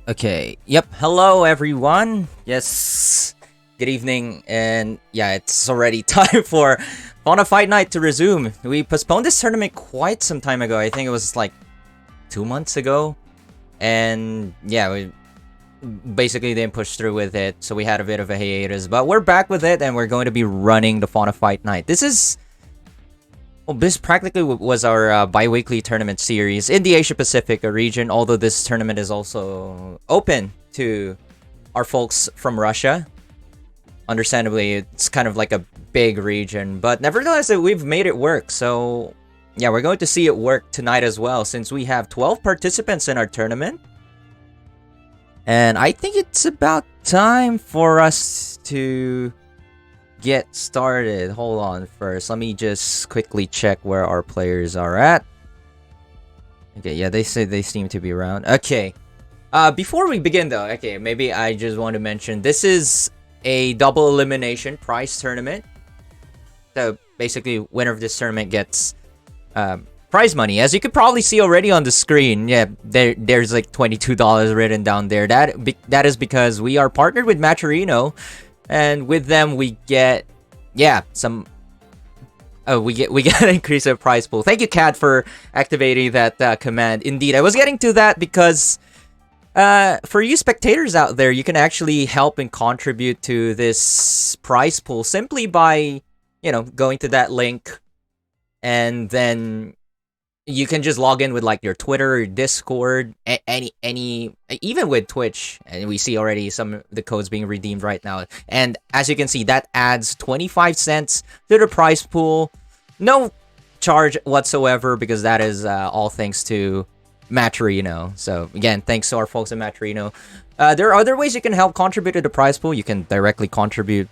Okay, yep, hello everyone. Yes, good evening, and yeah, it's already time for Fauna Fight Night to resume. We postponed this tournament quite some time ago. I think it was like 2 months ago. And yeah, we basically didn't push through with it, so we had a bit of a hiatus. But we're back with it, and we're going to be running the Fauna Fight Night. This practically was our bi-weekly tournament series in the Asia Pacific region, although this tournament is also open to our folks from Russia. Understandably, it's kind of like a big region, but nevertheless, we've made it work. So yeah, we're going to see it work tonight as well, since we have 12 participants in our tournament. And I think it's about time for us to get started. Hold on first. Let me just quickly check where our players are at. Okay, yeah, they say they seem to be around. Okay. Before we begin though, okay, maybe I just want to mention this is a double elimination prize tournament. So basically, winner of this tournament gets prize money. As you could probably see already on the screen, yeah, there's like $22 written down there. That is because we are partnered with Matcherino, and with them we get, yeah, some. We get an increase of prize pool. Thank you, Kat, for activating that command. Indeed, I was getting to that because for you spectators out there, you can actually help and contribute to this prize pool simply by, you know, going to that link, and then you can just log in with like your Twitter or Discord, any even with Twitch, and we see already some of the codes being redeemed right now. And as you can see, that adds 25 cents to the prize pool. No charge whatsoever, because that is all thanks to Matcherino. So again, thanks to our folks at Matcherino. There are other ways you can help contribute to the prize pool. You can directly contribute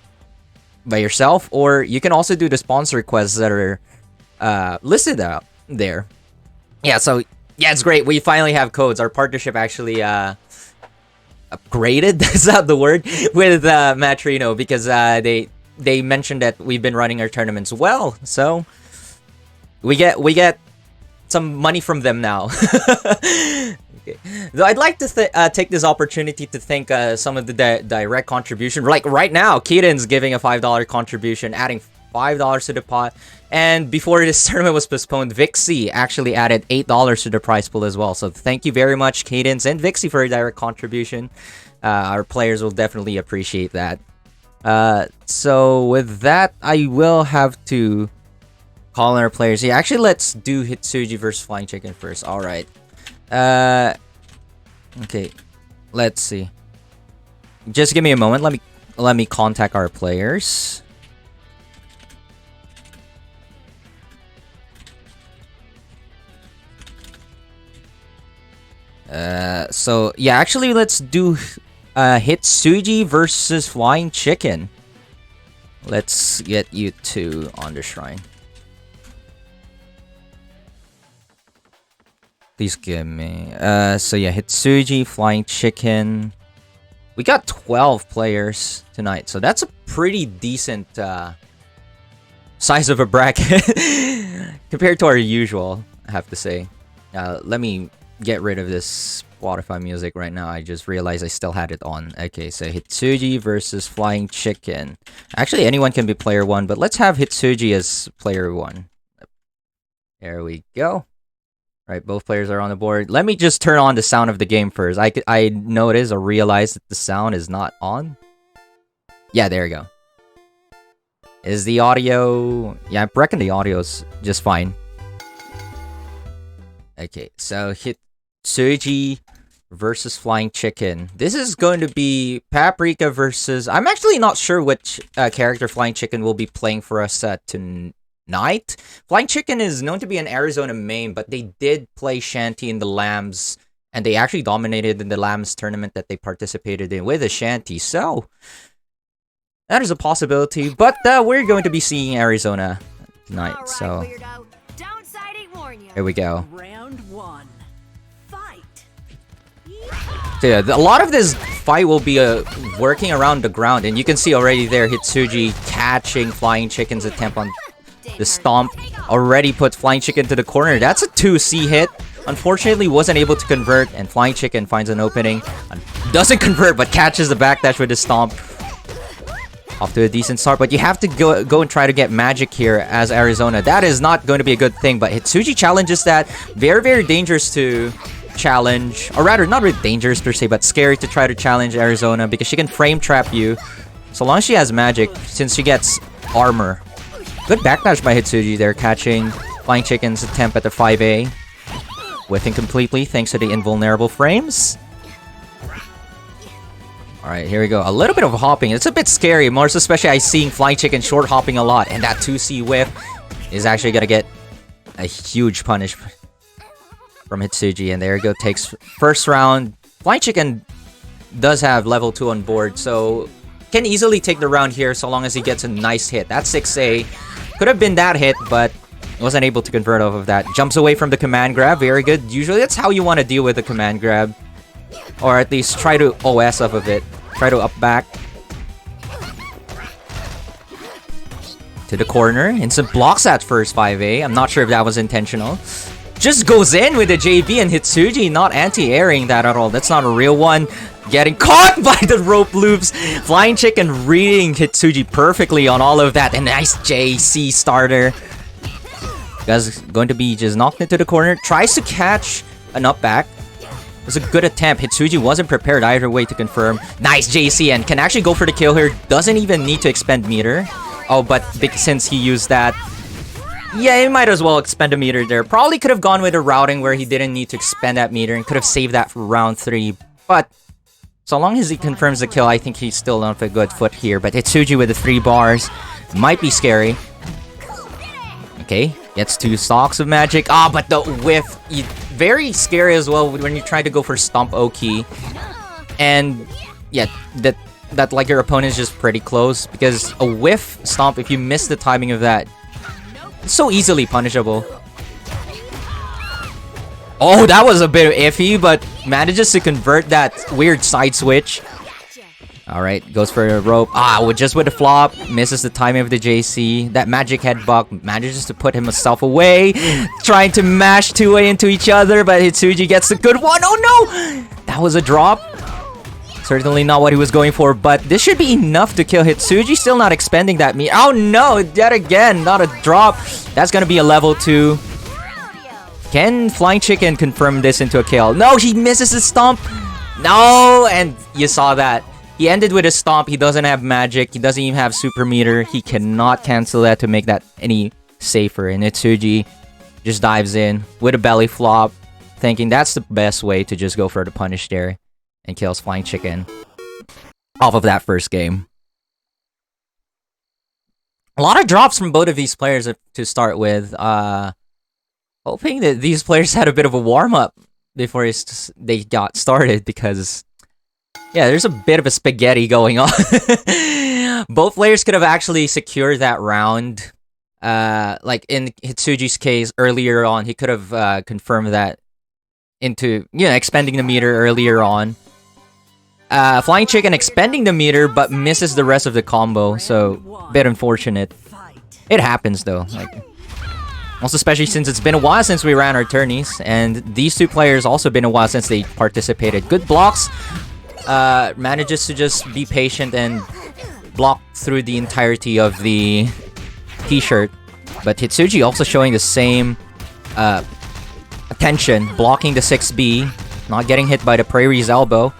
by yourself, or you can also do the sponsor requests that are listed out there. Yeah, so yeah, it's great. We finally have codes. Our partnership actually upgraded, that's not the word, with Matcherino, because they mentioned that we've been running our tournaments well. So we get some money from them now. Okay. Though I'd like to take this opportunity to thank some of the direct contribution. Like right now, Kheydinss giving a $5 contribution, adding $5 to the pot. And before this tournament was postponed, Vixie actually added $8 to the prize pool as well. So thank you very much, Kheydinss and Vixie, for your direct contribution. Our players will definitely appreciate that. So with that, I will have to call in our players. Yeah, actually, let's do Hitsuji versus FlyingChicken first. All right. Okay. Let's see. Just give me a moment. Let me contact our players. So yeah, actually, let's do Hitsuji versus FlyingChicken. Let's get you two on the shrine. Please give me. So yeah, Hitsuji, FlyingChicken. We got 12 players tonight, so that's a pretty decent size of a bracket compared to our usual, I have to say. Let me get rid of this Spotify music right now. I just realized I still had it on. Okay, so Hitsuji versus FlyingChicken. Actually, anyone can be player 1, but let's have Hitsuji as player 1. There we go. Right, both players are on the board. Let me just turn on the sound of the game first. I noticed or realized that the sound is not on. Yeah, there we go. Is the audio... Yeah, I reckon the audio's just fine. Okay, so Hitsuji versus FlyingChicken. This is going to be Paprika versus... I'm actually not sure which character FlyingChicken will be playing for us tonight. FlyingChicken is known to be an Arizona main, but they did play Shanty in the Lambs, and they actually dominated in the Lambs tournament that they participated in with a Shanty. So that is a possibility, but we're going to be seeing Arizona tonight. Right, so here we go. Round 1. Fight. So yeah, a lot of this fight will be working around the ground, and you can see already there Hitsuji catching FlyingChicken's attempt on the stomp. Already put FlyingChicken to the corner. That's a 2C hit. Unfortunately, wasn't able to convert, and FlyingChicken finds an opening. Doesn't convert, but catches the backdash with the stomp. Off to a decent start, but you have to go and try to get magic here as Arizona. That is not going to be a good thing, but Hitsuji challenges that. Very, very dangerous to challenge. Or rather, not really dangerous per se, but scary to try to challenge Arizona because she can frame trap you. So long as she has magic, since she gets armor. Good backdash by Hitsuji there, catching FlyingChicken's attempt at the 5A. Whiffing completely thanks to the invulnerable frames. Alright, here we go. A little bit of hopping. It's a bit scary, more so especially I seeing FlyingChicken short hopping a lot. And that 2C whiff is actually gonna get a huge punish from Hitsuji. And there we go, takes first round. FlyingChicken does have level 2 on board, so can easily take the round here so long as he gets a nice hit. That 6A could have been that hit, but wasn't able to convert off of that. Jumps away from the command grab, very good. Usually that's how you want to deal with the command grab. Or at least try to OS off of it. Try to up back. To the corner. Instant blocks that first 5A. I'm not sure if that was intentional. Just goes in with the JB and Hitsuji, not anti-airing that at all. That's not a real one. Getting caught by the rope loops. FlyingChicken reading Hitsuji perfectly on all of that. And nice JC starter. Guys going to be just knocked into the corner. Tries to catch an up back. It was a good attempt. Hitsuji wasn't prepared either way to confirm. Nice JC and can actually go for the kill here. Doesn't even need to expend meter. Oh, but since he used that, yeah, he might as well expend a meter there. Probably could have gone with a routing where he didn't need to expend that meter and could have saved that for round 3. But so long as he confirms the kill, I think he's still on a good foot here. But Hitsuji with the 3 bars might be scary. Okay, gets 2 stocks of magic. Ah, but the whiff, very scary as well when you try to go for Stomp Oki. And yeah, that like your opponent is just pretty close, because a whiff Stomp, if you miss the timing of that, it's so easily punishable. Oh, that was a bit iffy, but manages to convert that weird side switch. Alright, goes for a rope. Ah, just with the flop. Misses the timing of the JC. That magic headbutt manages to put himself away. Trying to mash 2A into each other, but Hitsuji gets the good one. Oh no! That was a drop. Certainly not what he was going for, but this should be enough to kill Hitsuji. Still not expending that meter. Oh no! Yet again, not a drop. That's gonna be a level 2. Can FlyingChicken confirm this into a kill? No, he misses the stomp. No, and you saw that. He ended with a stomp. He doesn't have magic. He doesn't even have super meter. He cannot cancel that to make that any safer. And Hitsuji just dives in with a belly flop, thinking that's the best way to just go for the punish there, and kills FlyingChicken off of that first game. A lot of drops from both of these players to start with. Hoping that these players had a bit of a warm-up before they got started, because yeah, there's a bit of a spaghetti going on. Both players could have actually secured that round. Like in Hitsuji's case, earlier on, he could have confirmed that into, expending the meter earlier on. FlyingChicken expending the meter, but misses the rest of the combo, so a bit unfortunate. It happens though. Also, especially since it's been a while since we ran our tourneys, and these two players also been a while since they participated. Good blocks. Manages to just be patient and block through the entirety of the t-shirt. But Hitsuji also showing the same attention, blocking the 6B, not getting hit by the Prairie's elbow.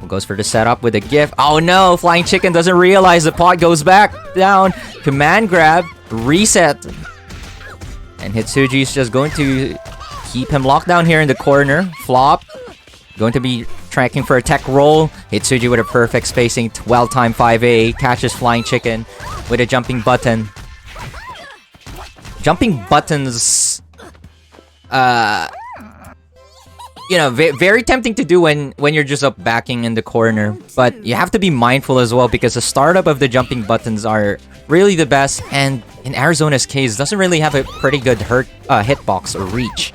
Goes for the setup with a gift. Oh no, FlyingChicken doesn't realize the pot goes back down. Command grab, reset. And Hitsuji's just going to keep him locked down here in the corner. Flop. Going to be tracking for a tech roll. Hitsuji with a perfect spacing. Well-timed 5A. Catches FlyingChicken with a jumping button. Jumping buttons... very tempting to do when you're just up backing in the corner. But you have to be mindful as well, because the startup of the jumping buttons are really the best. And in Arizona's case, doesn't really have a pretty good hitbox or reach.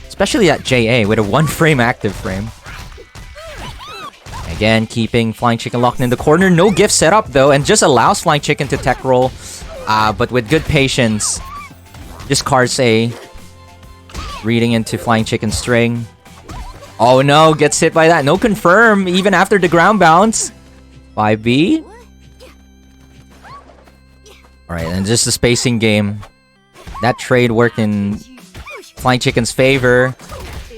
Especially that JA with a 1-frame active frame. Again, keeping FlyingChicken locked in the corner. No gift setup though, and just allows FlyingChicken to tech roll. But with good patience, just cards A. Reading into FlyingChicken's string. Oh no, gets hit by that. No confirm, even after the ground bounce. 5B. Alright, and just the spacing game. That trade worked in FlyingChicken's favor,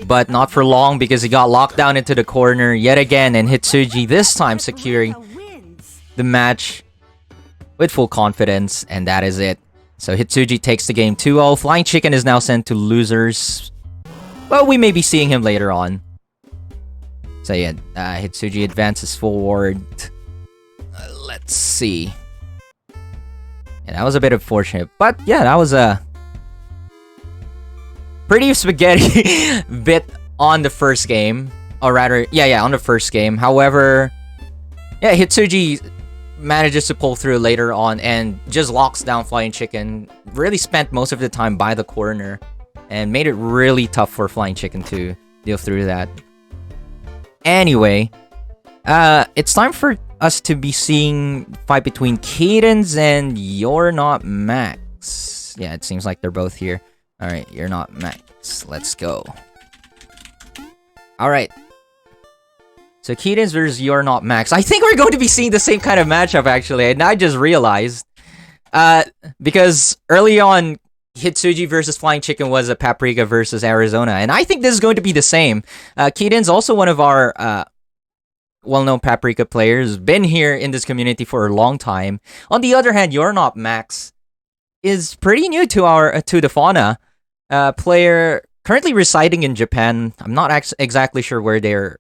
but not for long, because he got locked down into the corner yet again, and Hitsuji this time securing the match with full confidence, and that is it. So Hitsuji takes the game 2-0. FlyingChicken is now sent to losers. Well, we may be seeing him later on. So yeah, Hitsuji advances forward. Let's see. Yeah, that was a bit unfortunate, but yeah, that was a pretty spaghetti bit on the first game, or rather, yeah, on the first game. However, yeah, Hitsuji manages to pull through later on and just locks down FlyingChicken. Really spent most of the time by the corner and made it really tough for FlyingChicken to deal through that. Anyway, it's time for us to be seeing fight between Kheydinss and urnotmax. Yeah, it seems like they're both here. Alright, urnotmax. Let's go. Alright. So Kheydinss versus urnotmax. I think we're going to be seeing the same kind of matchup, actually, and I just realized. Because early on, Hitsuji versus FlyingChicken was a Paprika versus Arizona, and I think this is going to be the same. Kheydinss, also one of our well-known Paprika players, been here in this community for a long time. On the other hand, urnotmax is pretty new to the Fauna player, currently residing in Japan. I'm not exactly sure where they're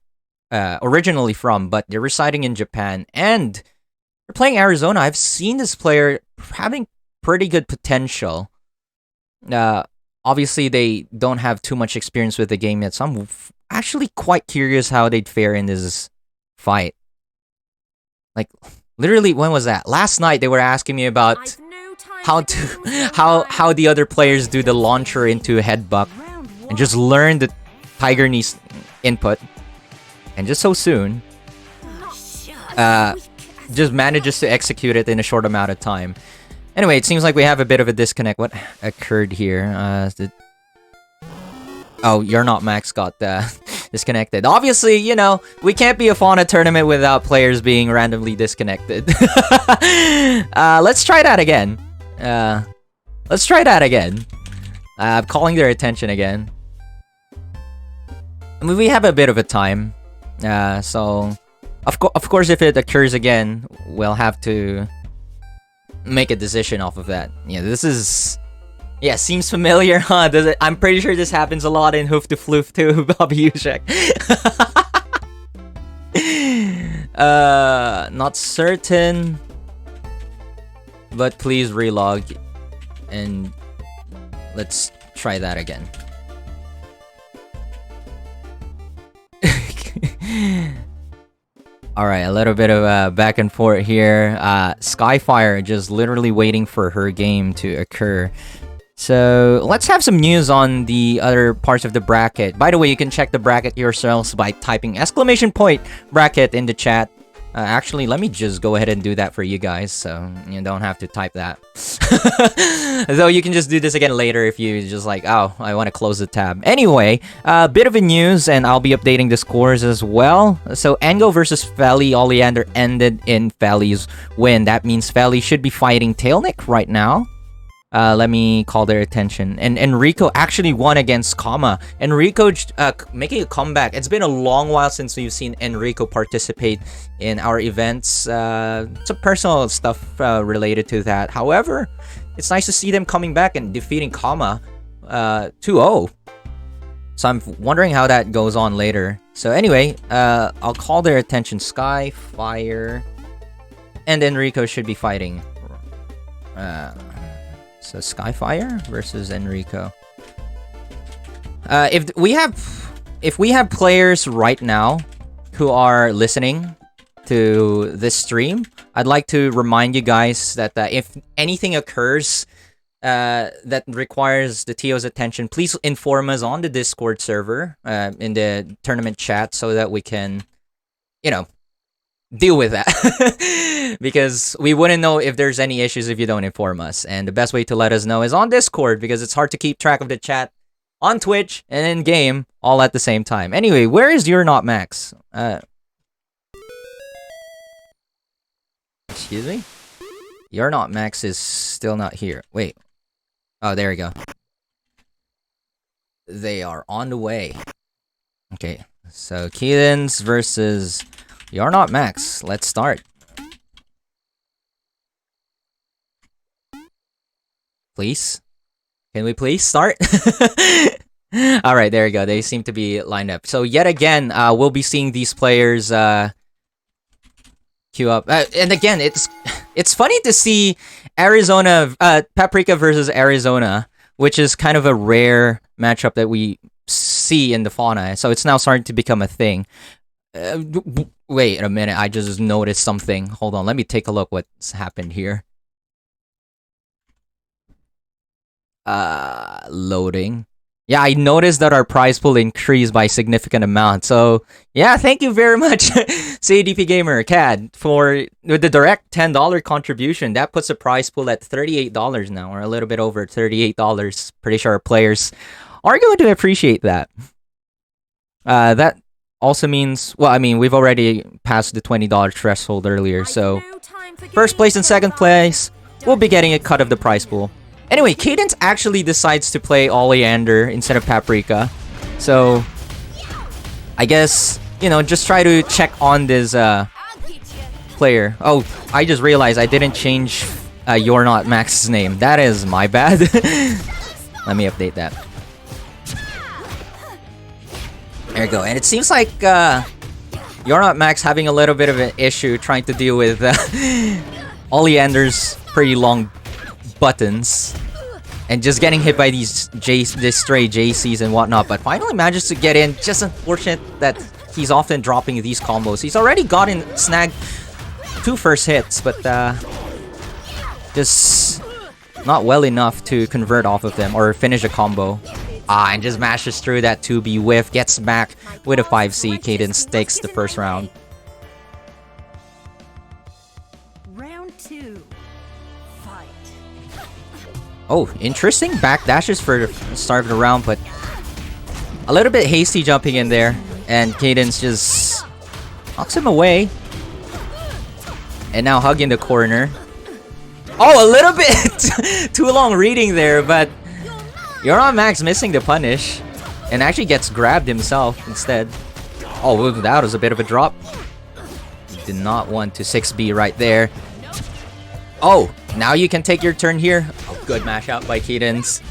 originally from, but they're residing in Japan, and they're playing Arizona. I've seen this player having pretty good potential. Obviously, they don't have too much experience with the game yet, so I'm actually quite curious how they'd fare in this fight. Like, literally, when was that? Last night, they were asking me about how the other players do the launcher into a headbutt, and just learn the Tiger Knees input, and just so soon, just manages to execute it in a short amount of time. Anyway, it seems like we have a bit of a disconnect. What occurred here? urnotmax got disconnected. Obviously, you know, we can't be a Fauna tournament without players being randomly disconnected. Let's try that again. I'm calling their attention again. I mean, we have a bit of a time. So, of course, if it occurs again, we'll have to make a decision off of that. Yeah, this is... Yeah, seems familiar, huh? I'm pretty sure this happens a lot in Hoof to Floof too, Bobby Ushek. Not certain. But please relog. And let's try that again. Alright, a little bit of back and forth here. SKYIE-FYIRE just literally waiting for her game to occur. So, let's have some news on the other parts of the bracket. By the way, you can check the bracket yourselves by typing !bracket in the chat. Actually, let me just go ahead and do that for you guys, so you don't have to type that. Though you can just do this again later if you just like, oh, I want to close the tab. Anyway, a bit of a news, and I'll be updating the scores as well. So, Ango versus Feli, Oleander ended in Feli's win. That means Feli should be fighting Tailnic right now. Let me call their attention. And Enrico actually won against Kama. Enrico making a comeback. It's been a long while since we've seen Enrico participate in our events. Some personal stuff related to that. However, it's nice to see them coming back and defeating Kama 2-0. So I'm wondering how that goes on later. So anyway, I'll call their attention. SKYIE-FYIRE and Enrico should be fighting. So SKYIE-FYIRE versus Enrico. If we have players right now who are listening to this stream, I'd like to remind you guys that if anything occurs that requires the TO's attention, please inform us on the Discord server in the tournament chat so that we can, you know, deal with that. Because we wouldn't know if there's any issues if you don't inform us. And the best way to let us know is on Discord, because it's hard to keep track of the chat on Twitch and in game all at the same time. Anyway, where is urnotmax? Excuse me? urnotmax is still not here. Wait. Oh, there we go. They are on the way. Okay, so Kheydinss versus urnotmax. Let's start. Please? Can we please start? Alright, there you go. They seem to be lined up. So yet again, we'll be seeing these players queue up. And again, it's funny to see Arizona, Paprika versus Arizona, which is kind of a rare matchup that we see in the Fauna. So it's now starting to become a thing. Wait a minute, I just noticed something. Hold on, let me take a look what's happened here. Loading. Yeah, I noticed that our prize pool increased by a significant amount. So, yeah, thank you very much, CADP Gamer CAD, for the direct $10 contribution. That puts the prize pool at $38 now, or a little bit over $38. Pretty sure our players are going to appreciate that. That also means, well, I mean, we've already passed the $20 threshold earlier, so first place and second place will be getting a cut of the prize pool. Anyway, Kheydinss actually decides to play Oleander instead of Paprika. So, I guess, you know, just try to check on this player. Oh, I just realized I didn't change urnotmax's name. That is my bad. Let me update that. There you go. And it seems like urnotmax having a little bit of an issue trying to deal with Oleander's pretty long buttons and just getting hit by these stray JCs and whatnot, but finally manages to get in. Just unfortunate that he's often dropping these combos. He's already snagged 2 first hits, but just not well enough to convert off of them or finish a combo. And just mashes through that 2B whiff, gets back with a 5C. Kheydinss takes the first round. Oh, interesting backdashes for the start of the round, but a little bit hasty jumping in there, and Kheydinss just knocks him away. And now hugging the corner. Oh, a little bit too long reading there, but urnotmax missing the punish and actually gets grabbed himself instead. Oh, that was a bit of a drop. Did not want to 6B right there. Oh, now you can take your turn here. Oh, good mash out by Kheydinss.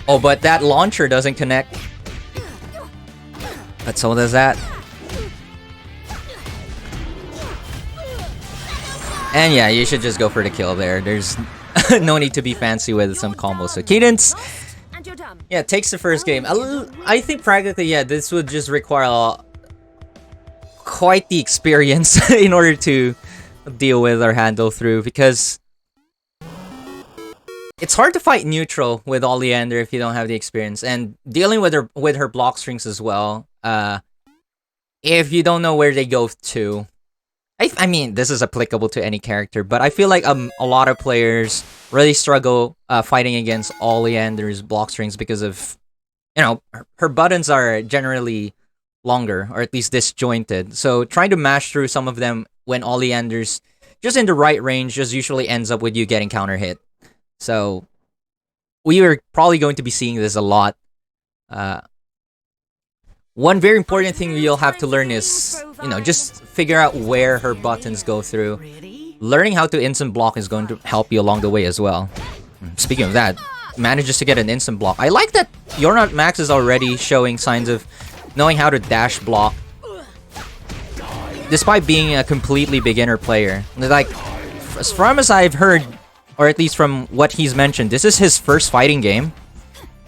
Oh, but that launcher doesn't connect. But so does that. And yeah, you should just go for the kill there. There's no need to be fancy with some combos. So Kheydinss, yeah, takes the first game. I think practically, yeah, this would just require quite the experience in order to deal with or handle through, because it's hard to fight neutral with Oleander if you don't have the experience, and dealing with her block strings as well. If you don't know where they go to, I mean, this is applicable to any character, but I feel like a lot of players really struggle fighting against Oleander's block strings because of, you know, her buttons are generally longer, or at least disjointed. So trying to mash through some of them when Oleander's just in the right range just usually ends up with you getting counter hit. So we are probably going to be seeing this a lot. One very important thing you'll have to learn is, you know, just figure out where her buttons go through. Learning how to instant block is going to help you along the way as well. Speaking of that, manages to get an instant block. I like that urnotmax is already showing signs of knowing how to dash block, despite being a completely beginner player. Like, as far as I've heard, or at least from what he's mentioned, this is his first fighting game.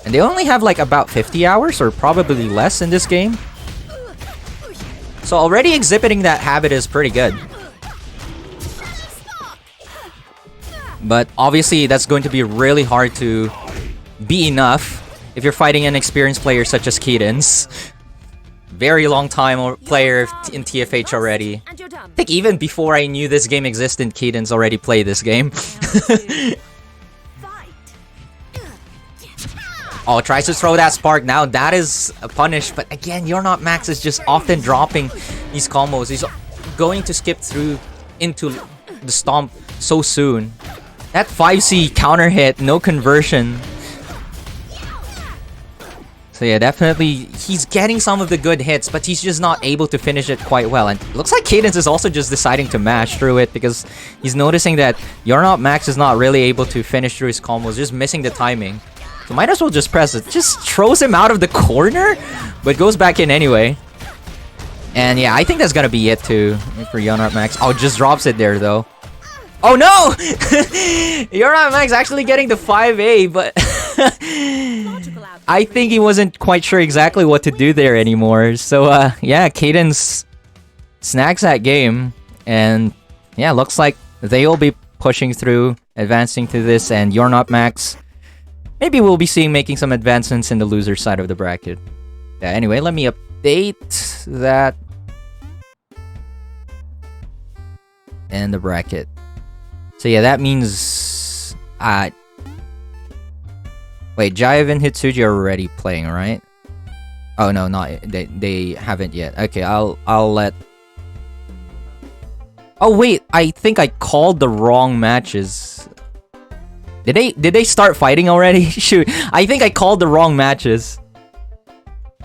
And they only have like about 50 hours, or probably less in this game. So already exhibiting that habit is pretty good. But obviously that's going to be really hard to be enough if you're fighting an experienced player such as Kheydinss. Very long time player in TFH already. I think even before I knew this game existed, Kheydinss already played this game. Oh, tries to throw that spark now. That is a punish, but again, urnotmax is just often dropping these combos. He's going to skip through into the stomp so soon. That 5C counter hit, no conversion. So yeah, definitely, he's getting some of the good hits, but he's just not able to finish it quite well. And it looks like Kheydinss is also just deciding to mash through it, because he's noticing that urnotmax is not really able to finish through his combos, just missing the timing. So might as well just press it. Just throws him out of the corner, but goes back in anyway. And yeah, I think that's gonna be it too for urnotmax. Oh, just drops it there though. Oh no! urnotmax actually getting the 5A, but I think he wasn't quite sure exactly what to do there anymore. So yeah, Kheydinss snags that game, and yeah, looks like they'll be pushing through, advancing to this, and urnotmax, maybe we'll be seeing making some advancements in the loser side of the bracket. Yeah, anyway, let me update that in the bracket. So yeah, that means wait, Jive and Hitsuji are already playing, right? Oh no, not they haven't yet. Okay, I'll let. Oh wait, I think I called the wrong matches. Did they start fighting already? Shoot, I think I called the wrong matches.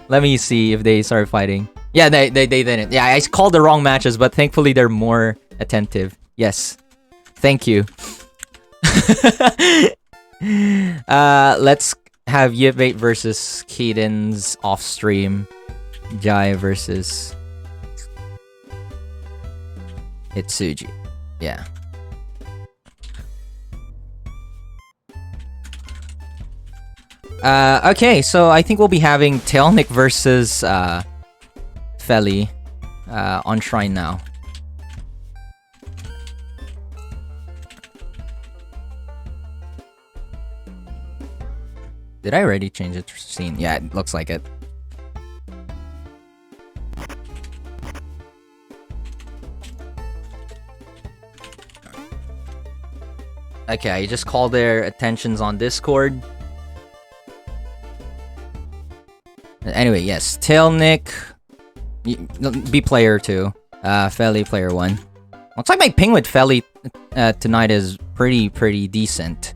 Let me see if they started fighting. Yeah, they didn't. Yeah, I called the wrong matches, but thankfully they're more attentive. Yes. Thank you. Let's have Jive versus Kheydinss off stream. Jive versus hitsuji. Yeah. Okay, so I think we'll be having Tailnic versus Feli on Shrine now. Did I already change it to scene? Yeah, it looks like it. Okay, I just called their attentions on Discord. Anyway, yes, Tailnic, B player 2, Feli player 1. Looks like my ping with Feli tonight is pretty decent.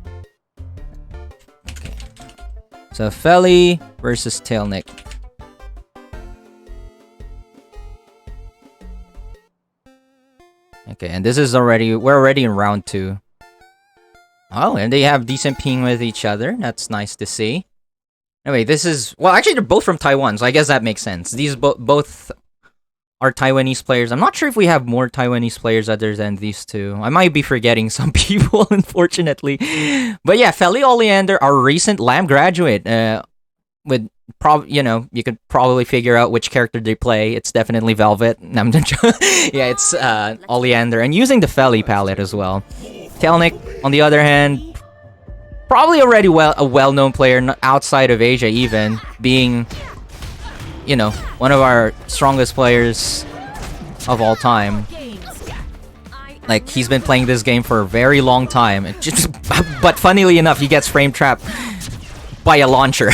Okay, so Feli versus Tailnic. Okay, and this is we're already in round 2. Oh, and they have decent ping with each other. That's nice to see. Anyway, this is... Well, actually, they're both from Taiwan, so I guess that makes sense. These both are Taiwanese players. I'm not sure if we have more Taiwanese players other than these two. I might be forgetting some people, unfortunately. But yeah, Feli Oleander, our recent LAM graduate. With you know, you could probably figure out which character they play. It's definitely Velvet. Yeah, it's Oleander. And using the Feli palette as well. Tailnic, on the other hand... Probably already a well-known player outside of Asia even, being, you know, one of our strongest players of all time. Like, he's been playing this game for a very long time. But funnily enough, he gets frame trapped by a launcher.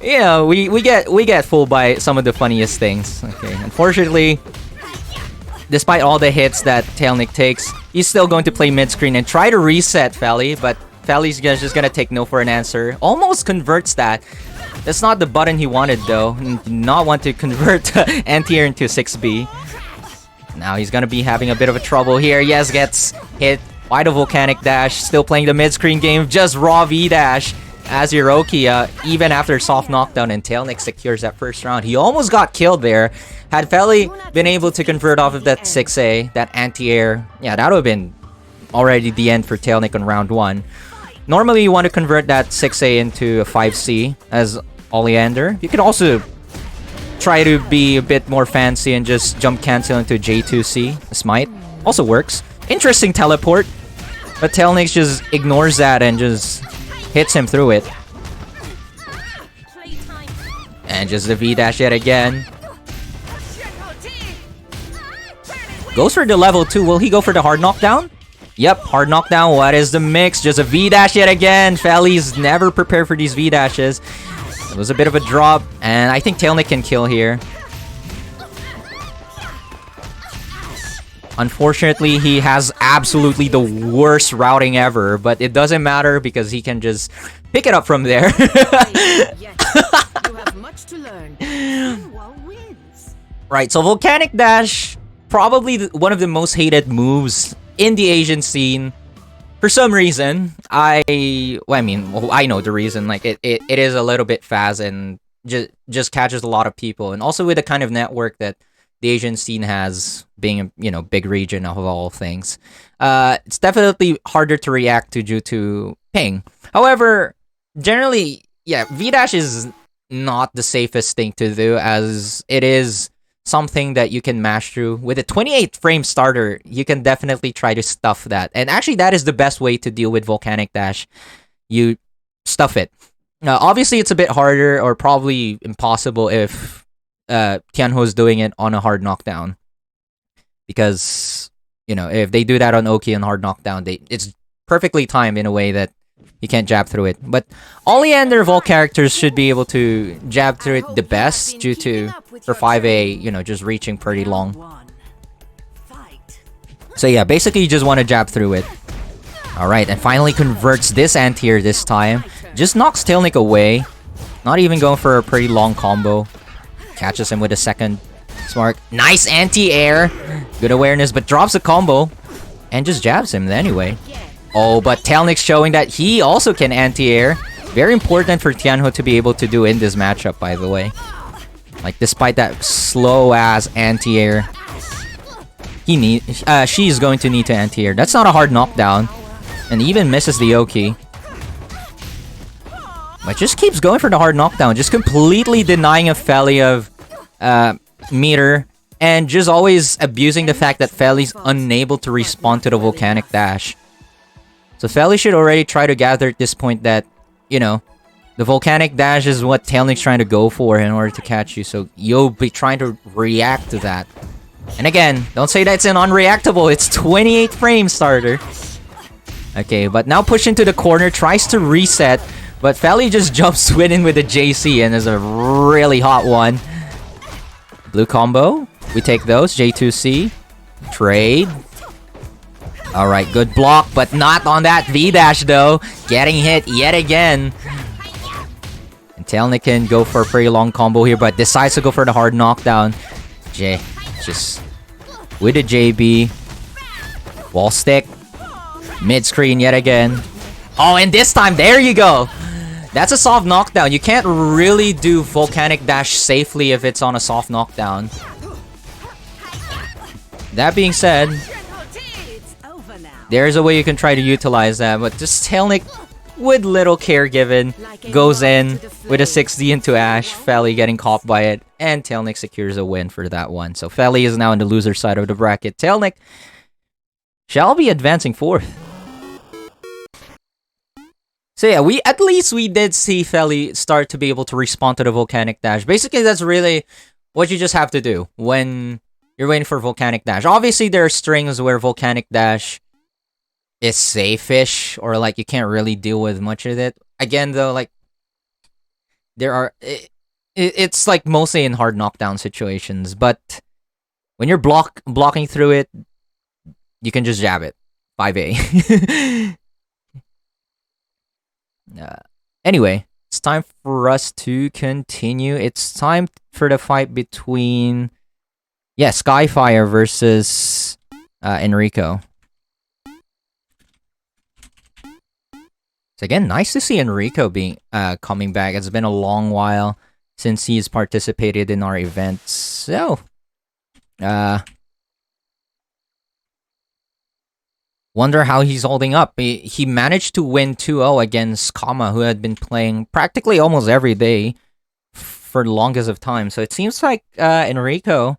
You know, we get fooled by some of the funniest things. Okay, unfortunately, despite all the hits that Tailnic takes, he's still going to play mid-screen and try to reset Feli, but Feli's just gonna take no for an answer. Almost converts that. That's not the button he wanted though. He did not want to convert anti-air into 6B. Now he's gonna be having a bit of a trouble here. Yes, gets hit by the volcanic dash. Still playing the mid-screen game. Just raw V-dash as Hiroki, even after soft knockdown, and Tailnic secures that first round. He almost got killed there. Had Feli been able to convert off of that 6A, that anti-air, yeah, that would have been already the end for Tailnic on round 1. Normally, you want to convert that 6A into a 5C as Oleander. You could also try to be a bit more fancy and just jump cancel into J2C. Smite also works. Interesting teleport, but Tailnic just ignores that and just hits him through it. And just the V-dash yet again. Goes for the level 2. Will he go for the hard knockdown? Yep, hard knockdown. What is the mix? Just a V-dash yet again. Feli's never prepared for these V-dashes. It was a bit of a drop, and I think Tailnic can kill here. Unfortunately, he has absolutely the worst routing ever, but it doesn't matter because he can just pick it up from there. Right, so Volcanic Dash, probably one of the most hated moves in the Asian scene. for some reason, I mean, well, I know the reason. Like, it is a little bit fast and just catches a lot of people. And also with the kind of network that the Asian scene has, being a, you know, big region of all things, it's definitely harder to react to due to ping. However, generally, yeah, V-Dash is not the safest thing to do, as it is something that you can mash through. With a 28 frame starter, you can definitely try to stuff that. And actually, that is the best way to deal with Volcanic Dash. You stuff it. Obviously, it's a bit harder, or probably impossible if Tianhuo is doing it on a hard knockdown. Because, you know, if they do that on Oki on hard knockdown, it's perfectly timed in a way that you can't jab through it. But Oleander of all characters should be able to jab through it the best, due to for 5A, you know, just reaching pretty long. So yeah, basically you just want to jab through it. Alright, and finally converts this anti-air this time. Just knocks Tailnic away. Not even going for a pretty long combo. Catches him with a second smart. Nice anti-air. Good awareness, but drops a combo. And just jabs him anyway. Oh, but Tailnic's showing that he also can anti-air. Very important for Tianhuo to be able to do in this matchup, by the way. Like, despite that slow-ass anti-air, she's going to need to anti-air. That's not a hard knockdown. And even misses the Oki. But just keeps going for the hard knockdown. Just completely denying a Feli of meter. And just always abusing the fact that Feli's unable to respond to the Volcanic Dash. So Feli should already try to gather at this point that, you know, the Volcanic Dash is what Tailnic's trying to go for in order to catch you. So you'll be trying to react to that. And again, don't say that's an unreactable. It's 28 frame starter. Okay, but now push into the corner. Tries to reset. But Feli just jumps in with a JC and is a really hot one. Blue combo. We take those. J2C. Trade. Alright, good block, but not on that V-Dash though. Getting hit yet again. And Tailnic can go for a pretty long combo here, but decides to go for the hard knockdown. Jay, just with a JB. Wall stick. Mid-screen yet again. Oh, and this time, there you go! That's a soft knockdown. You can't really do Volcanic Dash safely if it's on a soft knockdown. That being said, there's a way you can try to utilize that, but just Tailnic, with little care given, goes in with a 6D into Ash, Feli getting caught by it, and Tailnic secures a win for that one. So Feli is now on the loser side of the bracket. Tailnic shall be advancing fourth. So yeah, at least we did see Feli start to be able to respond to the Volcanic Dash. Basically, that's really what you just have to do when you're waiting for Volcanic Dash. Obviously, there are strings where Volcanic Dash is safe-ish, or like you can't really deal with much of it. Again, though, like there are, it's like mostly in hard knockdown situations. But when you're blocking through it, you can just jab it. 5A. Anyway, it's time for us to continue. It's time for the fight between, yeah, SKYIE-FYIRE versus Enrico. So again, nice to see Enrico being coming back. It's been a long while since he's participated in our events. So, wonder how he's holding up. He managed to win 2-0 against Kama, who had been playing practically almost every day for the longest of time. So it seems like Enrico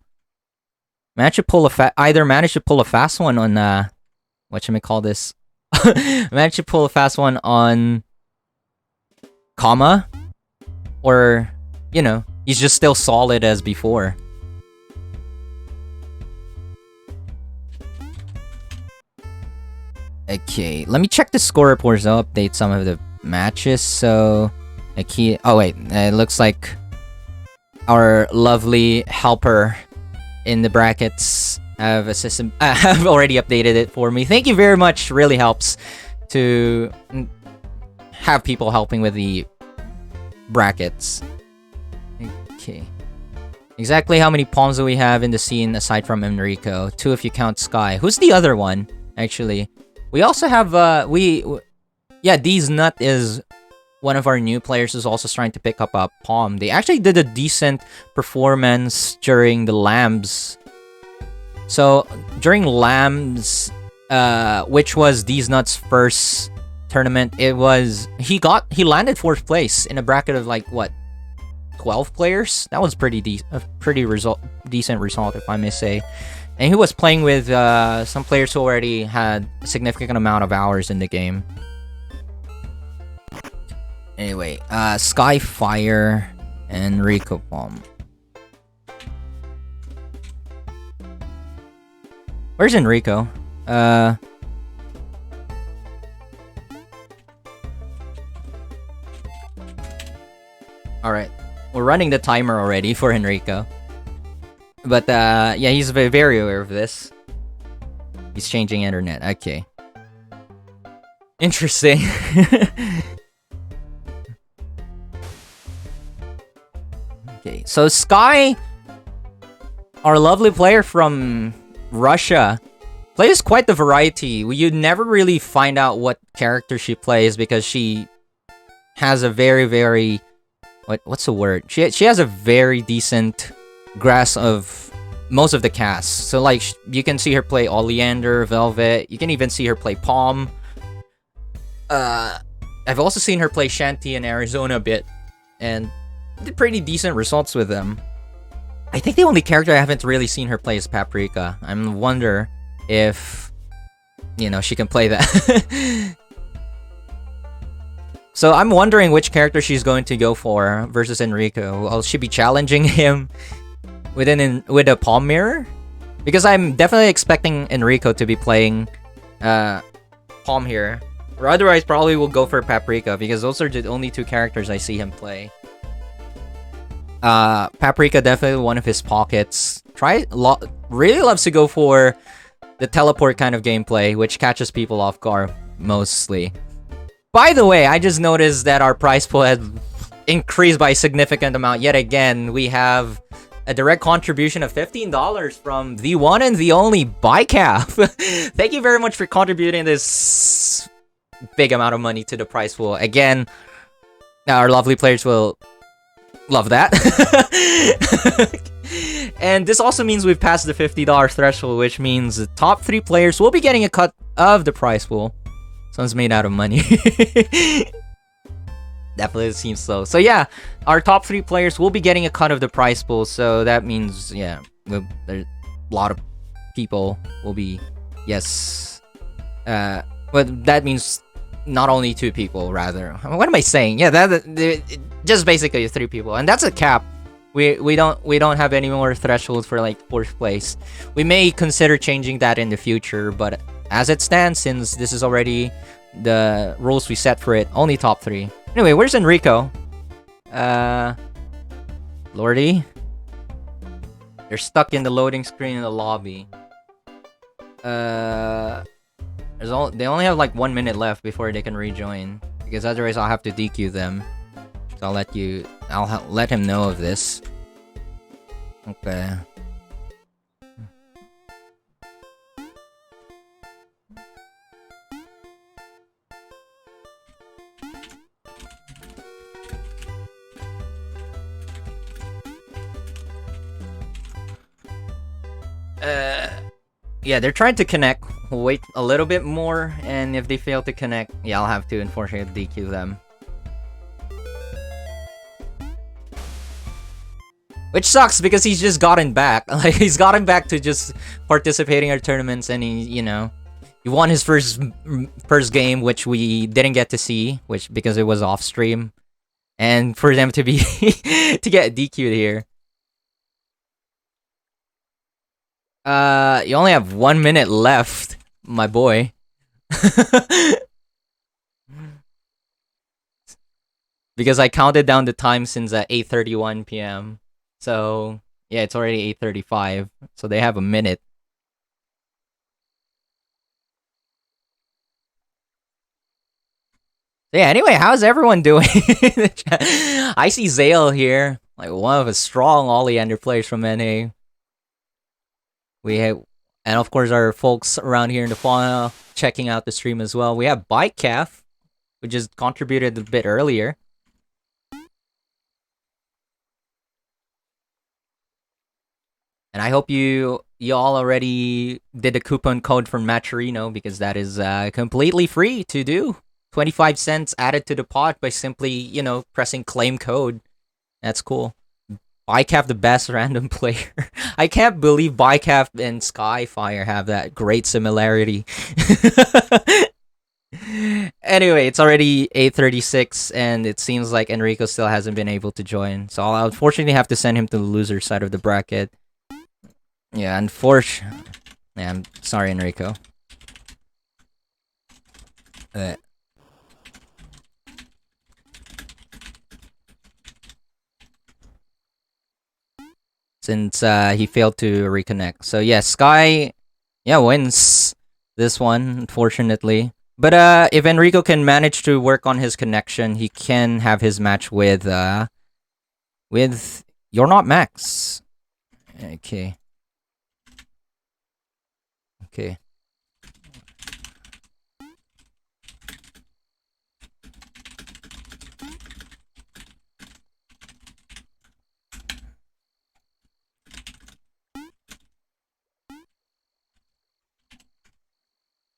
managed to pull either managed to pull a fast one on whatchamacallit, managed to pull a fast one on Kama, or, you know, he's just still solid as before. Okay, let me check the score reports. I'll update some of the matches. So, oh wait, it looks like our lovely helper in the brackets have have already updated it for me. Thank you very much. Really helps to have people helping with the brackets. Okay. Exactly how many palms do we have in the scene aside from Enrico? 2 if you count Sky. Who's the other one, actually? We also have yeah, D's Nut is one of our new players who's also trying to pick up a Palm. They actually did a decent performance during the Lambs. So during Lambs, which was D's Nut's first tournament, he landed 4th place in a bracket of like what, 12 players. That was pretty decent result, if I may say. And he was playing with some players who already had a significant amount of hours in the game. Anyway, SKYIE-FYIRE and Rico Palm. Where's Enrico? Alright. We're running the timer already for Enrico. But, yeah, he's very aware of this. He's changing internet. Okay. Interesting. Okay, so Sky, our lovely player from Russia, plays quite the variety. You never really find out what character she plays because she has a very... What's the word? She has a very decent grasp of most of the cast. So like you can see her play Oleander, Velvet. You can even see her play Palm. I've also seen her play Shanty in Arizona a bit, and did pretty decent results with them. I think the only character I haven't really seen her play is Paprika. I wonder if, you know, she can play that. So I'm wondering which character she's going to go for versus Enrico. Will she be challenging him with a palm mirror? Because I'm definitely expecting Enrico to be playing palm here. Or otherwise probably will go for Paprika because those are the only 2 characters I see him play. Paprika definitely one of his pockets. Really loves to go for the teleport kind of gameplay, which catches people off guard mostly. By the way, I just noticed that our prize pool had increased by a significant amount. Yet again, we have a direct contribution of $15 from the one and the only Bicap. Thank you very much for contributing this big amount of money to the prize pool. Again, our lovely players will love that. And this also means we've passed the $50 threshold, which means the top 3 players will be getting a cut of the prize pool. Someone's made out of money. Definitely seems so. So yeah, our top 3 players will be getting a cut of the prize pool. So that means, yeah, there's a lot of people will be, yes. But that means not only 2 people, rather. What am I saying? Yeah, just basically 3 people, and that's a cap. We don't have any more thresholds for like 4th place. We may consider changing that in the future, but as it stands, since this is already the rules we set for it, only top 3. Anyway, where's Enrico? Lordy? They're stuck in the loading screen in the lobby. They only have like 1 minute left before they can rejoin, because otherwise I'll have to DQ them. So I'll let him know of this. Okay. Yeah, they're trying to connect. We'll wait a little bit more, and if they fail to connect, yeah, I'll have to unfortunately DQ them. Which sucks because he's just gotten back. Like, he's gotten back to just participating in tournaments, and he won his first game, which we didn't get to see, because it was off stream, and for them to be to get DQ'd here. You only have 1 minute left, my boy. Because I counted down the time since 8:31 p.m. So, yeah, it's already 8:35. So they have a minute. Yeah, anyway, how's everyone doing? I see Zale here, like one of the strong Oleander players from NA. We have And of course, our folks around here in the Fauna checking out the stream as well. We have Bike Calf, who just contributed a bit earlier. And I hope you all already did the coupon code for Matcherino, because that is completely free to do. 25 cents added to the pot by simply, you know, pressing claim code. That's cool. Bicaf, the best random player. I can't believe Bicaf and SKYIE-FYIRE have that great similarity. Anyway, it's already 8:36, and it seems like Enrico still hasn't been able to join. So I'll unfortunately have to send him to the loser side of the bracket. Yeah, unfortunately. Yeah, I'm sorry, Enrico. Since he failed to reconnect. So yeah, Sky, yeah, wins this one, unfortunately. But if Enrico can manage to work on his connection, he can have his match with urnotmax. Okay. Okay.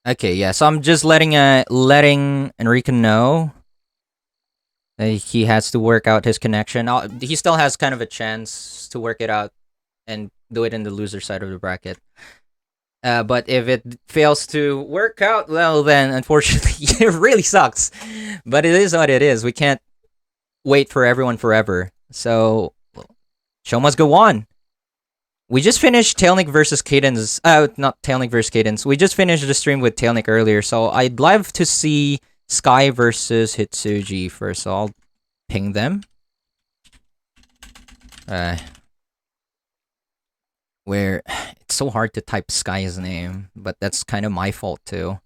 Okay, yeah, so I'm just letting Enrico know that he has to work out his connection. He still has kind of a chance to work it out and do it in the loser side of the bracket. But if it fails to work out, well, then unfortunately it really sucks. But it is what it is. We can't wait for everyone forever. So show must go on. We just finished Tailnic versus Kheydinss. Not Tailnic versus Kheydinss. We just finished the stream with Tailnic earlier, so I'd love to see Sky versus Hitsuji first. So I'll ping them. Where it's so hard to type Sky's name, but that's kind of my fault too.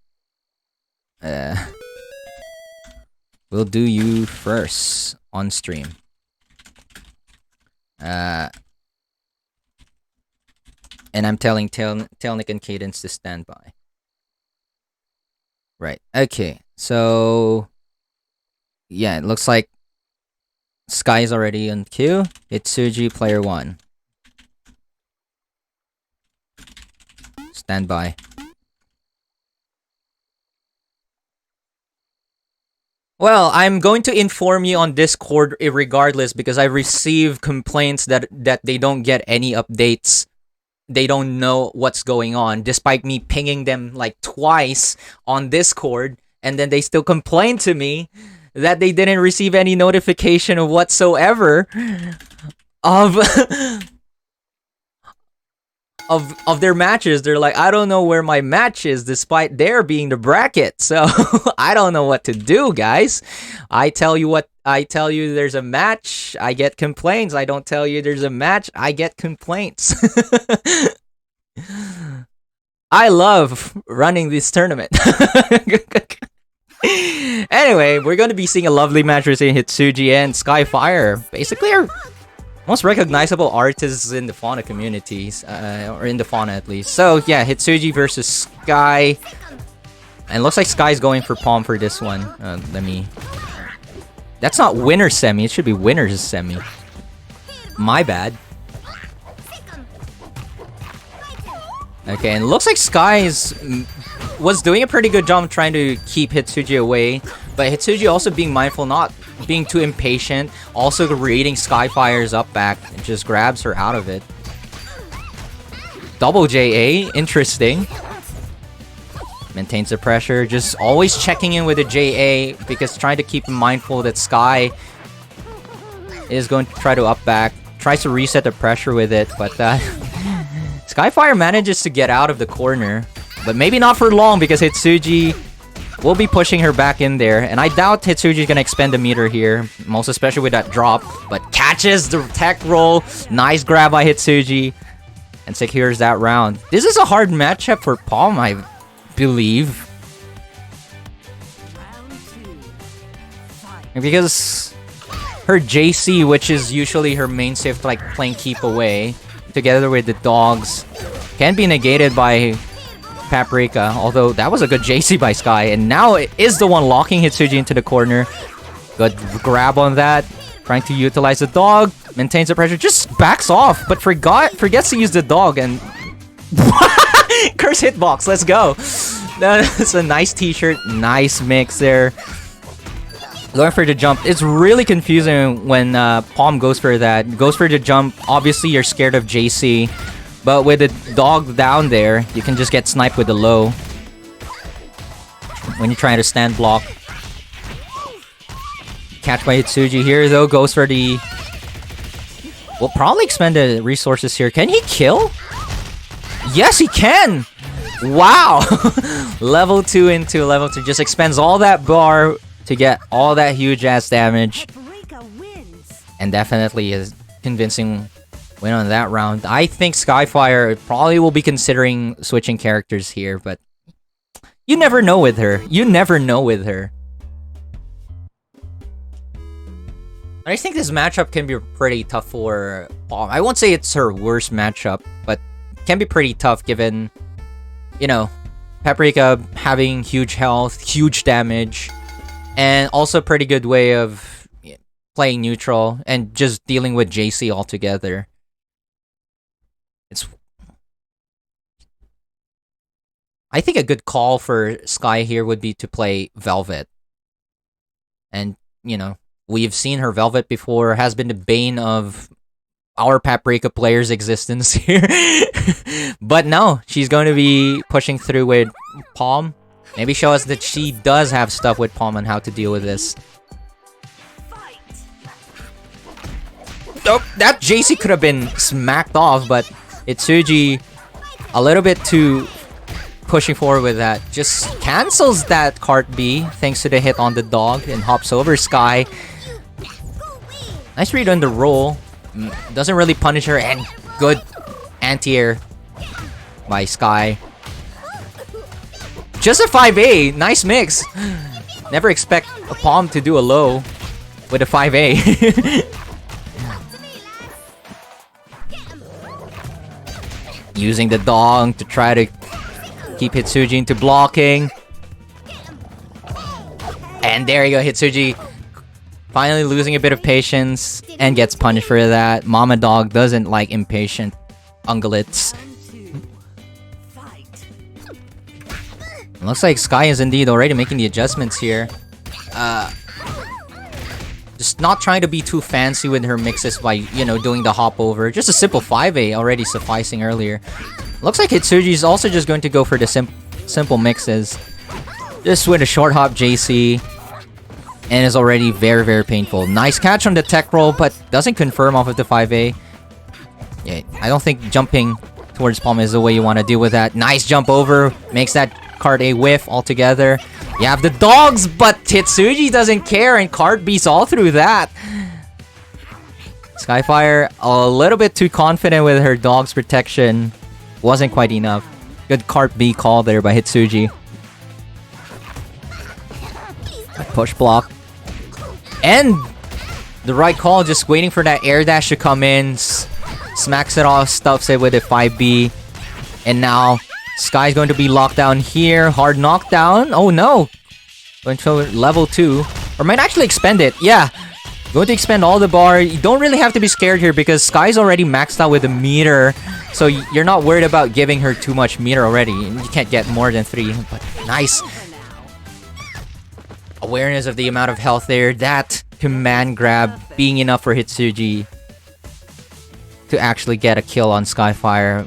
We'll do you first on stream. And I'm telling Tailnic and Kheydinss to stand by. Right. Okay. So yeah, it looks like Sky's already on queue. Hitsuji, player 1. Stand by. Well, I'm going to inform you on Discord regardless, because I received complaints that they don't get any updates. They don't know what's going on, despite me pinging them like twice on Discord, and then they still complain to me that they didn't receive any notification of whatsoever of of their matches. They're like, I don't know where my match is, despite there being the bracket. So I don't know what to do, guys. I tell you there's a match, I get complaints. I don't tell you there's a match, I get complaints. I love running this tournament. Anyway, we're going to be seeing a lovely match between Hitsuji and SKYIE-FYIRE. Basically, our most recognizable artists in the Fauna communities, or in the Fauna at least. So yeah, Hitsuji versus Sky. And looks like Sky's going for Palm for this one. Let me... That's not winner's semi, it should be winner's semi. My bad. Okay, and it looks like Sky's was doing a pretty good job trying to keep Hitsuji away. But Hitsuji also being mindful, not being too impatient. Also reading SKYIE-FYIRE's up back. And just grabs her out of it. Double JA, interesting. Maintains the pressure, just always checking in with the JA, because trying to keep him mindful that Sky is going to try to up back. Tries to reset the pressure with it, but SKYIE-FYIRE manages to get out of the corner. But maybe not for long, because Hitsuji will be pushing her back in there. And I doubt Hitsuji's gonna expend the meter here, most especially with that drop. But catches the tech roll. Nice grab by Hitsuji. And secures that round. This is a hard matchup for Palm, I believe. Because her JC, which is usually her mainstay of like playing keep away, together with the dogs, Can be negated by Paprika, although that was a good JC by Sky, and now it is the one locking Hitsuji into the corner. Good grab on that. Trying to utilize the dog, maintains the pressure, just backs off, but forgets to use the dog and curse hitbox. Let's go. That's a nice t-shirt, nice mix there. Going for the jump. It's really confusing when Palm goes for that. Goes for the jump. Obviously, you're scared of JC. But with the dog down there, you can just get sniped with the low. When you're trying to stand block. Catch by Hitsuji here, though. Goes for the... We'll probably expend the resources here. Can he kill? Yes, he can! Wow! Level 2 into level 2. Just expends all that bar to get all that huge ass damage. And definitely is convincing win on that round. I think SKYIE-FYIRE probably will be considering switching characters here, but you never know with her. You never know with her. I think this matchup can be pretty tough for Palm. I won't say it's her worst matchup, but can be pretty tough given, you know, Paprika having huge health, huge damage, and also a pretty good way of playing neutral and just dealing with JC altogether. I think a good call for Sky here would be to play Velvet. And, you know, we've seen her Velvet before, has been the bane of our Paprika player's existence here. But no, she's going to be pushing through with Palm. Maybe show us that she does have stuff with Palm on how to deal with this. Oh, that JC could have been smacked off, but Hitsuji a little bit too pushing forward with that. Just cancels that cart B thanks to the hit on the dog and hops over Sky. Nice read on the roll. Doesn't really punish her, and good anti-air by Sky. Just a 5A. Nice mix. Never expect a Palm to do a low with a 5A. Using the dog to try to keep Hitsuji into blocking. And there you go, Hitsuji finally losing a bit of patience and gets punished for that. Mama Dog doesn't like impatient ungulates. Looks like Sky is indeed already making the adjustments here. Just not trying to be too fancy with her mixes by, you know, doing the hop over. Just a simple 5A already sufficing earlier. Looks like Hitsuji is also just going to go for the simple mixes. Just with a short hop JC. And is already very, very painful. Nice catch on the tech roll, but doesn't confirm off of the 5A. Yeah, I don't think jumping towards Palm is the way you want to deal with that. Nice jump over. Makes that card A whiff altogether. You have the dogs, but Hitsuji doesn't care and card beats all through that. SKYIE-FYIRE a little bit too confident with her dog's protection. Wasn't quite enough. Good cart B call there by Hitsuji. Push block. And the right call, just waiting for that air dash to come in. Smacks it off, stuffs it with a 5B. And now Sky's going to be locked down here. Hard knockdown. Oh no. Going to level 2. Or might actually expend it. Yeah. Going to expend all the bar. You don't really have to be scared here because Sky's already maxed out with a meter. So you're not worried about giving her too much meter already. You can't get more than 3. But nice. Awareness of the amount of health there. That command grab being enough for Hitsuji to actually get a kill on SKYIE-FYIRE.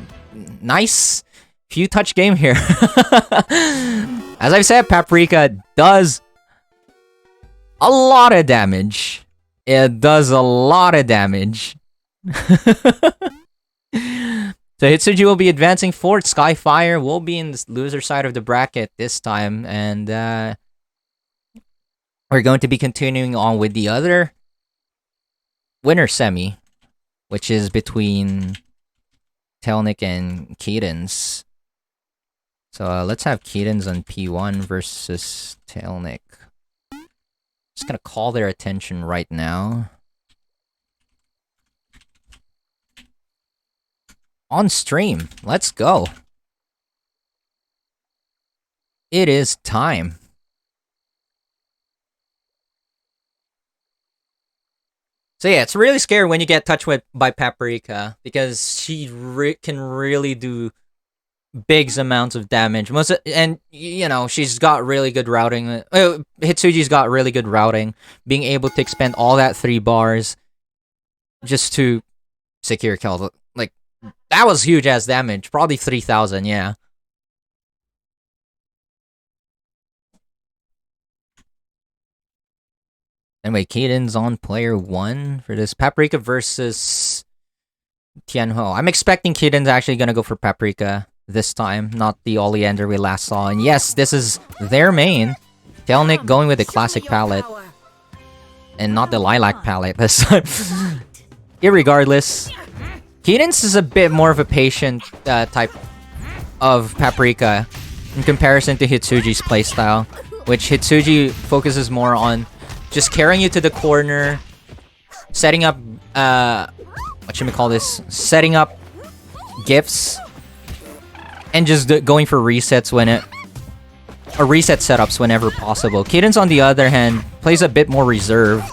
Nice few touch game here. As I've said, Paprika does a lot of damage. It does a lot of damage. So Hitsuji will be advancing forward. SKYIE-FYIRE will be in the loser side of the bracket this time. And we're going to be continuing on with the other winner semi, which is between Tailnic and Kheydinss. So let's have Kheydinss on P1 versus Tailnic. Just gonna call their attention right now. on stream. Let's go. It is time. So yeah, it's really scary when you get touched by Paprika, because she can really do big amounts of damage. And you know, she's got really good routing. Hitsuji's got really good routing, being able to expend all that 3 bars just to secure kill. Like, that was huge ass damage. Probably 3,000, yeah. Anyway, Kheydinns on player 1 for this Paprika versus Tianhuo. I'm expecting Kheydinns actually gonna go for Paprika this time, not the Oleander we last saw. And yes, this is their main. Tailnic going with the classic palette. And not the lilac palette this time. Irregardless, Kheydinns is a bit more of a patient type of Paprika in comparison to Hitsuji's playstyle, which Hitsuji focuses more on just carrying you to the corner, setting up, what should we call this? Setting up gifts, and just going for resets or reset setups whenever possible. Kheydinns, on the other hand, plays a bit more reserved,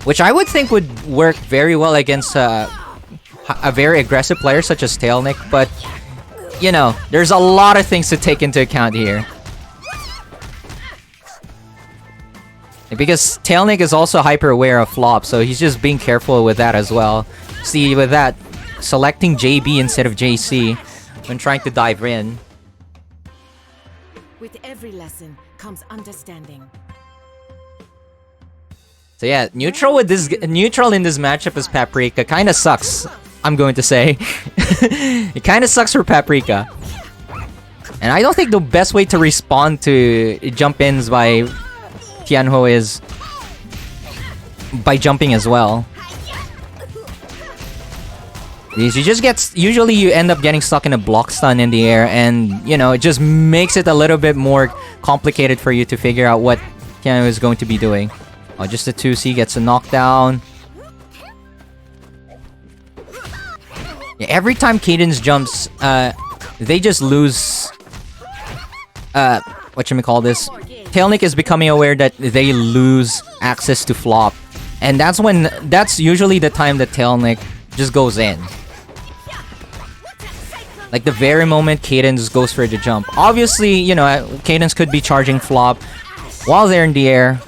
which I would think would work very well against a very aggressive player such as Tailnic, but, you know, there's a lot of things to take into account here. Because Tailnic is also hyper aware of flop, so he's just being careful with that as well. See, with that, selecting JB instead of JC when trying to dive in. With every lesson comes understanding. So yeah, neutral in this matchup is Paprika. Kinda sucks, I'm going to say. It kinda sucks for Paprika. And I don't think the best way to respond to jump-ins by Tianhuo is by jumping as well. Usually you end up getting stuck in a block stun in the air, and you know, it just makes it a little bit more complicated for you to figure out what Tianhuo is going to be doing. Oh, just a 2C gets a knockdown. Yeah, every time Kheydinns jumps, they just lose whatchamacallit. Tailnic is becoming aware that they lose access to flop. And that's usually the time that Tailnic just goes in. Like the very moment Kheydinns goes for the jump. Obviously, you know, Kheydinns could be charging flop while they're in the air.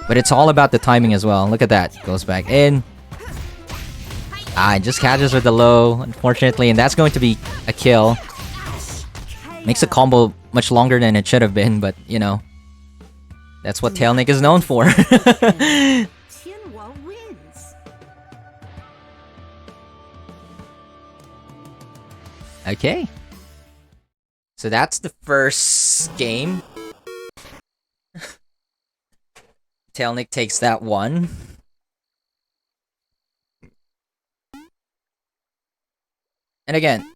But it's all about the timing as well. Look at that. Goes back in. It just catches with the low, unfortunately, and that's going to be a kill. Makes a combo much longer than it should have been, but you know, that's what Tailnic is known for. Tianhuo wins. Okay. So that's the first game. Tailnic takes that one. And again,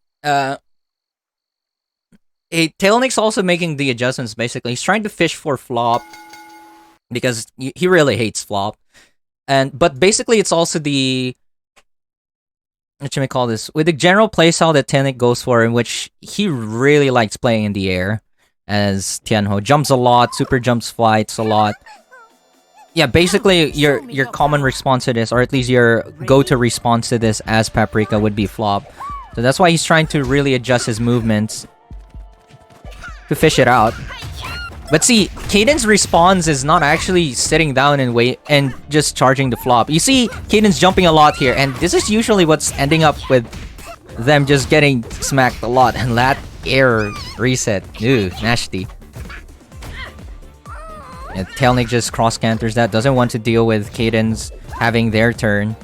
Tailnic's also making the adjustments, basically. He's trying to fish for flop, because he really hates flop. But basically, it's also the... what should we call this? With the general playstyle that Tailnic goes for, in which he really likes playing in the air, as Tianhuo. Jumps a lot, super jumps fights a lot. Yeah, basically, your common response to this, or at least your go-to response to this as Paprika, would be flop. So that's why he's trying to really adjust his movements to fish it out. But see, Kheydinns' response is not actually sitting down and wait and just charging the flop. You see Kheydinns jumping a lot here, and this is usually what's ending up with them just getting smacked a lot. And that air reset. Ooh, nasty. And Tailnic just cross-canters that, doesn't want to deal with Kheydinns having their turn.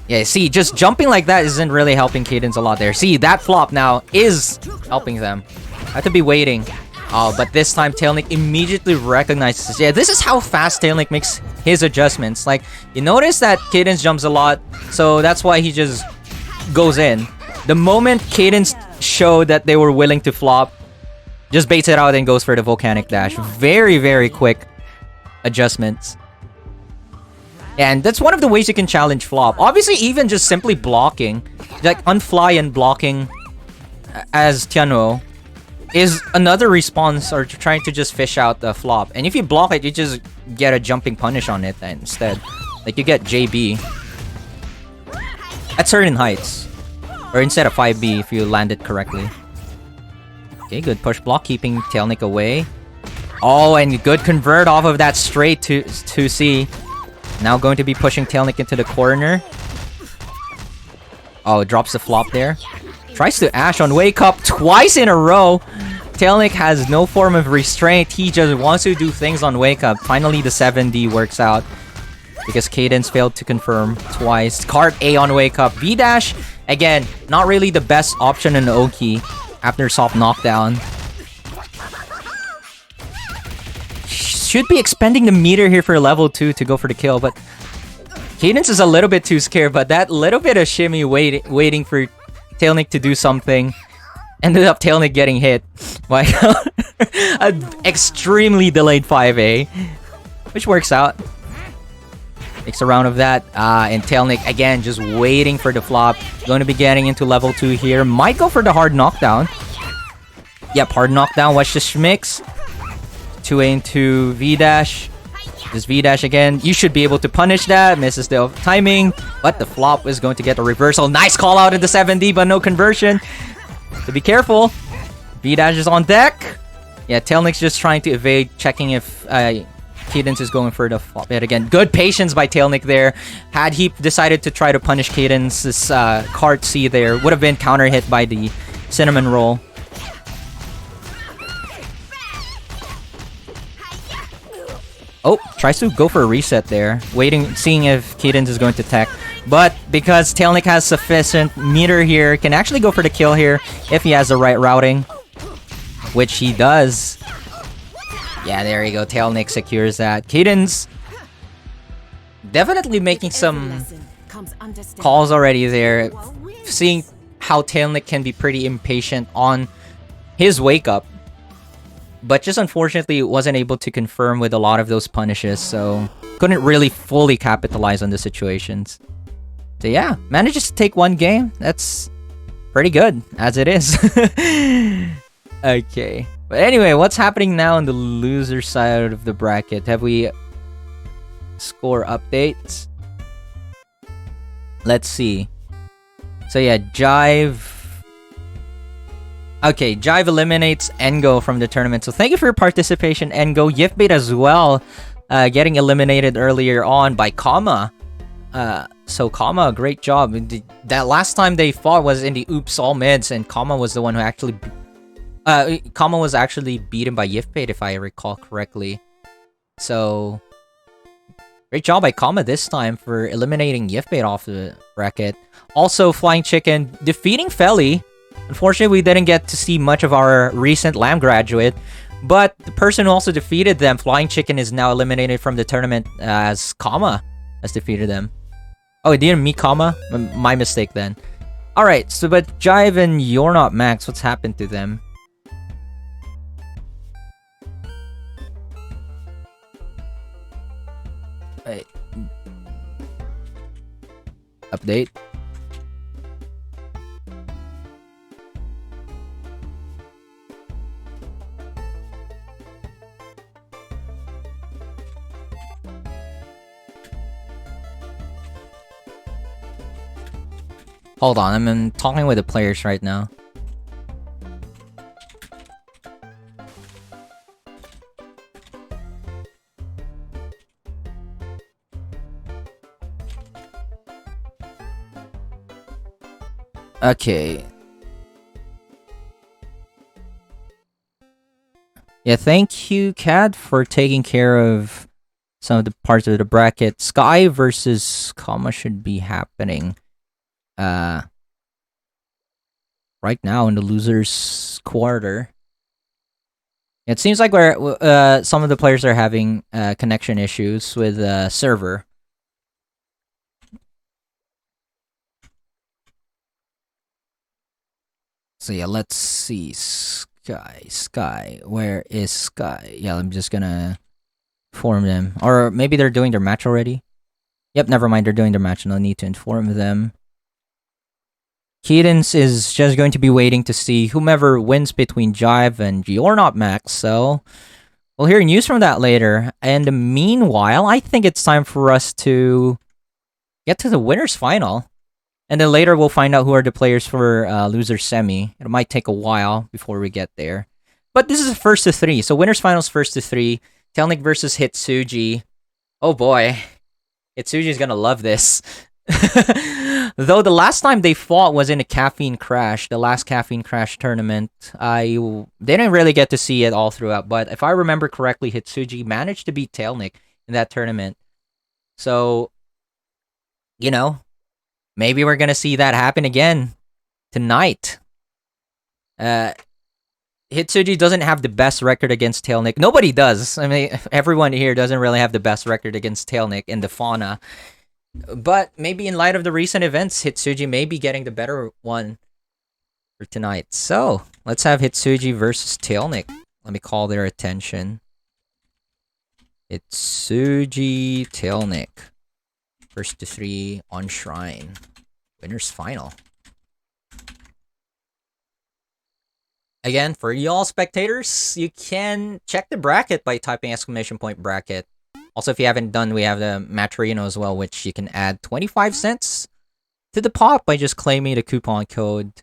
Yeah, see, just jumping like that isn't really helping Kheydinns a lot there. See, that flop now is helping them. I have to be waiting. Oh, but this time Tailnic immediately recognizes. Yeah, this is how fast Tailnic makes his adjustments. Like, you notice that Kheydinns jumps a lot, so that's why he just goes in. The moment Kheydinns showed that they were willing to flop, just baits it out and goes for the volcanic dash. Very, very quick adjustments. And that's one of the ways you can challenge flop. Obviously, even just simply blocking, like unfly and blocking as Tianhuo, is another response or trying to just fish out the flop. And if you block it, you just get a jumping punish on it instead. Like you get JB at certain heights. Or instead of 5B if you land it correctly. Okay, good push block, keeping Tailnic away. Oh, and good convert off of that straight to 2C. Now going to be pushing Tailnic into the corner. Oh, drops the flop there. Tries to Ash on Wake Up twice in a row. Tailnic has no form of restraint. He just wants to do things on Wake Up. Finally, the 7D works out. Because Kheydinss failed to confirm twice. Card A on Wake Up. V-Dash, again, not really the best option in Oki after soft knockdown. Should be expending the meter here for level 2 to go for the kill, but Kheydinss is a little bit too scared, but that little bit of shimmy waiting for Tailnic to do something. Ended up Tailnic getting hit by an extremely delayed 5A, which works out. Takes a round of that, and Tailnic again just waiting for the flop. Going to be getting into level 2 here. Might go for the hard knockdown. Yep, hard knockdown. Watch the schmicks. 2A into V-Dash. This V-Dash again. You should be able to punish that. Misses the timing, but the flop is going to get a reversal. Nice call out in the 7D, but no conversion. So be careful. V-Dash is on deck. Yeah, Tailnic's just trying to evade, checking if Kheydinss is going for the flop yet again. Good patience by Tailnic there. Had he decided to try to punish Kheydinns' card C there, would have been counter hit by the cinnamon roll. Oh, tries to go for a reset there. Waiting, seeing if Kheydinss is going to tech. But because Tailnic has sufficient meter here, can actually go for the kill here if he has the right routing. Which he does. Yeah, there you go. Tailnic secures that. Kheydinss definitely making some calls already there. Seeing how Tailnic can be pretty impatient on his wake up. But just unfortunately wasn't able to confirm with a lot of those punishes, so couldn't really fully capitalize on the situations. So yeah, manages to take one game. That's pretty good, as it is. Okay. But anyway, what's happening now on the loser side of the bracket? Have we score updates? Let's see. So yeah, Jive... Okay, Jive eliminates Engo from the tournament. So thank you for your participation, Engo. Yifbait as well, getting eliminated earlier on by Kama. So Kama, great job. That last time they fought was in the Oops All Mids, and Kama was the one who actually... Kama was actually beaten by Yifbait, if I recall correctly. So... great job by Kama this time for eliminating Yifbait off the bracket. Also, FlyingChicken defeating Feli. Unfortunately, we didn't get to see much of our recent Lamb graduate, but the person who also defeated them, FlyingChicken, is now eliminated from the tournament as Kama has defeated them. Oh, it didn't meet Kama? My mistake then. Alright, so but Jive and urnotmax, what's happened to them? Wait. Update. Hold on, I'm talking with the players right now. Okay. Yeah, thank you, Cad, for taking care of some of the parts of the bracket. Sky versus Kama should be happening. Right now in the losers quarter. It seems like we're some of the players are having connection issues with server. So yeah, let's see. Sky, where is Sky? Yeah, I'm just gonna form them, or maybe they're doing their match already. Yep, never mind. They're doing their match. No need to inform them. Kheydinss is just going to be waiting to see whomever wins between Jive and urnotmax. So we'll hear news from that later. And meanwhile, I think it's time for us to get to the winners final. And then later we'll find out who are the players for loser semi. It might take a while before we get there. But this is first to 3. So winners finals first to 3. Tailnic versus hitsuji. Oh boy. Hitsuji's gonna love this. Though the last time they fought was in a Caffeine Crash, the last Caffeine Crash tournament. I didn't really get to see it all throughout, but if I remember correctly, Hitsuji managed to beat Tailnic in that tournament. So, you know, maybe we're gonna see that happen again tonight. Hitsuji doesn't have the best record against Tailnic. Nobody does. I mean, everyone here doesn't really have the best record against Tailnic in the Fauna. But maybe in light of the recent events, Hitsuji may be getting the better one for tonight. So, let's have Hitsuji versus Tailnic. Let me call their attention. Hitsuji, Tailnic. First to 3 on Shrine. Winners final. Again, for y'all spectators, you can check the bracket by typing !bracket. Also, if you haven't done, we have the Matrino as well, which you can add 25 cents to the pot by just claiming the coupon code.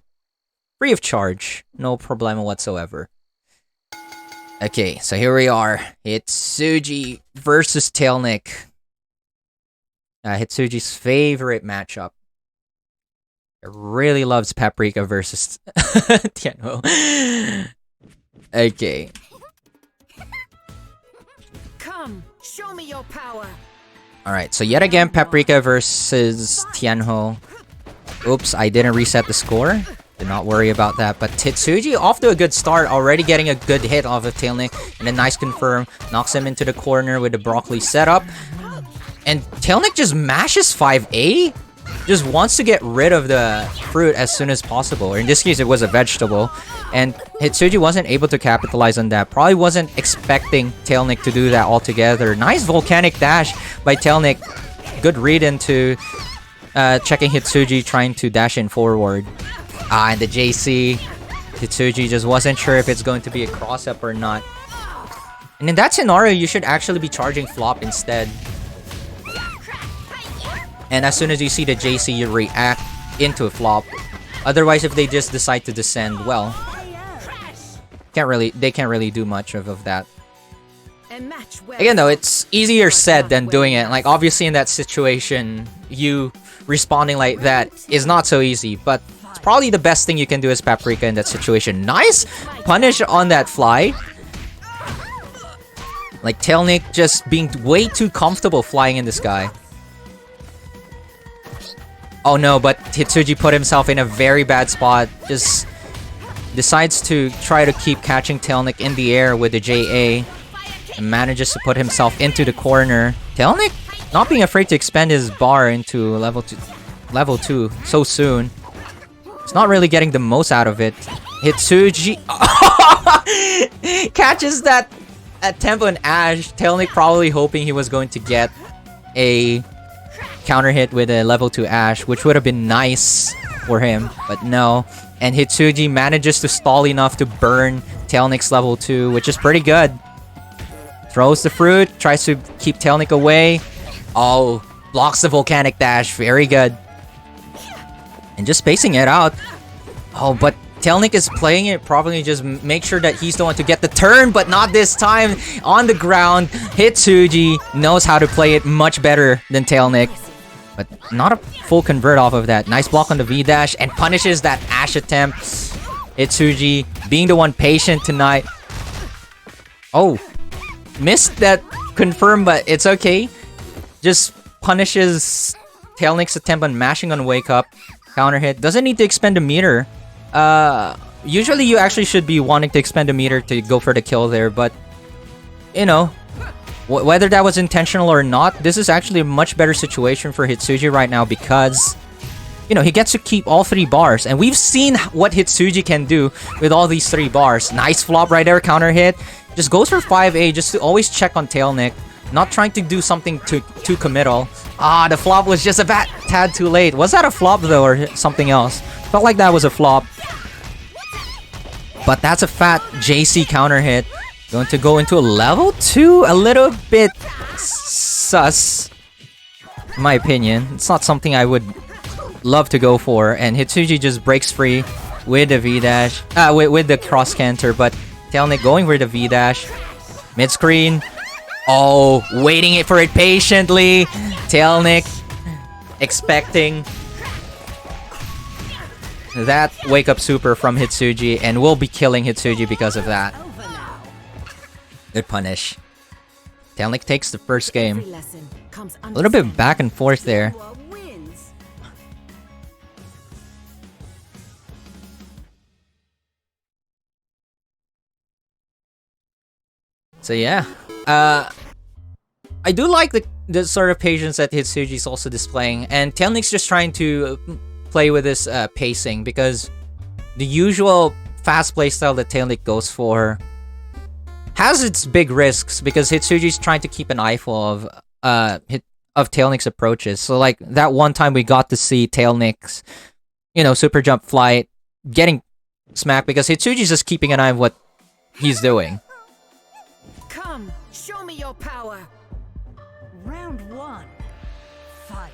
Free of charge. No problema whatsoever. Okay, so here we are. Hitsuji versus Tailnic. Hitsuji's favorite matchup. It really loves Paprika versus Tianhuo. Okay. Come, show me your power. Alright, so yet again, Paprika versus Tianhuo. Oops, I didn't reset the score. Did not worry about that. But Hitsuji off to a good start, already getting a good hit off of Tailnic. And a nice confirm. Knocks him into the corner with the broccoli setup. And Tailnic just mashes 5A. Just wants to get rid of the fruit as soon as possible. Or in this case, it was a vegetable. And Hitsuji wasn't able to capitalize on that. Probably wasn't expecting Tailnic to do that altogether. Nice volcanic dash by Tailnic. Good read into checking Hitsuji trying to dash in forward. And the JC. Hitsuji just wasn't sure if it's going to be a cross-up or not. And in that scenario, you should actually be charging flop instead. And as soon as you see the JC, you react into a flop. Otherwise, if they just decide to descend, well, they can't really do much of that. Again, though, it's easier said than doing it. Like, obviously, in that situation, you responding like that is not so easy. But it's probably the best thing you can do as Paprika in that situation. Nice punish on that fly. Like, Tailnic just being way too comfortable flying in the sky. Oh no, but Hitsuji put himself in a very bad spot. Just decides to try to keep catching Tailnic in the air with the JA. And manages to put himself into the corner. Tailnic not being afraid to expend his bar into level 2 so soon. It's not really getting the most out of it. Hitsuji catches that at tempo and Ash. Tailnic probably hoping he was going to get a counter hit with a level 2 Ash, which would have been nice for him, but no. And Hitsuji manages to stall enough to burn Tailnic's level 2, which is pretty good. Throws the fruit, tries to keep Tailnic away. Oh, blocks the volcanic dash, very good. And just spacing it out. Oh, but Tailnic is playing it probably just make sure that he's the one to get the turn, but not this time. On the ground, Hitsuji knows how to play it much better than Tailnic. But not a full convert off of that. Nice block on the V-dash and punishes that Ash attempt. Hitsuji being the one patient tonight. Oh, missed that confirm, but it's okay. Just punishes Tailnic's attempt on mashing on Wake Up. Counter hit. Doesn't need to expend a meter. Usually you actually should be wanting to expend a meter to go for the kill there, but you know, whether that was intentional or not, this is actually a much better situation for Hitsuji right now because, you know, he gets to keep all 3 bars. And we've seen what Hitsuji can do with all these 3 bars. Nice flop right there, counter hit. Just goes for 5A just to always check on Tailnic. Not trying to do something too committal. Ah, the flop was just a tad too late. Was that a flop though, or something else? Felt like that was a flop. But that's a fat JC counter hit. Going to go into a level 2? A little bit sus, in my opinion. It's not something I would love to go for. And Hitsuji just breaks free with the V-dash. With the cross canter. But Tailnic going for the V-dash. Mid-screen. Oh, waiting for it patiently. Tailnic expecting that wake-up super from Hitsuji, and we'll be killing Hitsuji because of that. Good punish. Tailnic takes the first game. A little bit back and forth there. So yeah, I do like the sort of patience that Hitsuji is also displaying, and Tailnic's just trying to play with this pacing, because the usual fast playstyle that Tailnic goes for has its big risks, because Hitsuji's trying to keep an eyeful of Tailnic's approaches. So like that one time we got to see Tailnic's, you know, super jump flight getting smacked because Hitsuji's just keeping an eye on what he's doing. Come, show me your power. Round 1. Fight.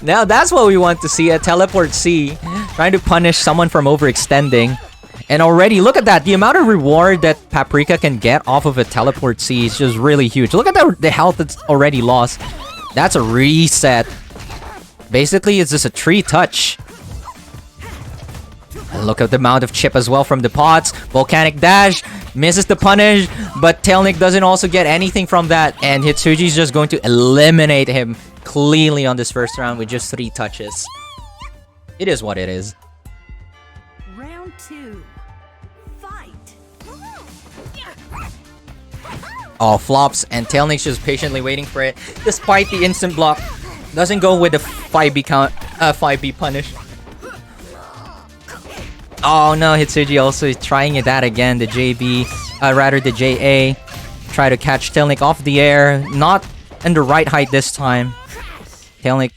Now that's what we want to see, a teleport C, trying to punish someone from overextending. And already, look at that, the amount of reward that Paprika can get off of a teleport C is just really huge. Look at the health that's already lost. That's a reset. Basically, it's just a 3 touch. And look at the amount of chip as well from the pots. Volcanic dash, misses the punish, but Tailnic doesn't also get anything from that. And Hitsuji's just going to eliminate him cleanly on this first round with just 3 touches. It is what it is. Round 2. Fight. Oh, flops, and Tailnic's just patiently waiting for it, despite the instant block. Doesn't go with the 5B count, 5B punish. Oh no, Hitsuji also trying that again, the JB, rather the JA. Try to catch Tailnic off the air, not in the right height this time. Tailnic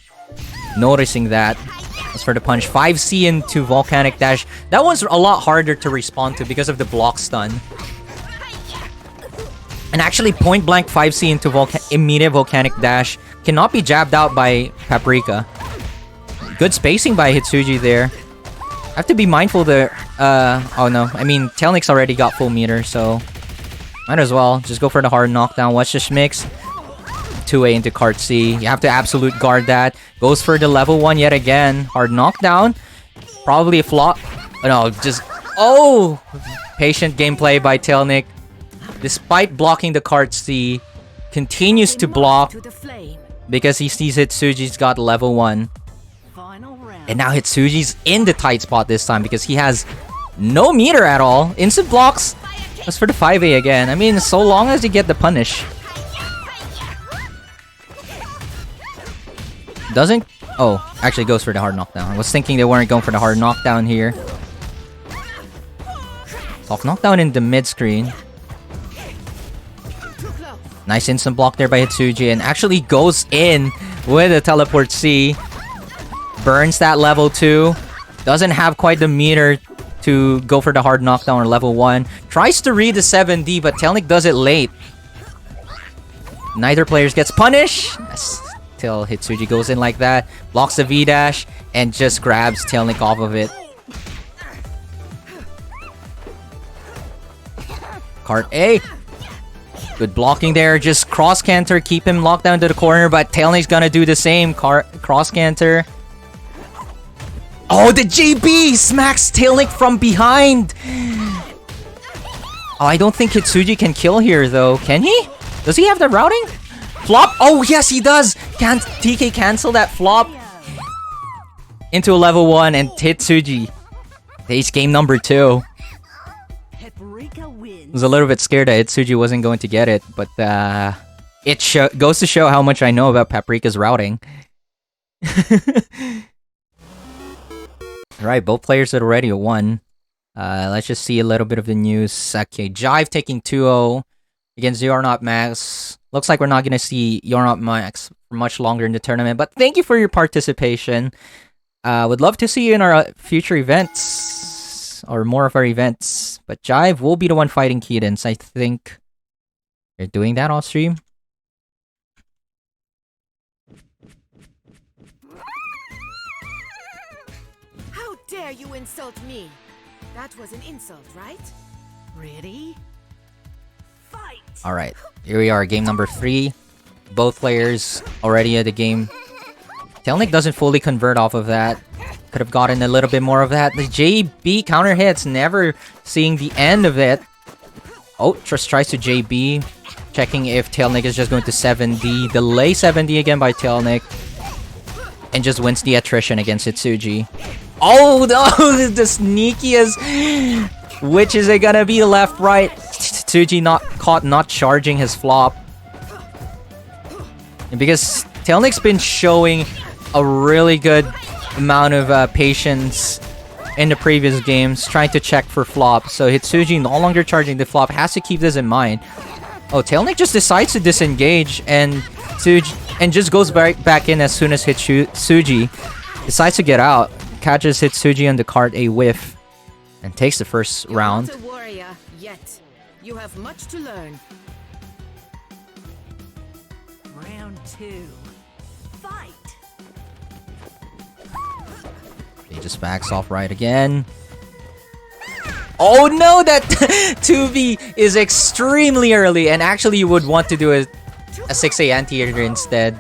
noticing that. As for the punch, 5C into Volcanic Dash. That one's a lot harder to respond to because of the block stun. And actually, point blank 5C into immediate Volcanic Dash cannot be jabbed out by Paprika. Good spacing by Hitsuji there. I have to be mindful there. Oh no. I mean, Tailnic's already got full meter, so might as well just go for the hard knockdown. Watch the schmicks. 2A into card C. You have to absolute guard that. Goes for the level 1 yet again. Hard knockdown. Probably a flop. Oh, no, just... Oh! Patient gameplay by Tailnic. Despite blocking the card C, continues to block because he sees Hitsuji's got level 1. And now Hitsuji's in the tight spot this time because he has no meter at all. Instant blocks. That's for the 5A again. I mean, so long as you get the punish. Doesn't... Oh, actually goes for the hard knockdown. I was thinking they weren't going for the hard knockdown here. Soft knockdown in the mid-screen. Nice instant block there by Hitsuji, and actually goes in with a teleport C. Burns that level 2. Doesn't have quite the meter to go for the hard knockdown or level 1. Tries to read the 7D, but Tailnic does it late. Neither player gets punished. Till Hitsuji goes in like that. Blocks the V-dash, and just grabs Tailnic off of it. Card A. Good blocking there. Just cross canter. Keep him locked down to the corner, but Tailnic's gonna do the same. Cross canter. Oh, the JB smacks Tailnic from behind. Oh, I don't think Hitsuji can kill here, though. Can he? Does he have the routing? Flop? Oh, yes, he does. Can't TK cancel that flop into a level 1, and Hitsuji takes game number 2. I was a little bit scared that Hitsuji wasn't going to get it, but it goes to show how much I know about Paprika's routing. Alright, both players had already won. Let's just see a little bit of the news. Okay, Jive taking 2-0 against urnotmax. Looks like we're not going to see urnotmax for much longer in the tournament, but thank you for your participation. Would love to see you in our future events, or more of our events, but Jive will be the one fighting Kheydinss. I think you're doing that off stream. How dare you insult me? That was an insult, right? Ready? Fight! Alright, here we are, game number 3. Both players already at the game. Tailnic doesn't fully convert off of that. Could have gotten a little bit more of that. The JB counter hits, never seeing the end of it. Oh, just tries to JB. Checking if Tailnic is just going to 7D. Delay 7D again by Tailnic. And just wins the attrition against hitsuji. Oh no, the sneakiest. Which is it gonna be? Left, right. Hitsuji not charging his flop. And because Tailnic's been showing a really good amount of patience in the previous games, trying to check for flop. So hitsuji no longer charging the flop, has to keep this in mind. Oh, Tailnic just decides to disengage and just goes back in as soon as hitsuji decides to get out. Catches hitsuji on the card a whiff and takes the first round. You're not a warrior yet. You have much to learn. Round 2. Fight! He just backs off right again. Oh no, that 2B is extremely early, and actually you would want to do a 6A anti-air instead.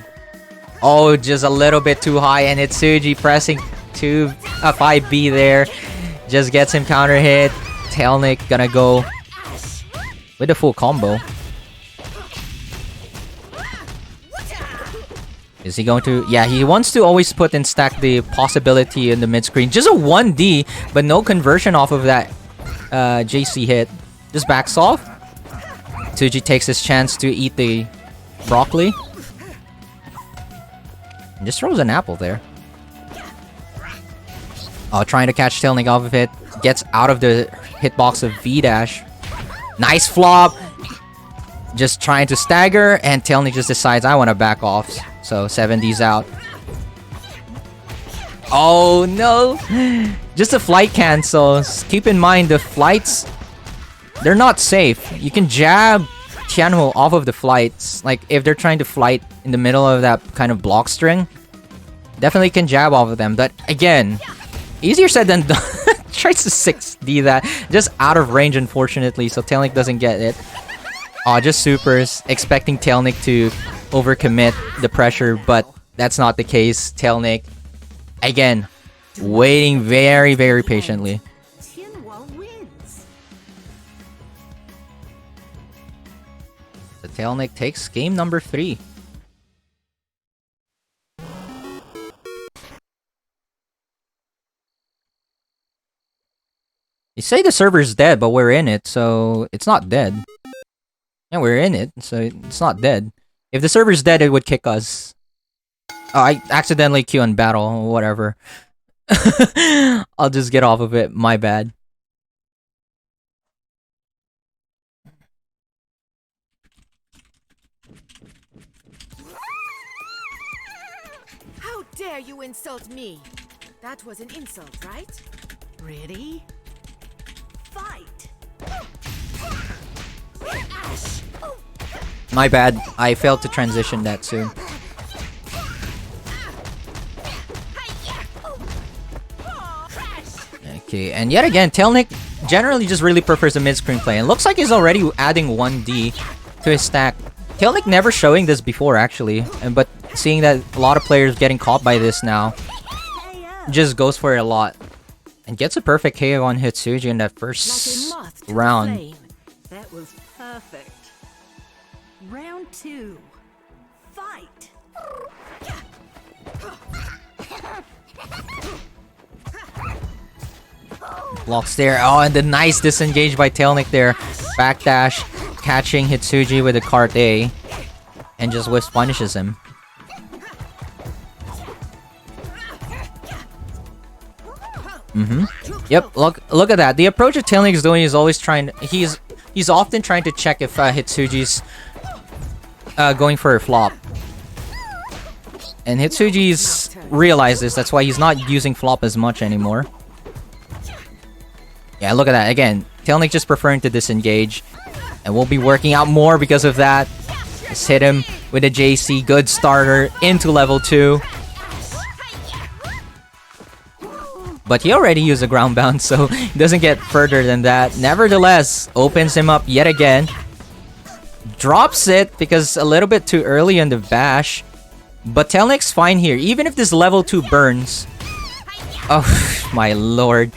Oh, just a little bit too high, and hitsuji pressing 5B there. Just gets him counter hit. Tailnic gonna go with a full combo. Is he going to... Yeah, he wants to always put and stack the possibility in the mid-screen. Just a 1D, but no conversion off of that JC hit. Just backs off. Hitsuji takes his chance to eat the broccoli. And just throws an apple there. Oh, trying to catch Tailnic off of it. Gets out of the hitbox of V-dash. Nice flop. Just trying to stagger, and Tailnic just decides, I want to back off. So 7D's out. Oh no! Just a flight cancels. Keep in mind, the flights, they're not safe. You can jab Tianhuo off of the flights. Like, if they're trying to flight in the middle of that kind of block string, definitely can jab off of them. But again, easier said than done. Tries to 6D that. Just out of range, unfortunately, so Tailnic doesn't get it. Oh, just supers. Expecting Tailnic to overcommit the pressure, but that's not the case. Tailnic, again, waiting very, very patiently. Tianhuo wins. So Tailnic takes game number 3. You say the server's dead, but we're in it, so it's not dead. Yeah, we're in it, so it's not dead. If the server's dead, it would kick us. Oh, I accidentally queue on battle, whatever. I'll just get off of it, my bad. How dare you insult me? That was an insult, right? Ready? Fight! My bad, I failed to transition that soon. Okay, and yet again, Tailnic generally just really prefers the mid-screen play, and looks like he's already adding 1D to his stack. Tailnic never showing this before, actually, but seeing that a lot of players getting caught by this now, just goes for it a lot. And gets a perfect KO on hitsuji in that first round. That was perfect. Round 2. Fight! Blocks there. Oh, and the nice disengage by Tailnic there. Backdash, catching hitsuji with a card A. And just whiff punishes him. Yep, look at that. The approach that Tailnic is doing is always trying to, he's often trying to check if Hitsuji's going for a flop. And Hitsuji's realized this, that's why he's not using flop as much anymore. Yeah, look at that. Again, Tailnic just preferring to disengage. And we'll be working out more because of that. Just hit him with a JC. Good starter into level 2. But he already used a ground bound, so he doesn't get further than that. Nevertheless, opens him up yet again. Drops it because a little bit too early on the bash. But Tailnic's fine here. Even if this level 2 burns. Oh, my lord.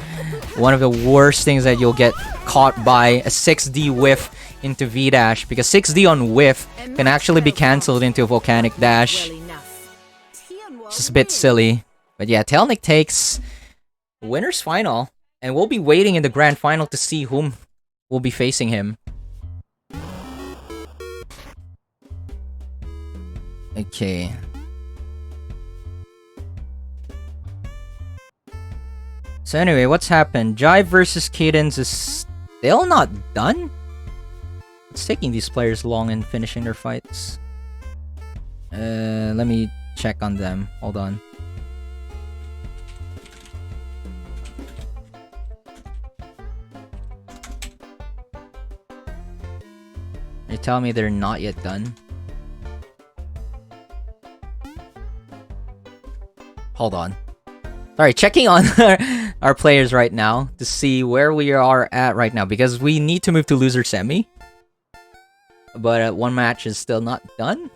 One of the worst things that you'll get caught by, a 6D whiff into V-Dash. Because 6D on whiff can actually be cancelled into a Volcanic Dash. It's just a bit silly. But yeah, Tailnic takes winner's final. And we'll be waiting in the grand final to see whom will be facing him. Okay. So anyway, what's happened? Jive versus Kheydinss is still not done? It's taking these players long in finishing their fights. Let me check on them. Hold on. They tell me they're not yet done. Hold on. Alright, checking on our players right now to see where we are at right now, because we need to move to loser semi. But one match is still not done.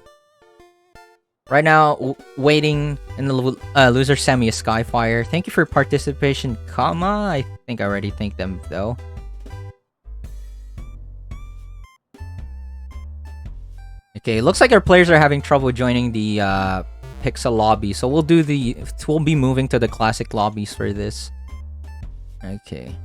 Right now, waiting in the loser semi is SKYIE-FYIRE. Thank you for participation, comma. I think I already thanked them though. Okay, looks like our players are having trouble joining the Pixel lobby, so we'll be moving to the classic lobbies for this. Okay.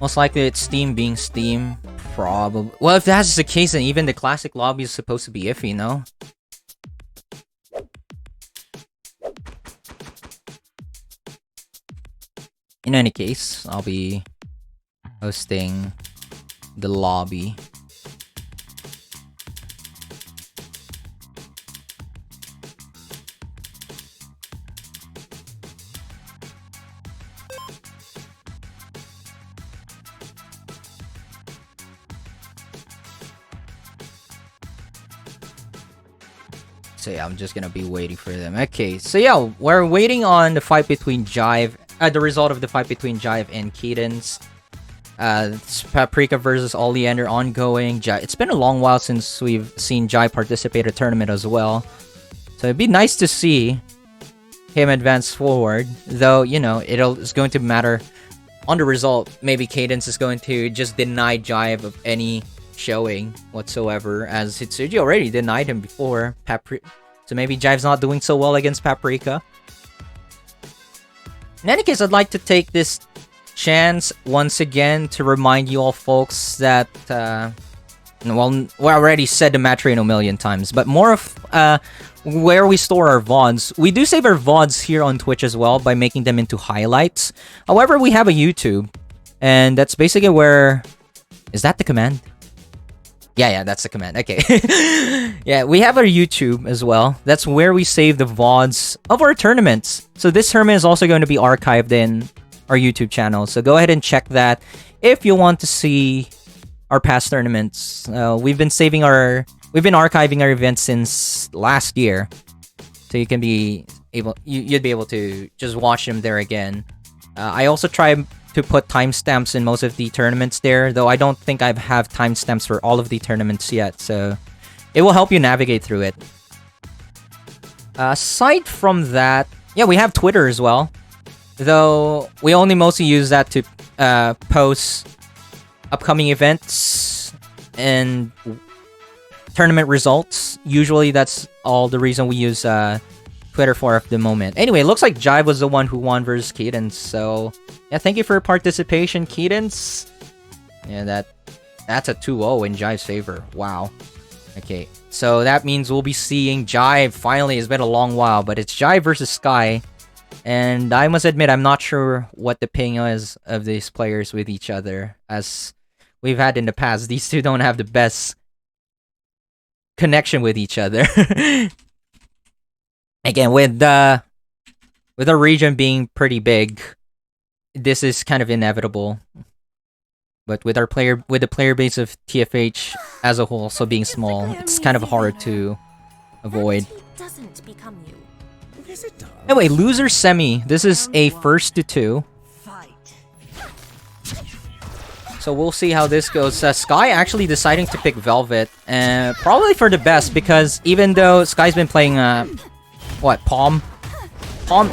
Most likely it's Steam being Steam. Probably. Well, if that's the case, then even the classic lobby is supposed to be iffy, no? In any case, I'll be hosting the lobby. So yeah, I'm just gonna be waiting for them. Okay, so yeah, we're waiting on the fight between Jive. The result of the fight between Jive and Kheydinss. It's Paprika versus Oleander ongoing. It's been a long while since we've seen Jive participate in a tournament as well. So it'd be nice to see him advance forward. Though, you know, it's going to matter on the result. Maybe Kheydinss is going to just deny Jive of any showing whatsoever, as Hitsuji already denied him before. So maybe Jive's not doing so well against Paprika. In any case, I'd like to take this chance once again to remind you all folks that, well, we already said the match rate a million times, but more of where we store our VODs. We do save our VODs here on Twitch as well by making them into highlights. However, we have a YouTube, and that's basically where... Is that the command? Yeah, that's the command. Okay. Yeah, we have our YouTube as well. That's where we save the VODs of our tournaments. So this tournament is also going to be archived in our YouTube channel. So go ahead and check that if you want to see our past tournaments. We've been archiving our events since last year. So you can be able, you'd be able to just watch them there again. I also try to put timestamps in most of the tournaments there, though I don't think I have timestamps for all of the tournaments yet, so it will help you navigate through it. Aside from that, yeah, we have Twitter as well, though we only mostly use that to post upcoming events and tournament results. Usually that's all the reason we use Twitter for at the moment. Anyway, it looks like Jive was the one who won versus Kheydinss. So yeah, thank you for your participation, Kheydinss. Yeah, that's a 2-0 in Jive's favor. Wow. Okay, so that means we'll be seeing Jive finally. It's been a long while, but it's Jive versus Sky. And I must admit, I'm not sure what the ping is of these players with each other. As we've had in the past, these two don't have the best connection with each other. Again, with the region being pretty big, this is kind of inevitable. But with the player base of TFH as a whole also being small, it's kind of hard to avoid. Anyway, loser semi. This is a 1st to 2. So we'll see how this goes. Sky actually deciding to pick Velvet, probably for the best, because even though Sky's been playing Palm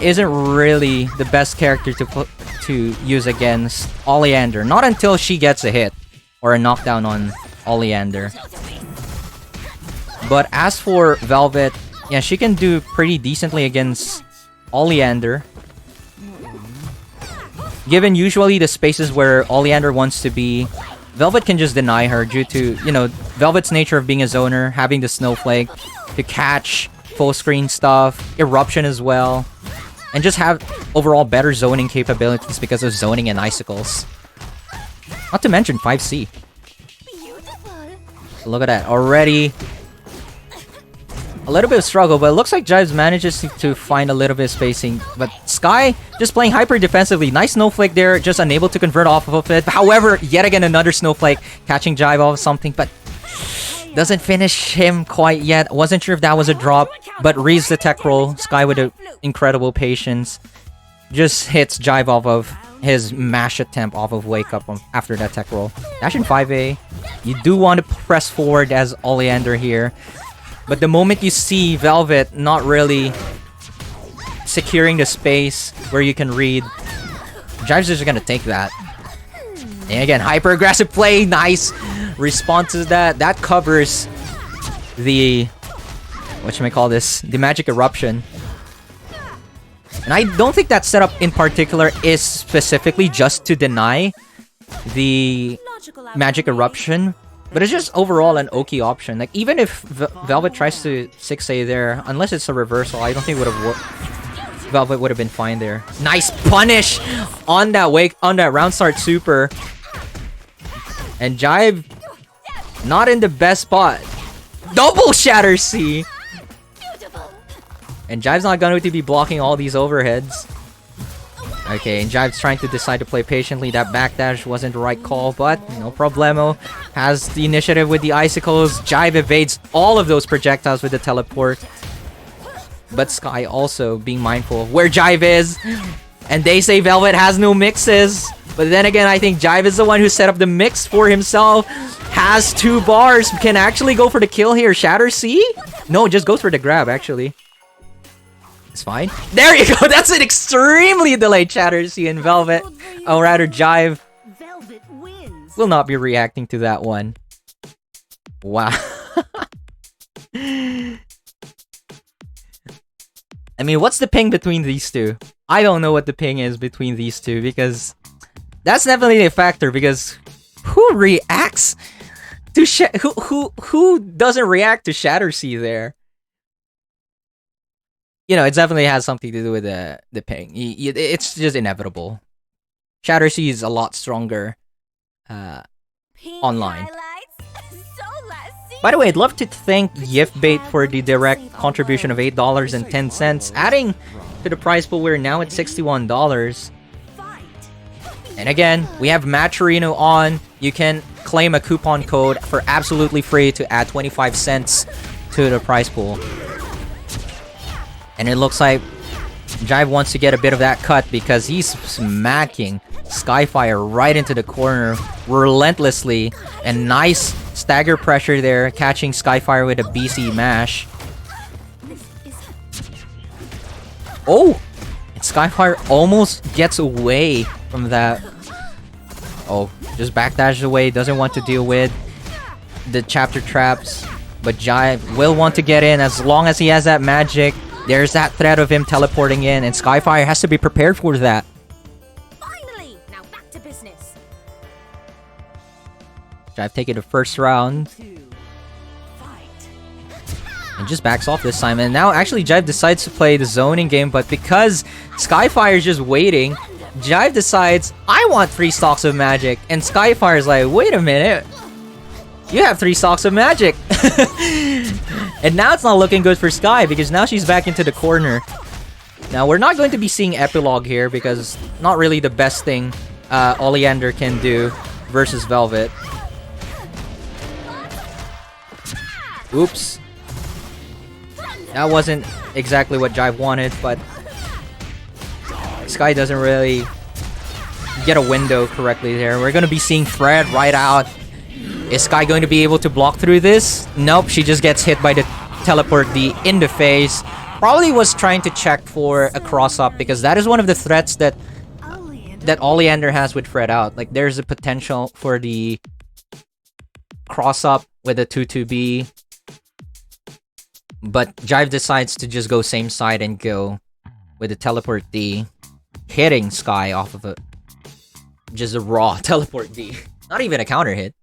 isn't really the best character to use against Oleander. Not until she gets a hit or a knockdown on Oleander. But as for Velvet, yeah, she can do pretty decently against Oleander. Given usually the spaces where Oleander wants to be, Velvet can just deny her due to, you know, Velvet's nature of being a zoner, having the snowflake to catch full screen stuff, eruption as well, and just have overall better zoning capabilities because of zoning and icicles. Not to mention 5C. Look at that, already a little bit of struggle, but it looks like Jive manages to find a little bit of spacing. But Sky just playing hyper defensively. Nice snowflake there, just unable to convert off of it. However, yet again another snowflake catching Jive off something, but doesn't finish him quite yet. Wasn't sure if that was a drop, but reads the tech roll. Sky with incredible patience just hits Jive off of his mash attempt off of wake up after that tech roll. Dash in 5A. You do want to press forward as Oleander here. But the moment you see Velvet not really securing the space where you can read, Jive's just gonna take that. And again, hyper aggressive play, nice response to that. That covers the the magic eruption. And I don't think that setup in particular is specifically just to deny the magic eruption. But it's just overall an okay option. Like, even if Velvet tries to 6A there, unless it's a reversal, I don't think Velvet would have been fine there. Nice punish on that round start super. And Jive not in the best spot. Double Shatter C! And Jive's not going to be blocking all these overheads. Okay, and Jive's trying to decide to play patiently. That backdash wasn't the right call, but no problemo. Has the initiative with the icicles. Jive evades all of those projectiles with the teleport. But Sky also being mindful of where Jive is. And they say Velvet has no mixes. But then again, I think Jive is the one who set up the mix for himself. Has 2 bars. Can actually go for the kill here. Shatter C? No, just goes for the grab, actually. It's fine. There you go. That's an extremely delayed Shatter C in Velvet. Or rather, Jive will not be reacting to that one. Wow. I mean, what's the ping between these two? I don't know what the ping is between these two, because that's definitely a factor. Because who reacts to who doesn't react to Shatter C there? You know, it definitely has something to do with the ping. It's just inevitable. Shatter C is a lot stronger online. By the way, I'd love to thank Yifbait for the direct contribution of $8.10, adding to the prize pool. We're now at $61. And again, we have Matcherino on. You can claim a coupon code for absolutely free to add 25 cents to the prize pool. And it looks like Jive wants to get a bit of that cut because he's smacking SKYIE-FYIRE right into the corner relentlessly. And nice stagger pressure there, catching SKYIE-FYIRE with a BC mash. Oh! And SKYIE-FYIRE almost gets away from that. Oh, just backdashes away, doesn't want to deal with the chapter traps. But Jive will want to get in as long as he has that magic. There's that threat of him teleporting in, and SKYIE-FYIRE has to be prepared for that. Finally! Now back to business. Jive taking the first round. 2. Fight. And just backs off this time. And now actually Jive decides to play the zoning game, but because SKYIE-FYIRE is just waiting, Jive decides, I want 3 stocks of magic. And SKYIE-FYIRE is like, wait a minute. You have 3 stocks of magic. And now it's not looking good for Sky because now she's back into the corner. Now we're not going to be seeing epilogue here because not really the best thing Oleander can do versus Velvet. Oops. That wasn't exactly what Jive wanted, but Sky doesn't really get a window correctly there. We're going to be seeing Fred right out. Is Sky going to be able to block through this? Nope, she just gets hit by the teleport D in the face. Probably was trying to check for a cross-up because that is one of the threats that Oleander has with Fred out. Like, there's a potential for the cross-up with a 2-2B. But Jive decides to just go same side and go with the teleport D, hitting Sky off of just a raw teleport D. Not even a counter hit.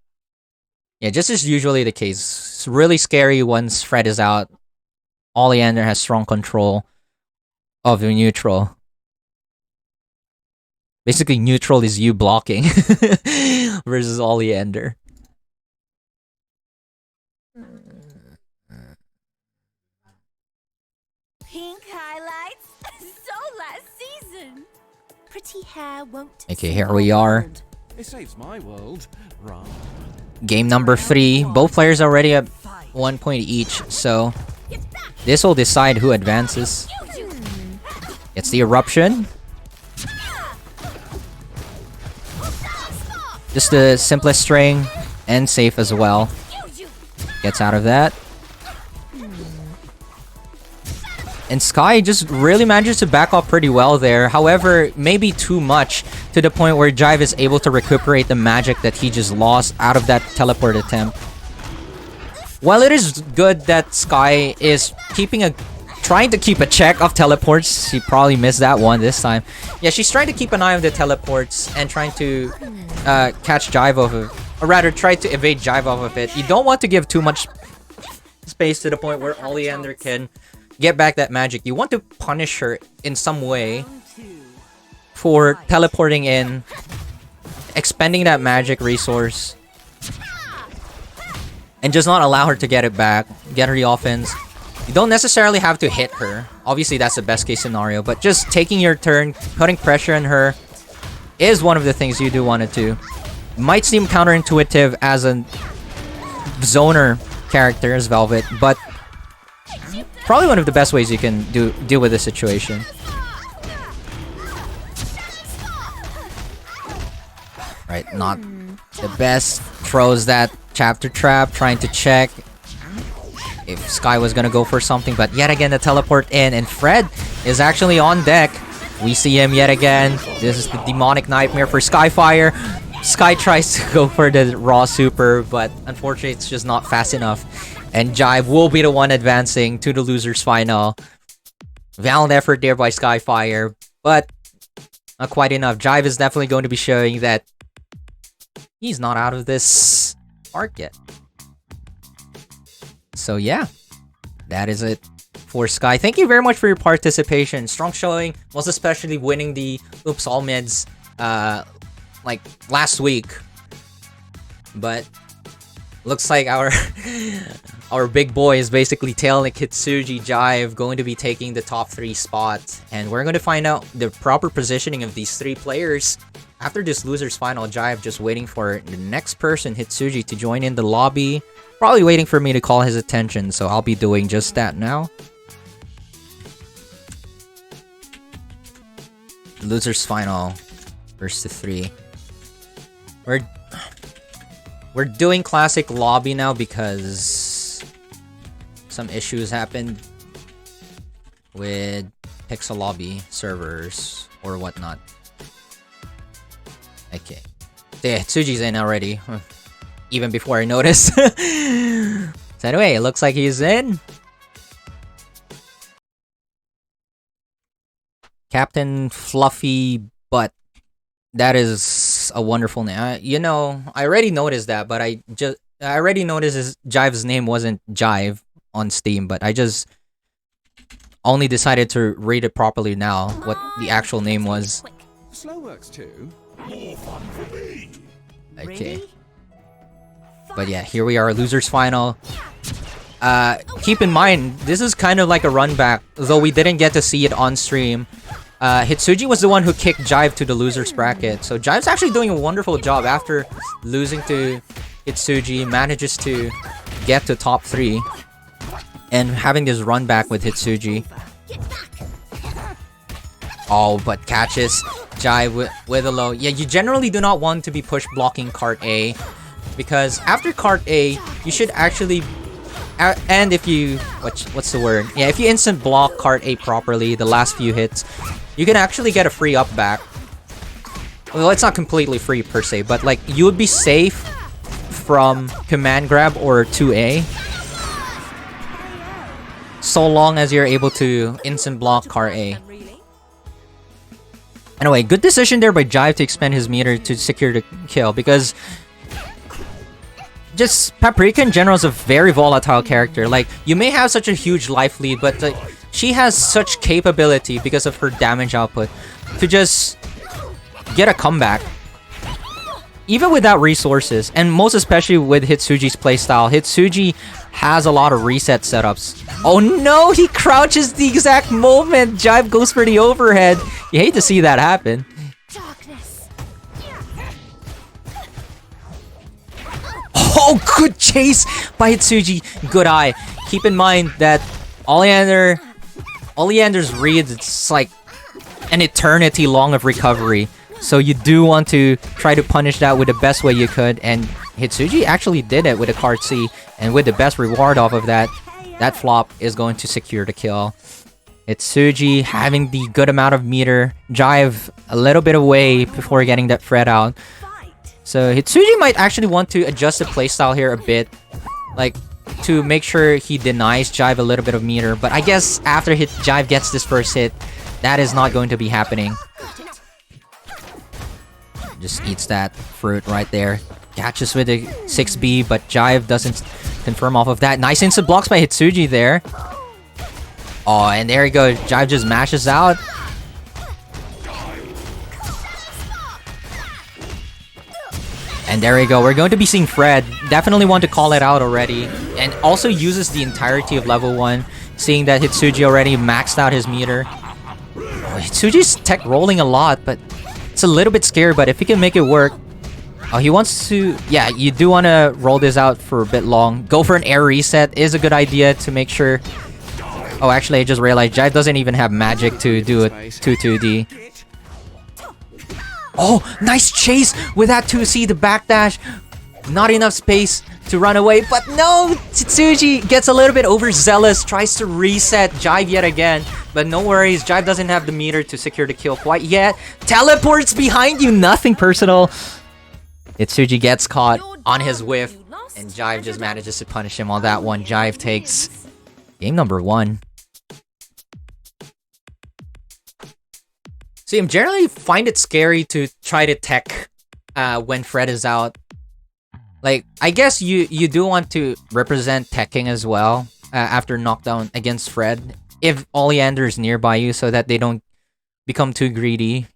Yeah, just as usually the case. It's really scary once Fred is out. Oleander has strong control of the neutral. Basically, neutral is you blocking versus Oleander. Pink highlights? So last season. Pretty hair won't. Okay, here we are. It saves my world, right? Game number 3. Both players are already at 1 point each, so this will decide who advances. It's the eruption. Just the simplest string and safe as well. Gets out of that. And Sky just really manages to back off pretty well there. However, maybe too much to the point where Jive is able to recuperate the magic that he just lost out of that teleport attempt. While it is good that Sky is trying to keep a check of teleports, she probably missed that one this time. Yeah, she's trying to keep an eye on the teleports and trying to catch Jive off of, or rather try to evade Jive off of it. You don't want to give too much space to the point where Oleander can get back that magic. You want to punish her in some way for teleporting in, expending that magic resource, and just not allow her to get it back, get her the offense. You don't necessarily have to hit her. Obviously, that's the best case scenario, but just taking your turn, putting pressure on her is one of the things you do want to do. Might seem counterintuitive as a zoner character as Velvet, but probably one of the best ways you can deal with this situation. Right, not the best. Throws that chapter trap, trying to check if Sky was gonna go for something, but yet again the teleport in, and Fred is actually on deck. We see him yet again. This is the demonic nightmare for SKYIE-FYIRE. Sky tries to go for the raw super, but unfortunately it's just not fast enough. And Jive will be the one advancing to the losers final. Valiant effort there by SKYIE-FYIRE, but not quite enough. Jive is definitely going to be showing that he's not out of this arc yet. So yeah, that is it for Sky. Thank you very much for your participation. Strong showing, most especially winning the Oops All Mids like last week. But looks like our big boy is basically Tailnic, hitsuji, Jive going to be taking the top 3 spots, and we're going to find out the proper positioning of these 3 players after this losers final. Jive just waiting for the next person, hitsuji, to join in the lobby, probably waiting for me to call his attention, so I'll be doing just that now. Losers final, first to 3. We're doing classic lobby now because some issues happened with Pixel Lobby servers or whatnot. Okay. Yeah, Tsuji's in already. Even before I noticed. So anyway, it looks like he's in. Captain Fluffy Butt. That is a wonderful name. You know, I already noticed that, but I already noticed Jive's name wasn't Jive on Steam, but I just only decided to read it properly now, what the actual name was. Slow works too. Okay. But yeah, here we are, losers final. Keep in mind, this is kind of like a run back, though we didn't get to see it on stream. Hitsuji was the one who kicked Jive to the losers bracket, so Jive's actually doing a wonderful job after losing to Hitsuji, manages to get to top 3 and having this run back with Hitsuji. Oh, but catches Jive with a low. Yeah, you generally do not want to be push blocking cart A, because after cart A, you should actually... and if you... what's the word? Yeah, if you instant block cart A properly, the last few hits, you can actually get a free up back. Well, it's not completely free per se, but like, you would be safe from command grab or 2A, so long as you're able to instant block cart A. Anyway, good decision there by Jive to expend his meter to secure the kill, because just Paprika in general is a very volatile character. Like, you may have such a huge life lead, but like, she has such capability because of her damage output to just get a comeback, even without resources, and most especially with Hitsuji's playstyle. Hitsuji has a lot of reset setups. Oh no, he crouches the exact moment Jive goes for the overhead. You hate to see that happen. Oh, good chase by Hitsuji. Good eye. Keep in mind that Oleander's reads, it's like an eternity long of recovery. So you do want to try to punish that with the best way you could, and Hitsuji actually did it with a card C, and with the best reward off of that, that flop is going to secure the kill. Hitsuji having the good amount of meter, Jive a little bit away before getting that Fred out. So Hitsuji might actually want to adjust the playstyle here a bit, like to make sure he denies Jive a little bit of meter, but I guess after Jive gets this first hit, that is not going to be happening. Just eats that fruit right there. Catches with a 6B, but Jive doesn't confirm off of that. Nice instant blocks by Hitsuji there. Oh, and there he goes. Jive just mashes out. And there we go. We're going to be seeing Fred. Definitely want to call it out already. And also uses the entirety of level 1, seeing that Hitsuji already maxed out his meter. Oh, Hitsuji's tech rolling a lot, but it's a little bit scary, but if he can make it work... Oh, he wants to... Yeah, you do want to roll this out for a bit long. Go for an air reset is a good idea to make sure... Oh, actually, I just realized Jive doesn't even have magic to do a 2-2D. Oh, nice chase with that 2C, the backdash. Not enough space to run away, but no! Hitsuji gets a little bit overzealous, tries to reset Jive yet again. But no worries, Jive doesn't have the meter to secure the kill quite yet. Teleports behind you, nothing personal. Hitsuji gets caught on his whiff, and Jive just manages to punish him on that one. Jive takes game number 1. See, I generally find it scary to try to tech when Fred is out. Like, I guess you do want to represent teching as well after knockdown against Fred, if Oleander is nearby you, so that they don't become too greedy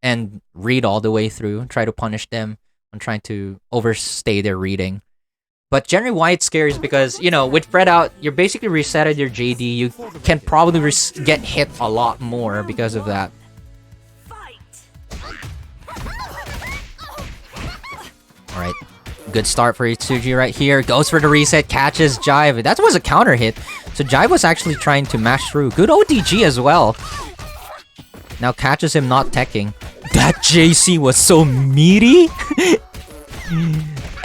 and read all the way through. Try to punish them on trying to overstay their reading. But generally why it's scary is because, you know, with Fred out, you're basically resetted your JD. You can probably get hit a lot more because of that. Alright, good start for Hitsuji right here. Goes for the reset, catches Jive. That was a counter hit. So Jive was actually trying to mash through. Good ODG as well. Now catches him not teching. That JC was so meaty.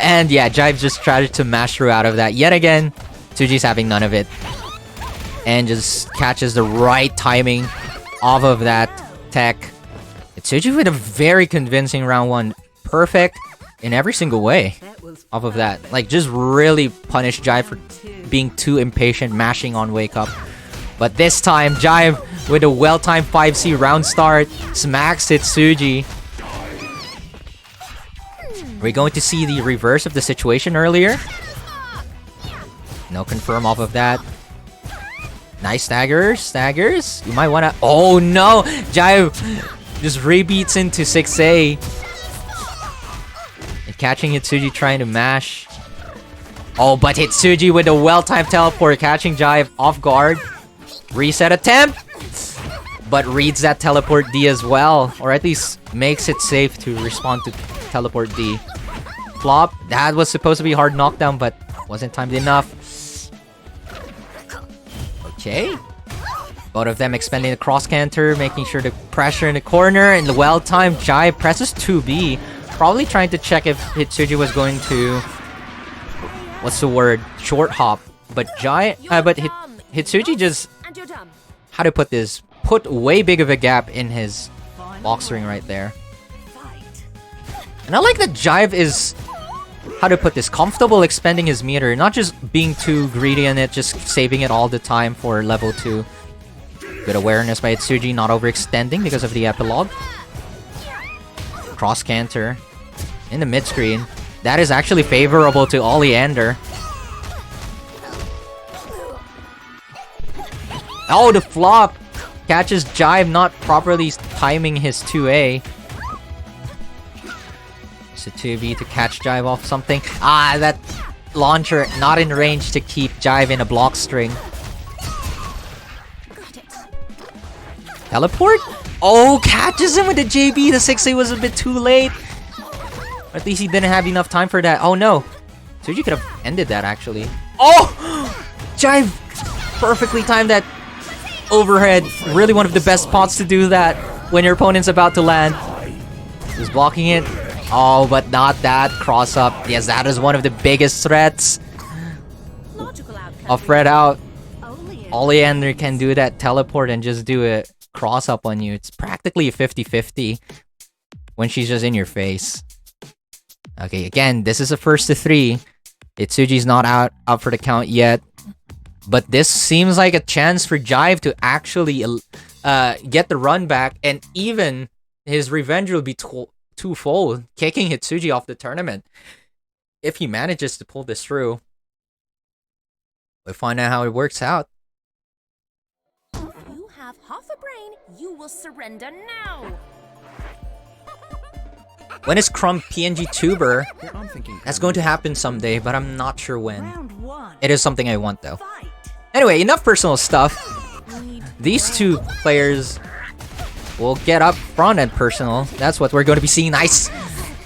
And yeah, Jive just tried to mash through out of that. Yet again, Hitsuji's having none of it. And just catches the right timing off of that tech. Hitsuji with a very convincing round 1. Perfect in every single way off of that. Like, just really punish Jive for being too impatient, mashing on wake up. But this time, Jive with a well-timed 5C round start. Smacks hitsuji. We're going to see the reverse of the situation earlier. No confirm off of that. Nice staggers. You might wanna... Oh no! Jive just rebeats into 6A. And catching hitsuji trying to mash. Oh, but hitsuji with a well-timed teleport catching Jive off guard. Reset attempt! But reads that teleport D as well. Or at least makes it safe to respond to teleport D. Flop. That was supposed to be hard knockdown, but wasn't timed enough. Okay. Both of them expending the cross canter, making sure to pressure in the corner, and the well-timed Jive presses 2B. Probably trying to check if hitsuji was going to... What's the word? Short hop. But hitsuji just... How to put this? Put way big of a gap in his box ring right there. And I like that Jive is... How to put this? Comfortable expending his meter. Not just being too greedy in it, just saving it all the time for level 2. Good awareness by hitsuji, not overextending because of the epilogue. Cross canter. In the mid screen. That is actually favorable to Oleander. Oh, the flop! Catches Jive not properly timing his 2A. It's a 2B to catch Jive off something. Ah, that launcher not in range to keep Jive in a block string. Teleport? Oh, catches him with the JB. The 6A was a bit too late. Or at least he didn't have enough time for that. Oh no. Suji could have ended that actually. Oh! Jive perfectly timed that overhead. Really one of the best spots to do that when your opponent's about to land. Just blocking it. Oh, but not that cross up. Yes, that is one of the biggest threats of Red out. Oleander can do that teleport and just do a cross up on you. It's practically a 50-50 when she's just in your face. Okay, again, this is a first to 3. Hitsuji's not out for the count yet. But this seems like a chance for Jive to actually get the run back, and even his revenge will be twofold, kicking hitsuji off the tournament. If he manages to pull this through, we'll find out how it works out. You have half a brain. You will surrender now. When is Crumb PNG Tuber? That's going to happen someday, but I'm not sure when. It is something I want though. Anyway, enough personal stuff. These two players will get up front and personal. That's what we're going to be seeing. Nice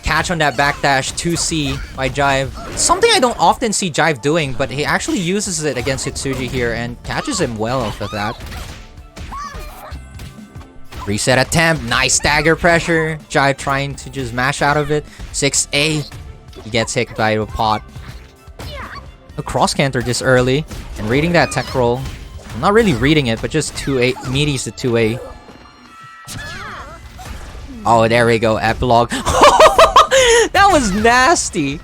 catch on that backdash 2C by Jive. Something I don't often see Jive doing, but he actually uses it against Hitsuji here and catches him well off of that. Reset attempt. Nice stagger pressure. Jive trying to just mash out of it. 6A. He gets hit by a pot. A cross canter this early. And reading that tech roll. I'm not really reading it, but just 2A. Meaties to 2A. Oh, there we go. Epilogue. That was nasty.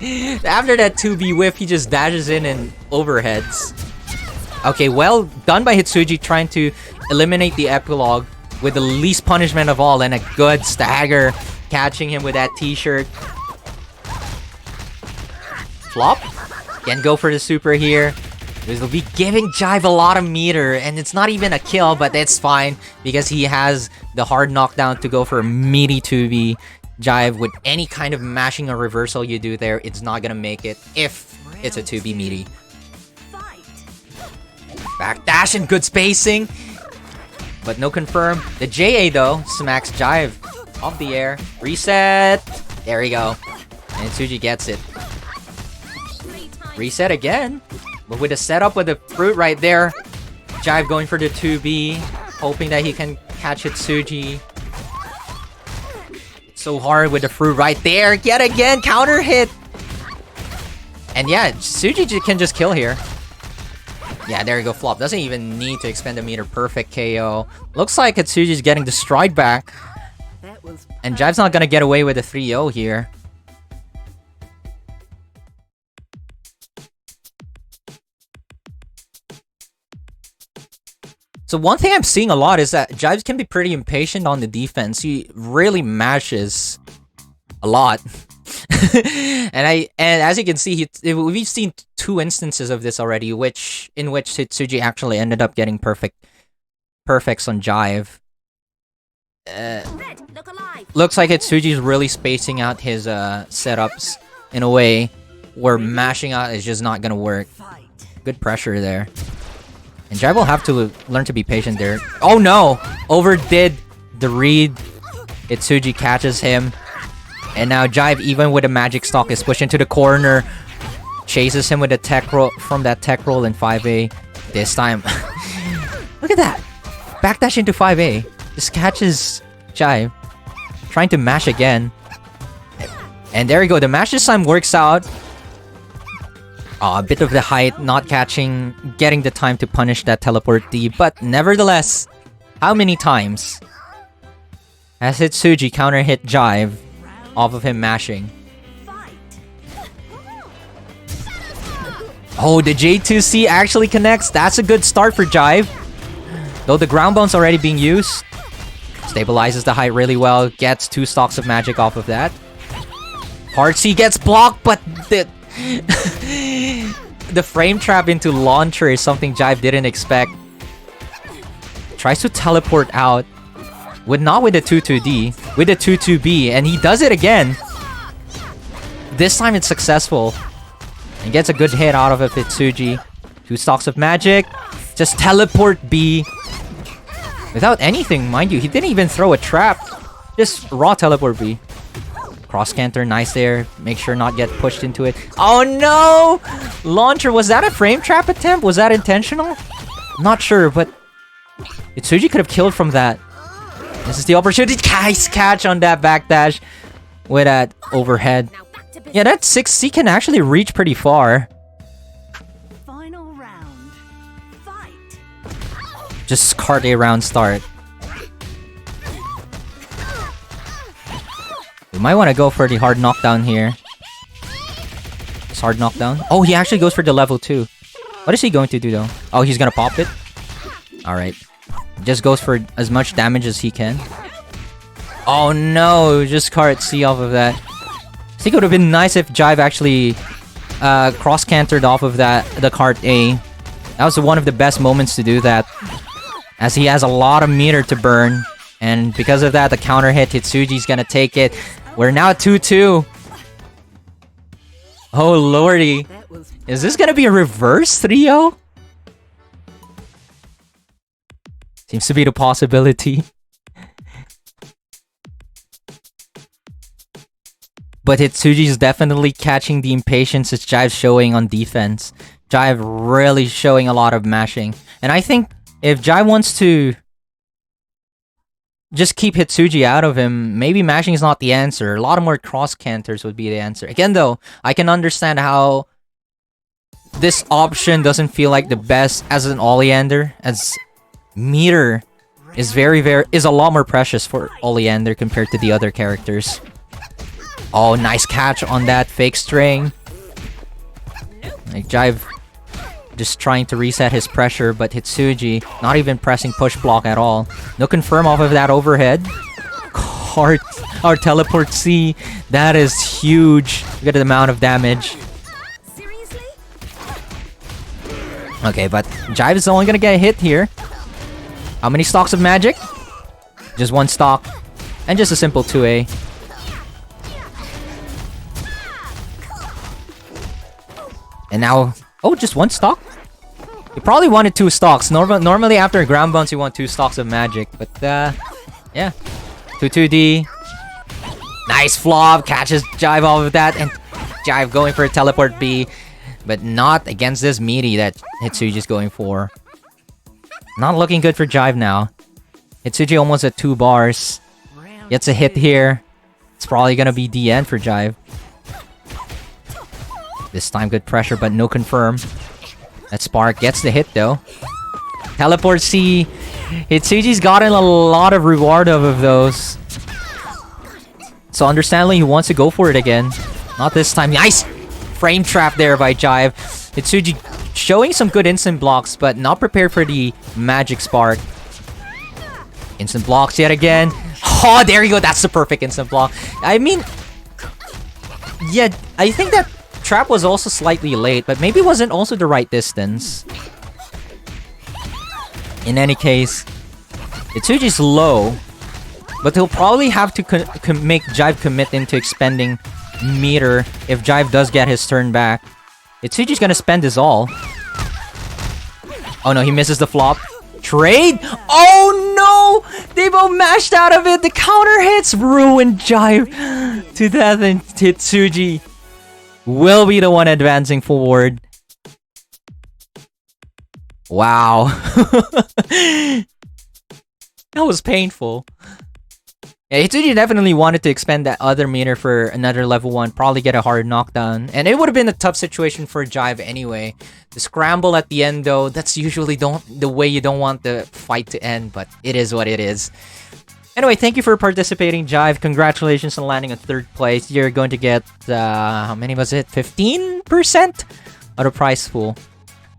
After that 2B whiff, he just dashes in and overheads. Okay, well done by Hitsuji trying to eliminate the epilogue with the least punishment of all, and a good stagger catching him with that t-shirt. Flop. Can go for the super here. This will be giving Jive a lot of meter, and it's not even a kill, but it's fine because he has the hard knockdown to go for a meaty 2B. Jive, with any kind of mashing or reversal you do there, it's not gonna make it if it's a 2B meaty. Backdash and good spacing. But no confirm. The JA though smacks Jive off the air. Reset. There we go. And Tsuji gets it. Reset again. But with a setup with the fruit right there. Jive going for the 2B. Hoping that he can catch Hitsuji. So hard with the fruit right there. Yet again. Counter hit. And yeah, Tsuji can just kill here. Yeah, there you go, flop. Doesn't even need to expend a meter. Perfect KO. Looks like Hitsuji's getting the stride back. And Jive's not gonna get away with a 3-0 here. So So one thing I'm seeing a lot is that Jive can be pretty impatient on the defense. He really mashes a lot. and as you can see, we've seen 2 instances of this already, in which hitsuji actually ended up getting perfects on Jive. Looks like hitsuji's really spacing out his setups in a way where mashing out is just not gonna work. Good pressure there. And Jive will have to learn to be patient there. Oh no! Overdid the read. Hitsuji catches him. And now Jive, even with a magic stock, is pushed into the corner. Chases him with a tech roll from that tech roll in 5A. This time. Look at that! Backdash into 5A. Just catches Jive. Trying to mash again. And there you go. The mash this time works out. A bit of the height, not catching, getting the time to punish that teleport D. But nevertheless, how many times has hitsuji counter hit Jive off of him mashing? Oh, the J2C actually connects. That's a good start for Jive. Though the ground bounce already being used. Stabilizes the height really well. Gets 2 stocks of magic off of that. Hard C gets blocked, but the frame trap into launcher is something Jive didn't expect. Tries to teleport out. Not with the 2-2D. With the 2-2B. And he does it again. This time it's successful. And gets a good hit out of it, hitsuji. 2 stocks of magic. Just teleport B. Without anything, mind you. He didn't even throw a trap. Just raw teleport B. Cross canter, nice there. Make sure not get pushed into it. Oh no! Launcher, was that a frame trap attempt? Was that intentional? I'm not sure, but hitsuji could have killed from that. This is the opportunity. Nice catch on that backdash with that overhead. Yeah, that 6C can actually reach pretty far. Final round. Fight. Just card A round start. We might want to go for the hard knockdown here. It's hard knockdown. Oh, he actually goes for the level 2. What is he going to do though? Oh, he's gonna pop it? Alright. Just goes for as much damage as he can. Oh no, just card C off of that. I think it would have been nice if Jive actually cross-cantered off of the card A. That was one of the best moments to do that. As he has a lot of meter to burn. And because of that, the counter hit, hitsuji's gonna take it. We're now at 2-2. Oh lordy. Is this gonna be a reverse 3-0? Seems to be the possibility. But hitsuji's definitely catching the impatience that Jive's showing on defense. Jive really showing a lot of mashing. And I think if Jive wants to just keep hitsuji out of him, maybe mashing is not the answer. A lot of more cross canters would be the answer. Again though, I can understand how this option doesn't feel like the best as an Oleander, as meter is a lot more precious for Oleander compared to the other characters. Oh, nice catch on that fake string. Like Jive just trying to reset his pressure, but hitsuji not even pressing push block at all. No confirm off of that overhead. Cart or teleport C. That is huge. Look at the amount of damage. Okay, but Jive is only gonna get a hit here. How many stocks of magic? Just 1 stock. And just a simple 2A. And now... Oh, just 1 stock? You probably wanted 2 stocks. Normally after a ground bounce you want 2 stocks of magic. But yeah. 2-2D. Nice flop. Catches Jive off of that. And Jive going for a teleport B. But not against this meaty that hitsuji's going for. Not looking good for Jive now. Hitsuji almost at 2 bars. Gets a hit here. It's probably gonna be the end for Jive. This time good pressure, but no confirm. That spark gets the hit though. Teleport C. Hitsuji's gotten a lot of reward of those. So understandably he wants to go for it again. Not this time. Nice! Frame trap there by Jive. Hitsuji showing some good instant blocks, but not prepared for the magic spark. Instant blocks yet again. Oh, there you go. That's the perfect instant block. I mean, yeah, I think that trap was also slightly late, but maybe wasn't also the right distance. In any case, Hitsuji's low, but he'll probably have to make Jive commit into expending meter if Jive does get his turn back. Hitsuji's gonna spend his all. Oh no, he misses the flop. Trade? Oh no! They both mashed out of it. The counter hits ruined Jive to death, and Hitsuji will be the one advancing forward. Wow. That was painful. Yeah, Hitsuji definitely wanted to expend that other meter for another level 1, probably get a hard knockdown. And it would have been a tough situation for Jive anyway. The scramble at the end though, that's usually the way you don't want the fight to end, but it is what it is. Anyway, thank you for participating, Jive. Congratulations on landing in 3rd place. You're going to get, how many was it? 15% out of prize pool.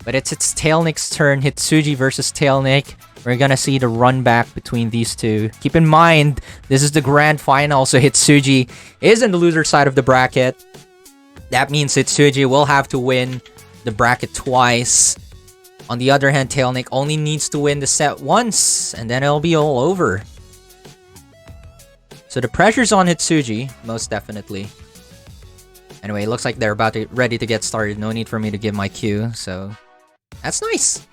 But it's Tailnic's turn. Hitsuji versus Tailnic. We're gonna see the run back between these two. Keep in mind, this is the grand final, so Hitsuji is in the loser side of the bracket. That means Hitsuji will have to win the bracket twice. On the other hand, Tailnic only needs to win the set once, and then it'll be all over. So the pressure's on Hitsuji, most definitely. Anyway, it looks like they're ready to get started. No need for me to give my cue, so that's nice.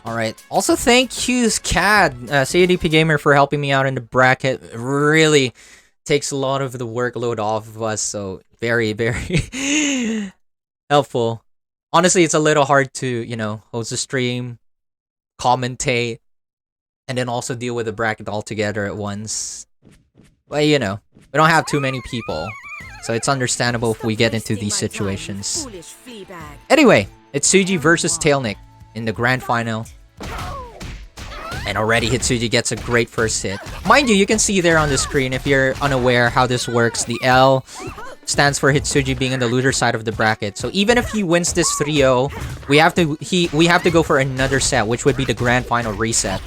Alright, also thank you, CAD, CADP Gamer, for helping me out in the bracket. It really takes a lot of the workload off of us, so very, very helpful. Honestly, it's a little hard to, you know, host a stream, commentate, and then also deal with the bracket all together at once. Well, you know, we don't have too many people, so it's understandable if we get into these situations. Anyway, it's Hitsuji versus Tailnic in the grand final. And already Hitsuji gets a great first hit. Mind you, you can see there on the screen, if you're unaware how this works, the L stands for Hitsuji being on the loser side of the bracket. So even if he wins this 3-0, we have to go for another set, which would be the grand final reset.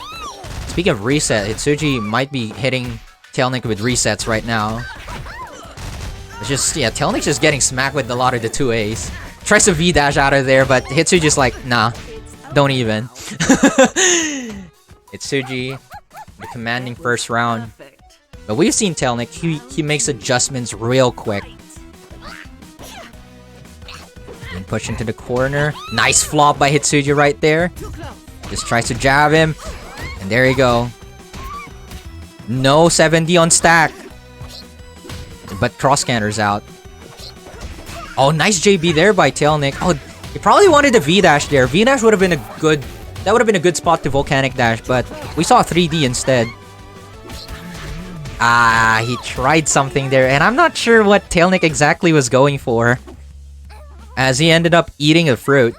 Speaking of reset, Hitsuji might be hitting Tailnic with resets right now. It's just, yeah, Tailnic's just getting smacked with a lot of the 2As. Tries to V-dash out of there, but Hitsuji's like, nah, don't even. Hitsuji, the commanding first round. But we've seen Tailnic, he makes adjustments real quick. And push into the corner. Nice flop by Hitsuji right there. Just tries to jab him. And there you go. No 7D on stack. But cross scanner's out. Oh, nice JB there by Tailnic. Oh, he probably wanted a V-dash there. V-dash would have been a good... That would have been a good spot to volcanic dash, but we saw 3D instead. Ah, he tried something there, and I'm not sure what Tailnic exactly was going for, as he ended up eating a fruit.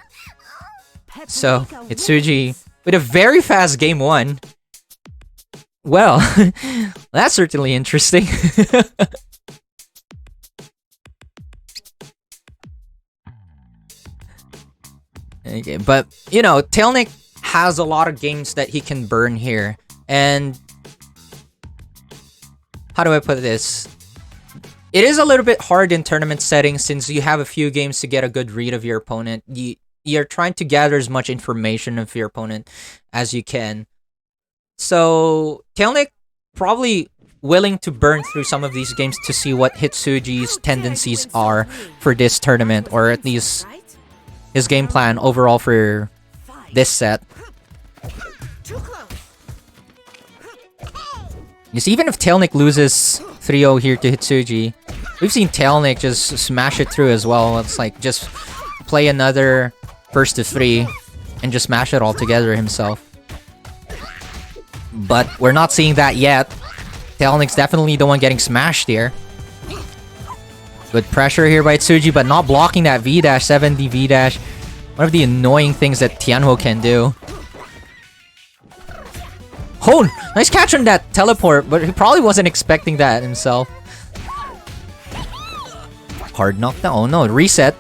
So, Hitsuji with a very fast game 1. Well, that's certainly interesting. Okay, but, you know, Tailnic has a lot of games that he can burn here. And how do I put this? It is a little bit hard in tournament settings since you have a few games to get a good read of your opponent. You're trying to gather as much information of your opponent as you can. So, Tailnic probably willing to burn through some of these games to see what Hitsuji's tendencies are for this tournament, or at least his game plan overall for this set. Because even if Tailnic loses 3-0 here to Hitsuji, we've seen Tailnic just smash it through as well. It's like just play another first to 3 and just smash it all together himself. But we're not seeing that yet. Tailnic's definitely the one getting smashed here. Good pressure here by Hitsuji, but not blocking that V-dash, 7D V-dash. One of the annoying things that Tianhuo can do. Oh, nice catch on that teleport, but he probably wasn't expecting that himself. Hard knockdown. Oh no, reset.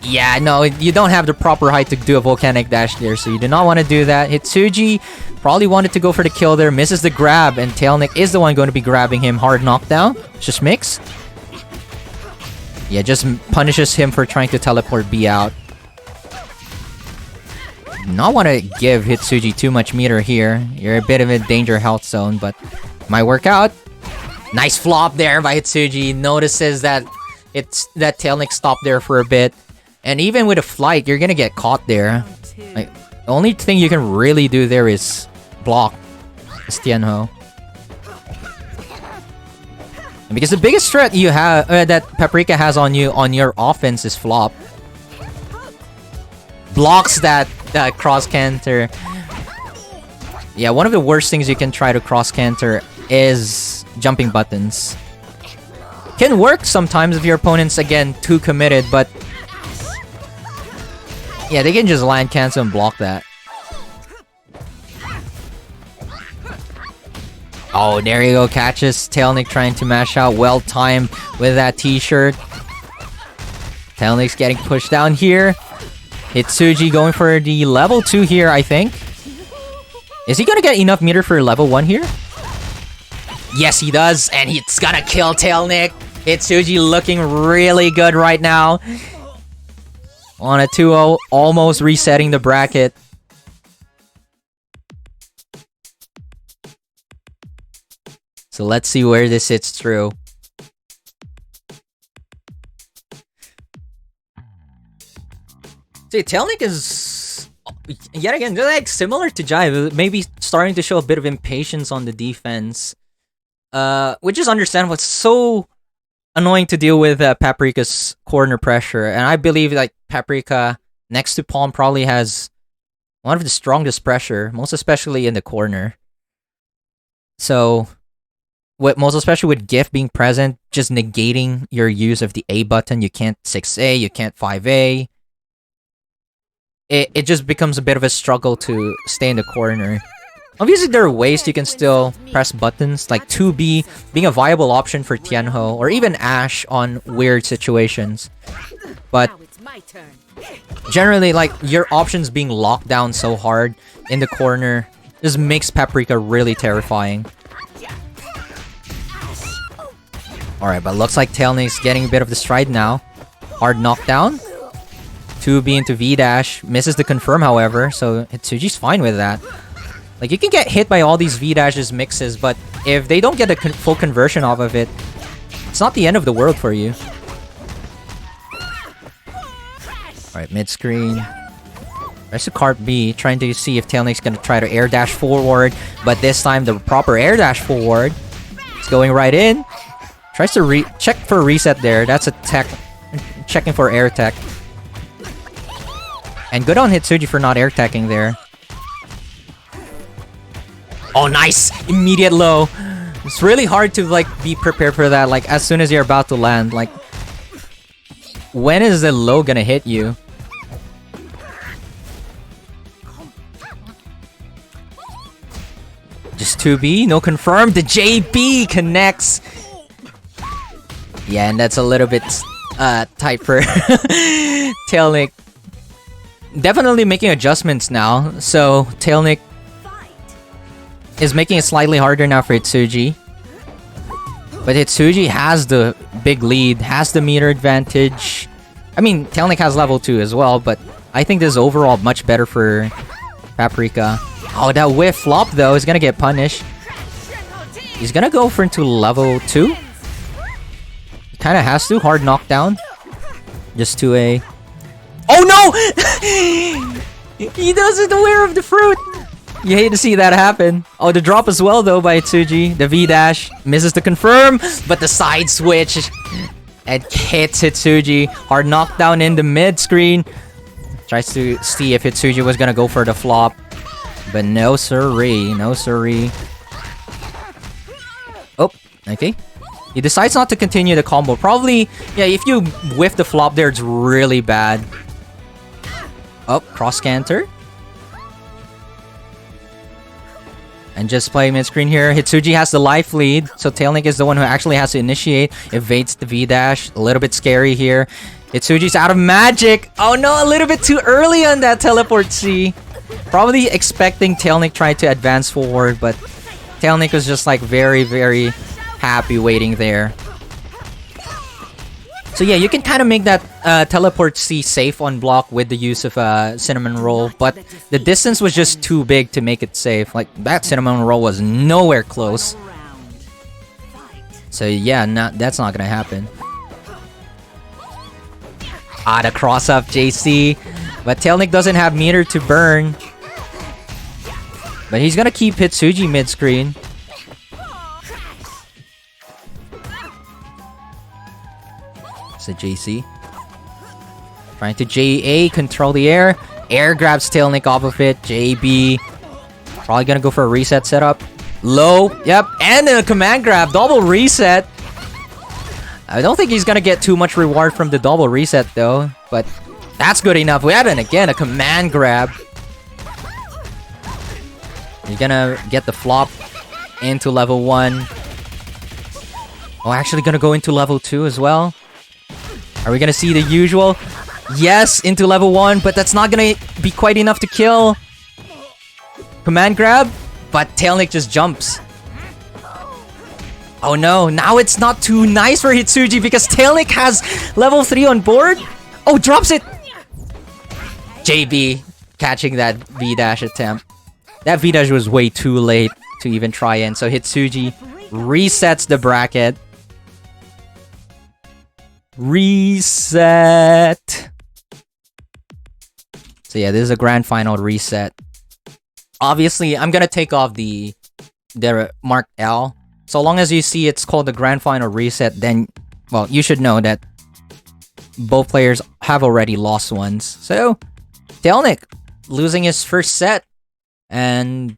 Yeah, no, you don't have the proper height to do a volcanic dash there, so you do not want to do that. Hitsuji probably wanted to go for the kill there, misses the grab, and Tailnic is the one going to be grabbing him. Hard knockdown. Just mix. Yeah, just punishes him for trying to teleport B out. Not want to give Hitsuji too much meter here. You're a bit of a danger health zone, but might work out. Nice flop there by Hitsuji. Notices that Tailnic stopped there for a bit. And even with a flight, you're gonna get caught there. Like, the only thing you can really do there is block. It's Tianhuo. Because the biggest threat you have that Paprika has on you on your offense is flop. Blocks that cross canter. Yeah, one of the worst things you can try to cross canter is jumping buttons. Can work sometimes if your opponent's again too committed, but yeah, they can just land cancel and block that. Oh, there you go. Catches Tailnic trying to mash out. Well timed with that t-shirt. Tailnic's getting pushed down here. Hitsuji going for the level 2 here, I think. Is he gonna get enough meter for level 1 here? Yes, he does. And he's gonna kill Tailnic. Hitsuji looking really good right now. On a 2-0, almost resetting the bracket. So let's see where this hits through. See, Tailnic is yet again like similar to Jive, maybe starting to show a bit of impatience on the defense, which is understandable. It's so annoying to deal with Paprika's corner pressure, and I believe like Paprika next to Palm probably has one of the strongest pressure, most especially in the corner. So, most especially with Gift being present, just negating your use of the A button. You can't 6A, you can't 5A. It just becomes a bit of a struggle to stay in the corner. Obviously, there are ways you can still press buttons, like 2B being a viable option for Tianhuo, or even Ash on weird situations. But generally, like, your options being locked down so hard in the corner just makes Paprika really terrifying. Alright, but looks like Tailnic's getting a bit of the stride now. Hard knockdown. 2B into V-dash. Misses the confirm, however, so Hitsuji's fine with that. Like, you can get hit by all these V-dashes mixes, but if they don't get a full conversion off of it, it's not the end of the world for you. Alright, mid-screen. Tries to cart B, trying to see if Tailnic's gonna try to air dash forward, but this time the proper air dash forward. It's going right in. Tries to check for a reset there. That's a tech. Checking for air tech. And good on Hitsuji for not air teching there. Oh, nice! Immediate low. It's really hard to, like, be prepared for that, like, as soon as you're about to land. Like, when is the low gonna hit you? Just 2B, no confirm. The JB connects. Yeah, and that's a little bit, tight for Tailnic. Definitely making adjustments now, so Tailnic is making it slightly harder now for Hitsuji. But Hitsuji has the big lead, has the meter advantage. I mean, Tailnic has level 2 as well, but I think this is overall much better for Paprika. Oh, that whiff flop though is gonna get punished. He's gonna go for into level 2. He kinda has to, hard knockdown. Just 2A. Oh no! He doesn't aware of the fruit! You hate to see that happen. Oh, the drop as well though by Hitsuji. The V-dash misses the confirm, but the side switch and hits Hitsuji. Hard knockdown in the mid screen. Tries to see if Hitsuji was gonna go for the flop. But no siree, no siree. Oh, okay. He decides not to continue the combo. Probably, yeah, if you whiff the flop there, it's really bad. Oh, cross canter. And just play mid-screen here. Hitsuji has the life lead, so Tailnic is the one who actually has to initiate. Evades the V-dash. A little bit scary here. Hitsuji's out of magic. Oh no, a little bit too early on that teleport C. Probably expecting Tailnic try to advance forward, but Tailnic was just like very, very happy waiting there. So yeah, you can kind of make that teleport C safe on block with the use of cinnamon roll, but the distance was just too big to make it safe. Like, that cinnamon roll was nowhere close. So yeah, that's not gonna happen. Ah, the cross up JC. But Tailnic doesn't have meter to burn. But he's gonna keep Hitsuji mid-screen. So JC trying to JA, control the air. Air grabs Tailnic off of it. JB probably gonna go for a reset setup. Low, yep, and a command grab, double reset. I don't think he's gonna get too much reward from the double reset though, but that's good enough. We have again a command grab. You're gonna get the flop into level 1. Oh, actually gonna go into level 2 as well. Are we gonna see the usual? Yes, into level 1, but that's not gonna be quite enough to kill. Command grab, but Tailnic just jumps. Oh no, now it's not too nice for Hitsuji because Tailnic has level 3 on board. Oh, drops it! JB catching that V-dash attempt. That V-dash was way too late to even try in, so Hitsuji resets the bracket. Reset. So yeah, this is a grand final reset. Obviously, I'm gonna take off the marked L. So long as you see it's called the grand final reset, then, well, you should know that both players have already lost once. So, Tailnic losing his first set, and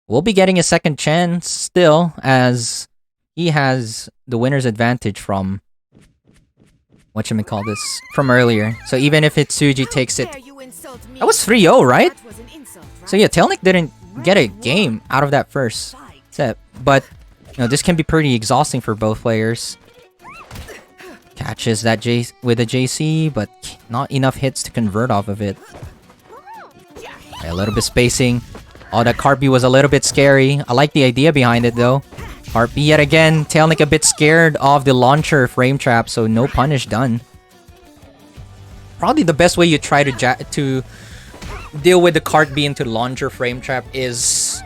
we'll be getting a second chance still, as he has the winner's advantage from whatchamacallit, from earlier. So even if Hitsuji takes it, that was 3-0, right? So yeah, Tailnic didn't get a game out of that first set, but you know, this can be pretty exhausting for both players. Catches that J with a JC, but not enough hits to convert off of it. Okay, a little bit spacing. Oh, that cart B was a little bit scary. I like the idea behind it though. Cart B yet again. Tailnic a bit scared of the launcher frame trap, so no punish done. Probably the best way you try to deal with the cart B into launcher frame trap is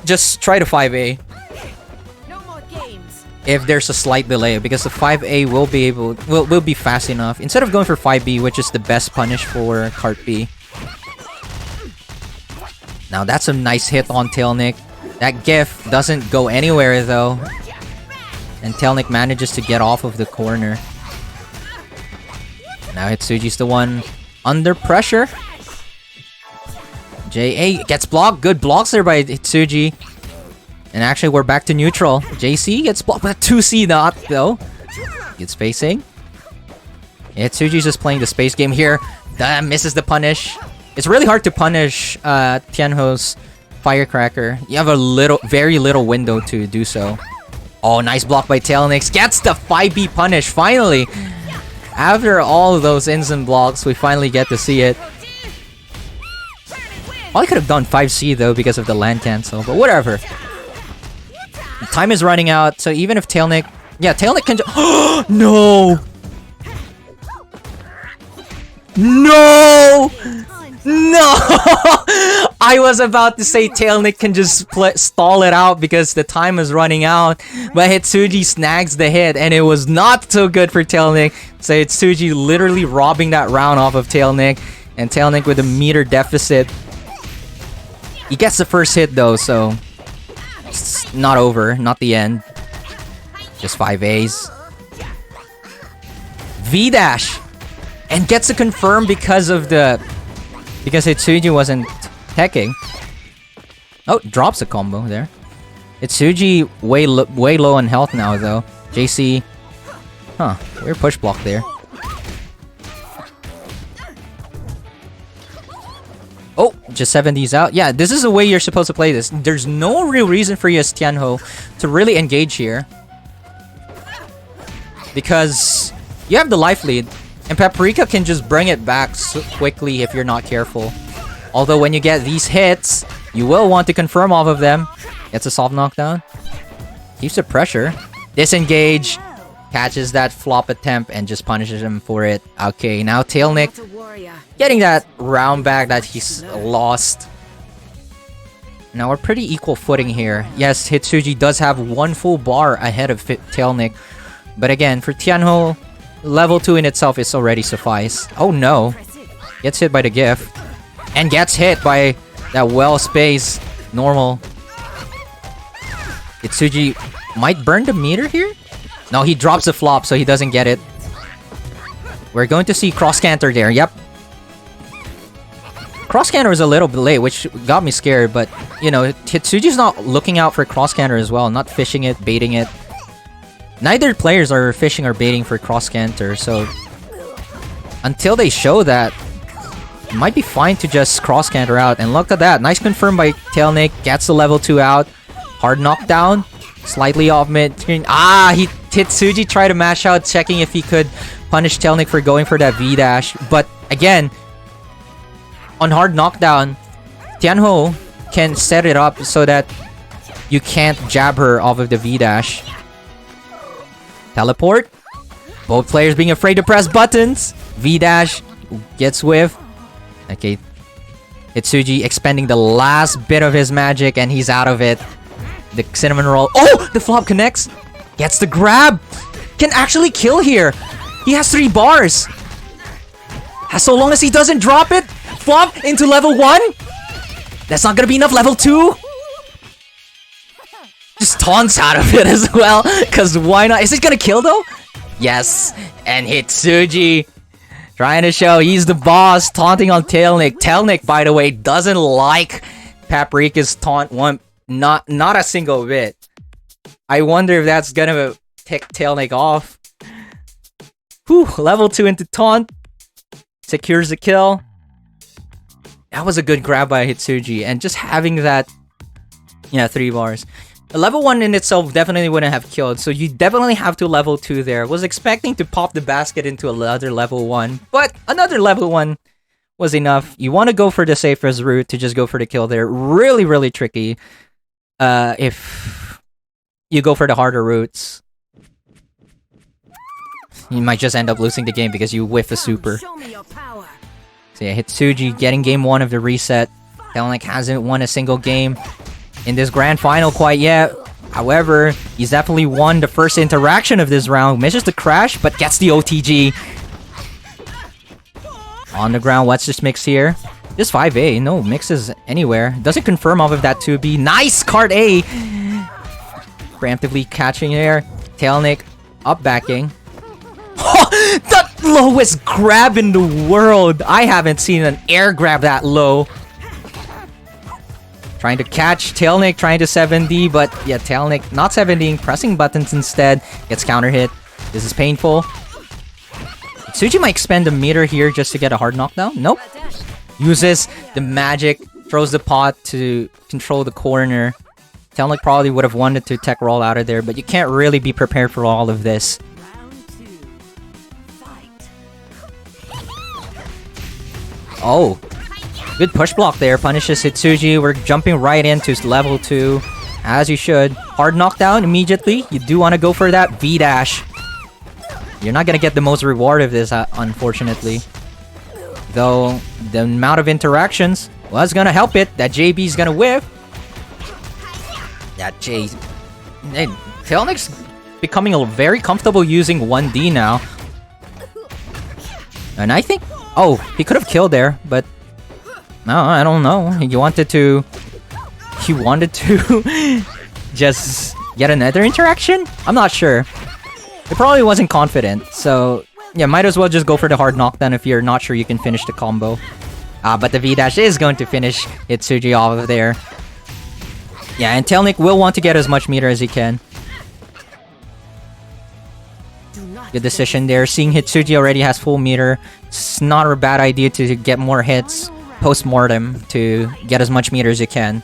just try to 5A. If there's a slight delay, because the 5A will be fast enough instead of going for 5B, which is the best punish for cart B. Now that's a nice hit on Tailnic. That GIF doesn't go anywhere though, and Tailnic manages to get off of the corner. Now Hitsuji's the one under pressure. JA gets blocked. Good blocks there by Hitsuji. And actually, we're back to neutral. JC gets blocked, but 2C not, though. Good spacing. Hitsuji's just playing the space game here. Misses the punish. It's really hard to punish Tianhuo's Firecracker. You have a very little window to do so. Oh, nice block by Tailnic. Gets the 5B punish, finally! After all of those instant blocks, we finally get to see it. Well, I could have done 5C though because of the land cancel, but whatever. Time is running out, so even if Tailnic... Yeah, Tailnic can just... No! No! No! I was about to say Tailnic can just stall it out because the time is running out, but Hitsuji snags the hit, and it was not so good for Tailnic. So Hitsuji literally robbing that round off of Tailnic, and Tailnic with a meter deficit. He gets the first hit though, so it's not over, not the end. Just 5As. V-dash! And gets a confirm because Hitsuji wasn't hacking. Oh, drops a combo there. Hitsuji way low on health now though. JC. Huh, weird push block there. Oh, just 70s out. Yeah, this is the way you're supposed to play this. There's no real reason for you as Tianhuo to really engage here. Because you have the life lead. And Paprika can just bring it back so quickly if you're not careful. Although when you get these hits, you will want to confirm off of them. Gets a soft knockdown. Keeps the pressure. Disengage. Catches that flop attempt and just punishes him for it. Okay, now Tailnic getting that round back that he's lost. Now we're pretty equal footing here. Yes, Hitsuji does have one full bar ahead of Tailnic. But again, for Tianhuo, level 2 in itself is already suffice. Oh no. Gets hit by the gift. And gets hit by that well-spaced normal. Hitsuji might burn the meter here? No, he drops the flop, so he doesn't get it. We're going to see cross canter there. Yep. Cross canter was a little bit late, which got me scared. But, you know, Hitsuji's not looking out for cross canter as well. Not fishing it, baiting it. Neither players are fishing or baiting for cross canter. So, until they show that, it might be fine to just cross canter out. And look at that. Nice confirm by Tailnic. Gets the level 2 out. Hard knockdown. Slightly off mid. Hitsuji tried to mash out, checking if he could punish Tailnic for going for that V-dash. But again, on hard knockdown, Tianhuo can set it up so that you can't jab her off of the V-dash. Teleport. Both players being afraid to press buttons. V-dash gets whiff. Okay. Hitsuji expending the last bit of his magic and he's out of it. The cinnamon roll. Oh! The flop connects. Gets the grab. Can actually kill here. He has 3 bars. As so long as he doesn't drop it. Flop into level 1. That's not gonna be enough. Level 2. Just taunts out of it as well. Because why not? Is it gonna kill though? Yes. And Hitsuji trying to show he's the boss. Taunting on Tailnic. Tailnic, by the way, doesn't like Paprika's taunt one. Not a single bit. I wonder if that's gonna tick Tailnic off. Whew, level 2 into taunt. Secures the kill. That was a good grab by Hitsuji. And just having that... Yeah, 3 bars. A level 1 in itself definitely wouldn't have killed. So you definitely have to level 2 there. Was expecting to pop the basket into another level 1. But another level 1 was enough. You want to go for the safest route to just go for the kill there. Really, really tricky. If you go for the harder routes, you might just end up losing the game because you whiff a super. So yeah, Hitsuji getting game 1 of the reset. Tailnic hasn't won a single game in this grand final quite yet. However, he's definitely won the first interaction of this round. Misses the crash, but gets the OTG. On the ground, what's this mix here? Just 5A, no mixes anywhere. Doesn't confirm off of that 2B. Nice card A! Preemptively catching here. Tailnic up backing. Oh, the lowest grab in the world! I haven't seen an air grab that low. Trying to catch Tailnic, trying to 7D, but yeah, Tailnic not 7Ding, pressing buttons instead. Gets counter hit. This is painful. Hitsuji might expend a meter here just to get a hard knockdown. Nope. Uses the magic, throws the pot to control the corner. Tailnic probably would have wanted to tech roll out of there, but you can't really be prepared for all of this. Oh, good push block there. Punishes Hitsuji. We're jumping right into level 2, as you should. Hard knockdown immediately. You do want to go for that V-dash. You're not going to get the most reward of this, unfortunately. Though, the amount of interactions was gonna help it. That JB's gonna whiff. That J... Hey, Tailnic's becoming very comfortable using 1D now. And I think... Oh, he could have killed there, but... No, I don't know. He wanted to just get another interaction? I'm not sure. He probably wasn't confident, so... Yeah, might as well just go for the hard knockdown if you're not sure you can finish the combo. But the V-dash is going to finish Hitsuji off of there. Yeah, and Tailnic will want to get as much meter as he can. Good decision there. Seeing Hitsuji already has full meter, it's not a bad idea to get more hits. post-mortem to get as much meter as you can.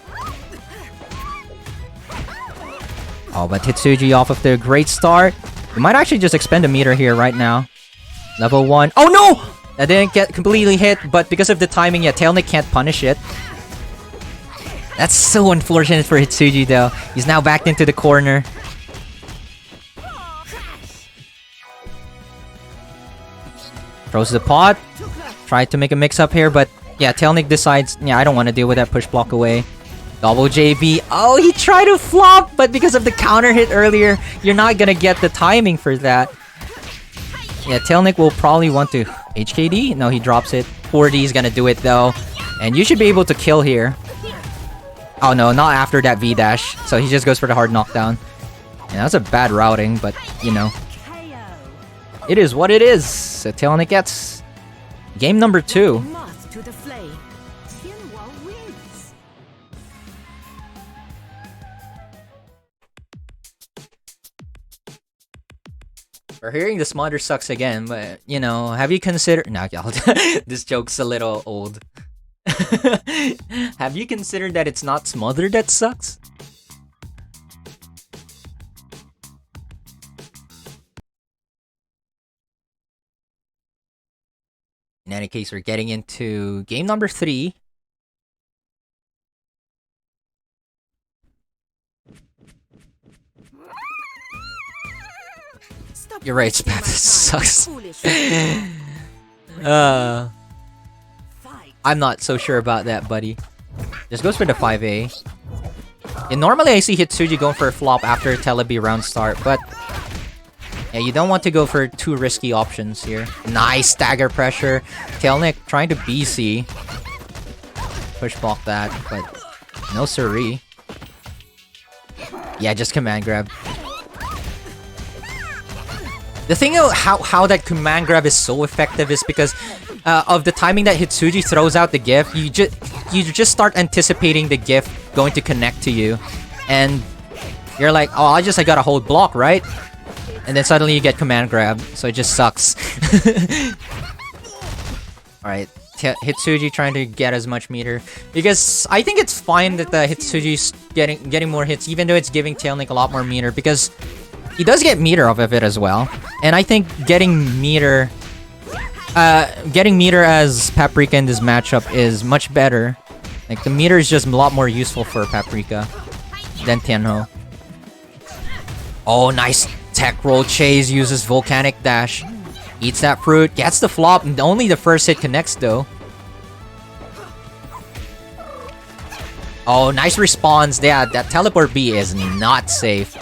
Oh, but Hitsuji off of the great start. We might actually just expend a meter here right now. Level 1. Oh no! That didn't get completely hit, but because of the timing, yeah, Tailnic can't punish it. That's so unfortunate for Hitsuji though. He's now backed into the corner. Throws the pot. Tried to make a mix-up here, but yeah, Tailnic decides, yeah, I don't want to deal with that push block away. Double JB. Oh, he tried to flop, but because of the counter hit earlier, you're not gonna get the timing for that. Yeah, Tailnic will probably want to HKD. No, he drops it. 4D is gonna do it though. And you should be able to kill here. Oh no, not after that V-dash. So he just goes for the hard knockdown. And that's a bad routing, but you know. It is what it is. So Tailnic gets game number 2. Moth to the flame. Tianhuo wins. We're hearing the smother sucks again, but you know, have you considered? Nah, y'all. This joke's a little old. Have you considered that it's not smother that sucks? In any case, we're getting into game number 3. Stop You're right, wasting Spam. my This time, sucks. foolish. Fight. I'm not so sure about that, buddy. Just goes for the 5A. And normally I see Hitsuji going for a flop after Telebi round start, but yeah, you don't want to go for too risky options here. Nice stagger pressure. Tailnic trying to BC. Push block that, but no siree. Yeah, just command grab. The thing of how that command grab is so effective is because of the timing that Hitsuji throws out the gift. You just start anticipating the gift going to connect to you, and you're like, oh, I gotta hold block, right? And then suddenly you get command grab, so it just sucks. Alright, Hitsuji trying to get as much meter. Because I think it's fine that the Hitsuji's getting more hits, even though it's giving Tailnic a lot more meter, because he does get meter off of it as well. And I think getting meter as Paprika in this matchup is much better. Like, the meter is just a lot more useful for Paprika than Tianhuo. Oh, nice tech roll chase, uses volcanic dash. Eats that fruit, gets the flop, and only the first hit connects though. Oh, nice response. Yeah, that teleport B is not safe.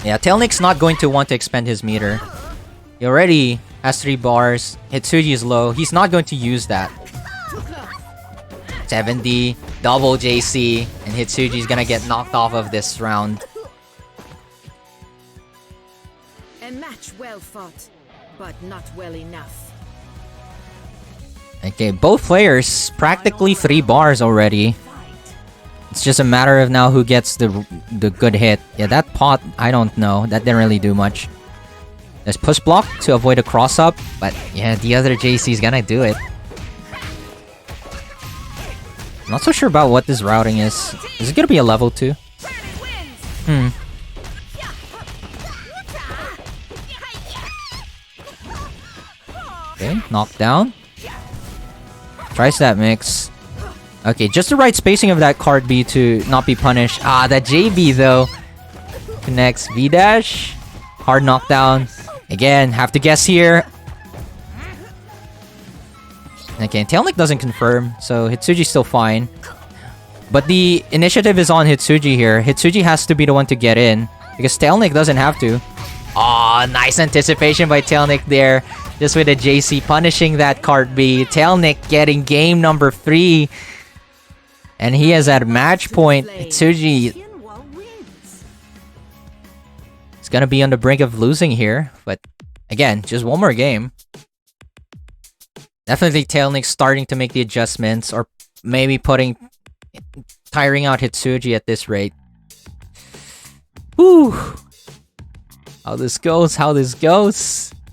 Yeah, Tailnic's not going to want to expend his meter. He already has 3 bars. Hitsuji is low. He's not going to use that. 70, double JC, and Hitsuji's gonna get knocked off of this round. A match well fought, but not well enough. Okay, both players practically 3 bars already. It's just a matter of now who gets the good hit. Yeah, that pot, I don't know. That didn't really do much. There's push block to avoid a cross up, but yeah, the other JC's gonna do it. I'm not so sure about what this routing is. Is it gonna be a level 2? Okay, knockdown. Tries that mix. Okay, just the right spacing of that card B to not be punished. Ah, that JB though. Connects V-dash. Hard knockdown. Again, have to guess here. Okay, Tailnic doesn't confirm, so Hitsuji's still fine. But the initiative is on Hitsuji here. Hitsuji has to be the one to get in, because Tailnic doesn't have to. Aw, nice anticipation by Tailnic there. Just with a JC punishing that card B. Tailnic getting game number 3. And he is at match point. Hitsuji is gonna be on the brink of losing here. But again, just one more game. Definitely Tailnic starting to make the adjustments, or maybe tiring out Hitsuji at this rate. Whew. How this goes.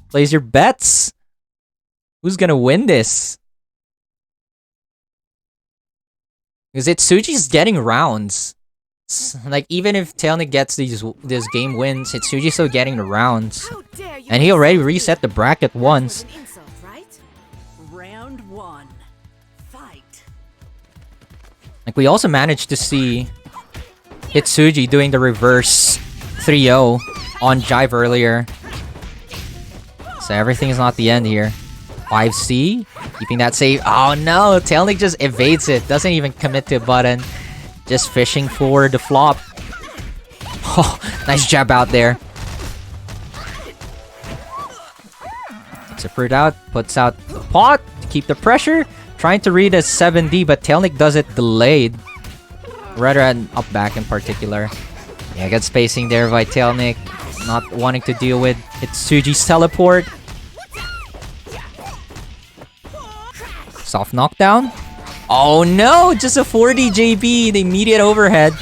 Place your bets. Who's gonna win this? Because Hitsuji's getting rounds. Like, even if Tailnic gets this game wins, Hitsuji's still getting the rounds. How dare you And he already insult me? reset the bracket That was once. an insult, right? Round 1. Fight. Like, we also managed to see Hitsuji doing the reverse 3-0 on Jive earlier. So everything is not the end here. 5C, keeping that safe. Oh no, Tailnic just evades it. Doesn't even commit to a button. Just fishing for the flop. Oh, nice jab out there. Takes a fruit out, puts out the pot to keep the pressure. Trying to read a 7D, but Tailnic does it delayed. Rather than up back in particular. Yeah, good spacing there by Tailnic. Not wanting to deal with Hitsuji's teleport. Soft knockdown. Oh no! Just a 4D JB. The immediate overhead.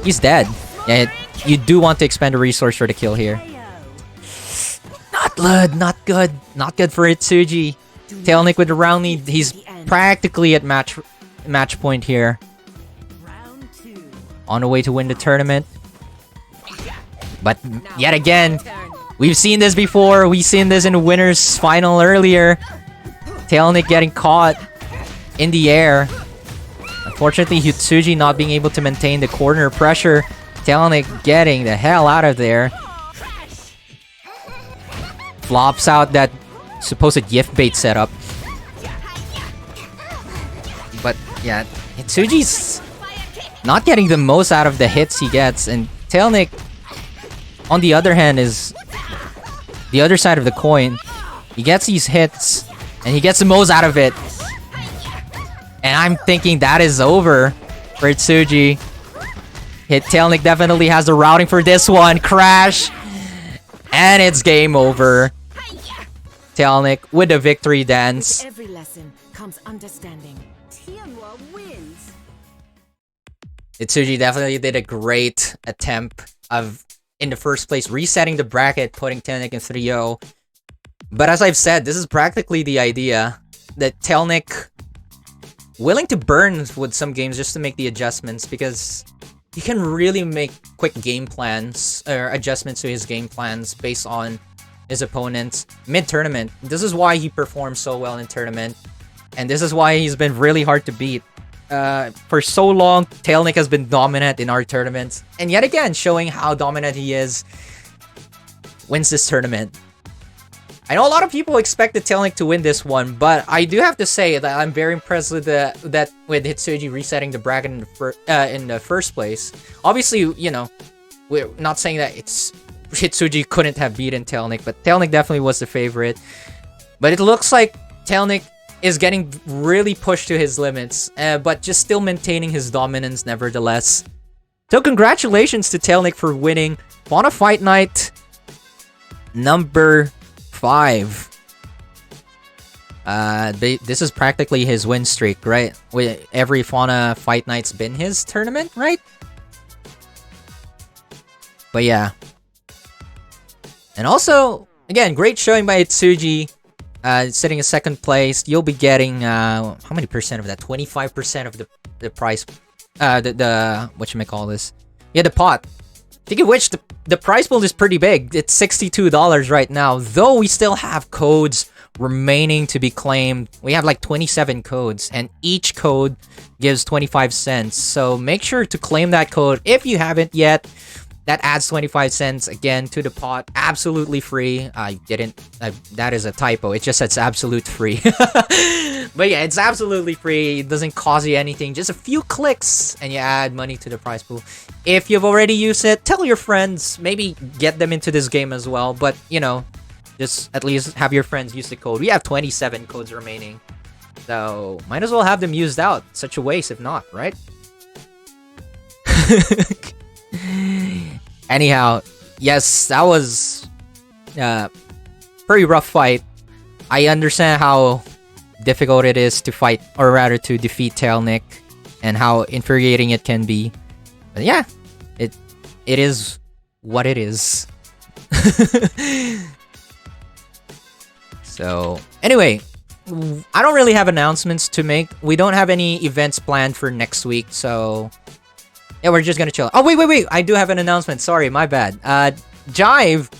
He's dead. Yeah, you do want to expend a resource for the kill here. Not good. Not good. Not good for Hitsuji. Tailnic with the round lead. He's practically at match point here. Round 2. On the way to win the tournament. But yet again, we've seen this before. We've seen this in the winners final earlier. Tailnic getting caught in the air. Unfortunately, Hitsuji not being able to maintain the corner pressure. Tailnic getting the hell out of there. Flops out that supposed gift bait setup. But yeah, Hitsuji's not getting the most out of the hits he gets. And Tailnic, on the other hand, is the other side of the coin. He gets these hits, and he gets the most out of it. And I'm thinking that is over for Hitsuji. Tailnic definitely has the routing for this one. Crash! And it's game over. Tailnic with the victory dance. With every lesson comes understanding. Tianhuo wins. Hitsuji definitely did a great attempt of, in the first place, resetting the bracket, putting Tailnic in 3-0. But as I've said, this is practically the idea that Tailnic willing to burn with some games just to make the adjustments, because he can really make quick game plans or adjustments to his game plans based on his opponents mid-tournament. This is why he performs so well in tournament, and this is why he's been really hard to beat. For so long, Tailnic has been dominant in our tournaments, and yet again, showing how dominant he is, wins this tournament. I know a lot of people expected Tailnic to win this one, but I do have to say that I'm very impressed with with Hitsuji resetting the bracket in the first place. Obviously, you know, we're not saying that Hitsuji couldn't have beaten Tailnic, but Tailnic definitely was the favorite. But it looks like Tailnic is getting really pushed to his limits, but just still maintaining his dominance nevertheless. So congratulations to Tailnic for winning Fauna Fight Night number 5. This is practically his win streak, right? With every Fauna Fight Night's been his tournament, right? But yeah. And also, again, great showing by Hitsuji. Sitting in second place. You'll be getting how many percent of that? 25% of the price. The whatchamacallit? Yeah, the pot. Speaking of which, the prize pool is pretty big. It's $62 right now, though we still have codes remaining to be claimed. We have like 27 codes, and each code gives 25 cents. So make sure to claim that code if you haven't yet. That adds 25 cents again to the pot. Absolutely free. That is a typo. It just says absolute free. But yeah, it's absolutely free. It doesn't cost you anything. Just a few clicks and you add money to the prize pool. If you've already used it, tell your friends. Maybe get them into this game as well. But, you know, just at least have your friends use the code. We have 27 codes remaining. So, might as well have them used out. Such a waste if not, right? Anyhow, yes, that was pretty rough fight. I understand how difficult it is to fight, or rather to defeat Tailnic, and how infuriating it can be. But yeah, it is what it is. So anyway, I don't really have announcements to make. We don't have any events planned for next week, so yeah, we're just gonna chill. Oh wait! I do have an announcement. Sorry, my bad. Jive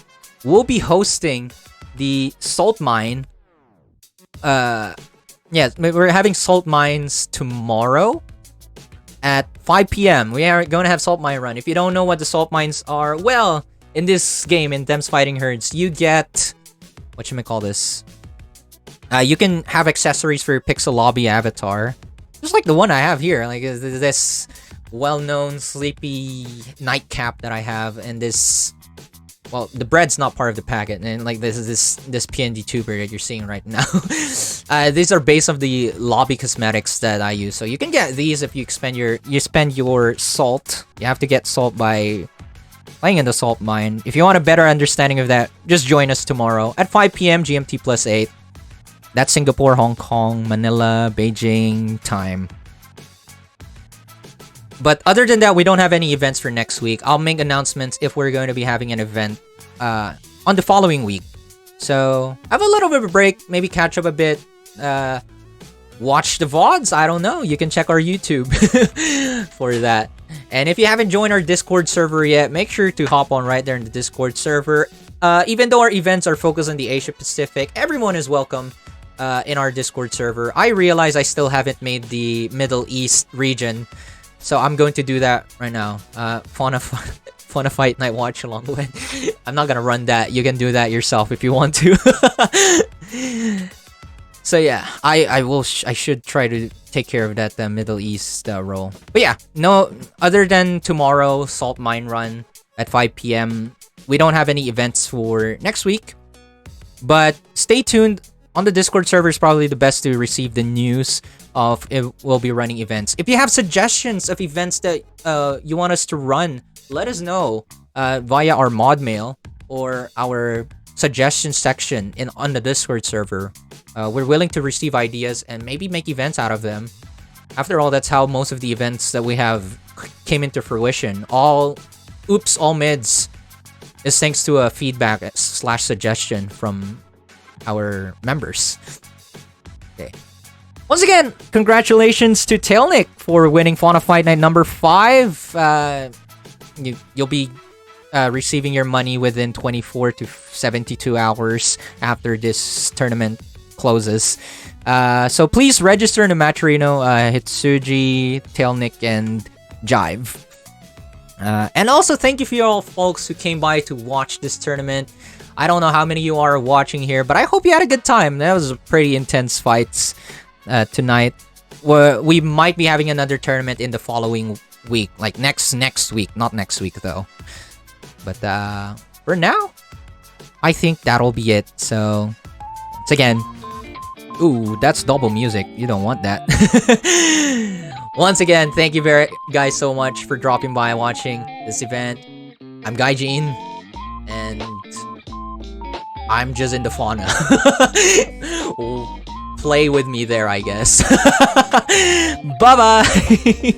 will be hosting the salt mine. Yeah, we're having salt mines tomorrow at 5 p.m. We are going to have salt mine run. If you don't know what the salt mines are, well, in this game, in Them's Fighting Herds, you get... whatchamacall this? You can have accessories for your Pixel Lobby avatar. Just like the one I have here. Like this well-known sleepy nightcap that I have, and this... well, the bread's not part of the packet, and like this PND tuber that you're seeing right now. These are based on the lobby cosmetics that I use. So you can get these if you spend your salt. You have to get salt by playing in the salt mine. If you want a better understanding of that, just join us tomorrow at 5 p.m. GMT plus 8. That's Singapore, Hong Kong, Manila, Beijing time. But other than that, we don't have any events for next week. I'll make announcements if we're going to be having an event on the following week. So, have a little bit of a break. Maybe catch up a bit. Watch the VODs. I don't know. You can check our YouTube for that. And if you haven't joined our Discord server yet, make sure to hop on right there in the Discord server. Even though our events are focused on the Asia Pacific, everyone is welcome in our Discord server. I realize I still haven't made the Middle East region. So I'm going to do that right now. Fauna Fight Night Watch Along the way. I'm not gonna run that. You can do that yourself if you want to. So yeah, I should try to take care of that Middle East role. But yeah, no. Other than tomorrow, Salt Mine Run at 5 p.m. We don't have any events for next week. But stay tuned. On the Discord server is probably the best to receive the news of if we'll be running events. If you have suggestions of events that you want us to run, let us know via our mod mail or our suggestion section on the Discord server. We're willing to receive ideas and maybe make events out of them. After all, that's how most of the events that we have came into fruition. All mids is thanks to a feedback / suggestion from our members. Okay. Once again, congratulations to Tailnic for winning Fauna Fight Night number 5. You'll be receiving your money within 24 to 72 hours after this tournament closes. So please register in the Maturino, Hitsuji, Tailnic, and Jive. And also thank you for all folks who came by to watch this tournament. I don't know how many of you are watching here, but I hope you had a good time. That was pretty intense fights tonight. We might be having another tournament in the following week, like next week, not next week though. But for now, I think that'll be it. So once again, ooh, that's double music. You don't want that. Once again, thank you guys so much for dropping by and watching this event. I'm Gaijin, and I'm just into Fauna. Play with me there, I guess. Bye-bye!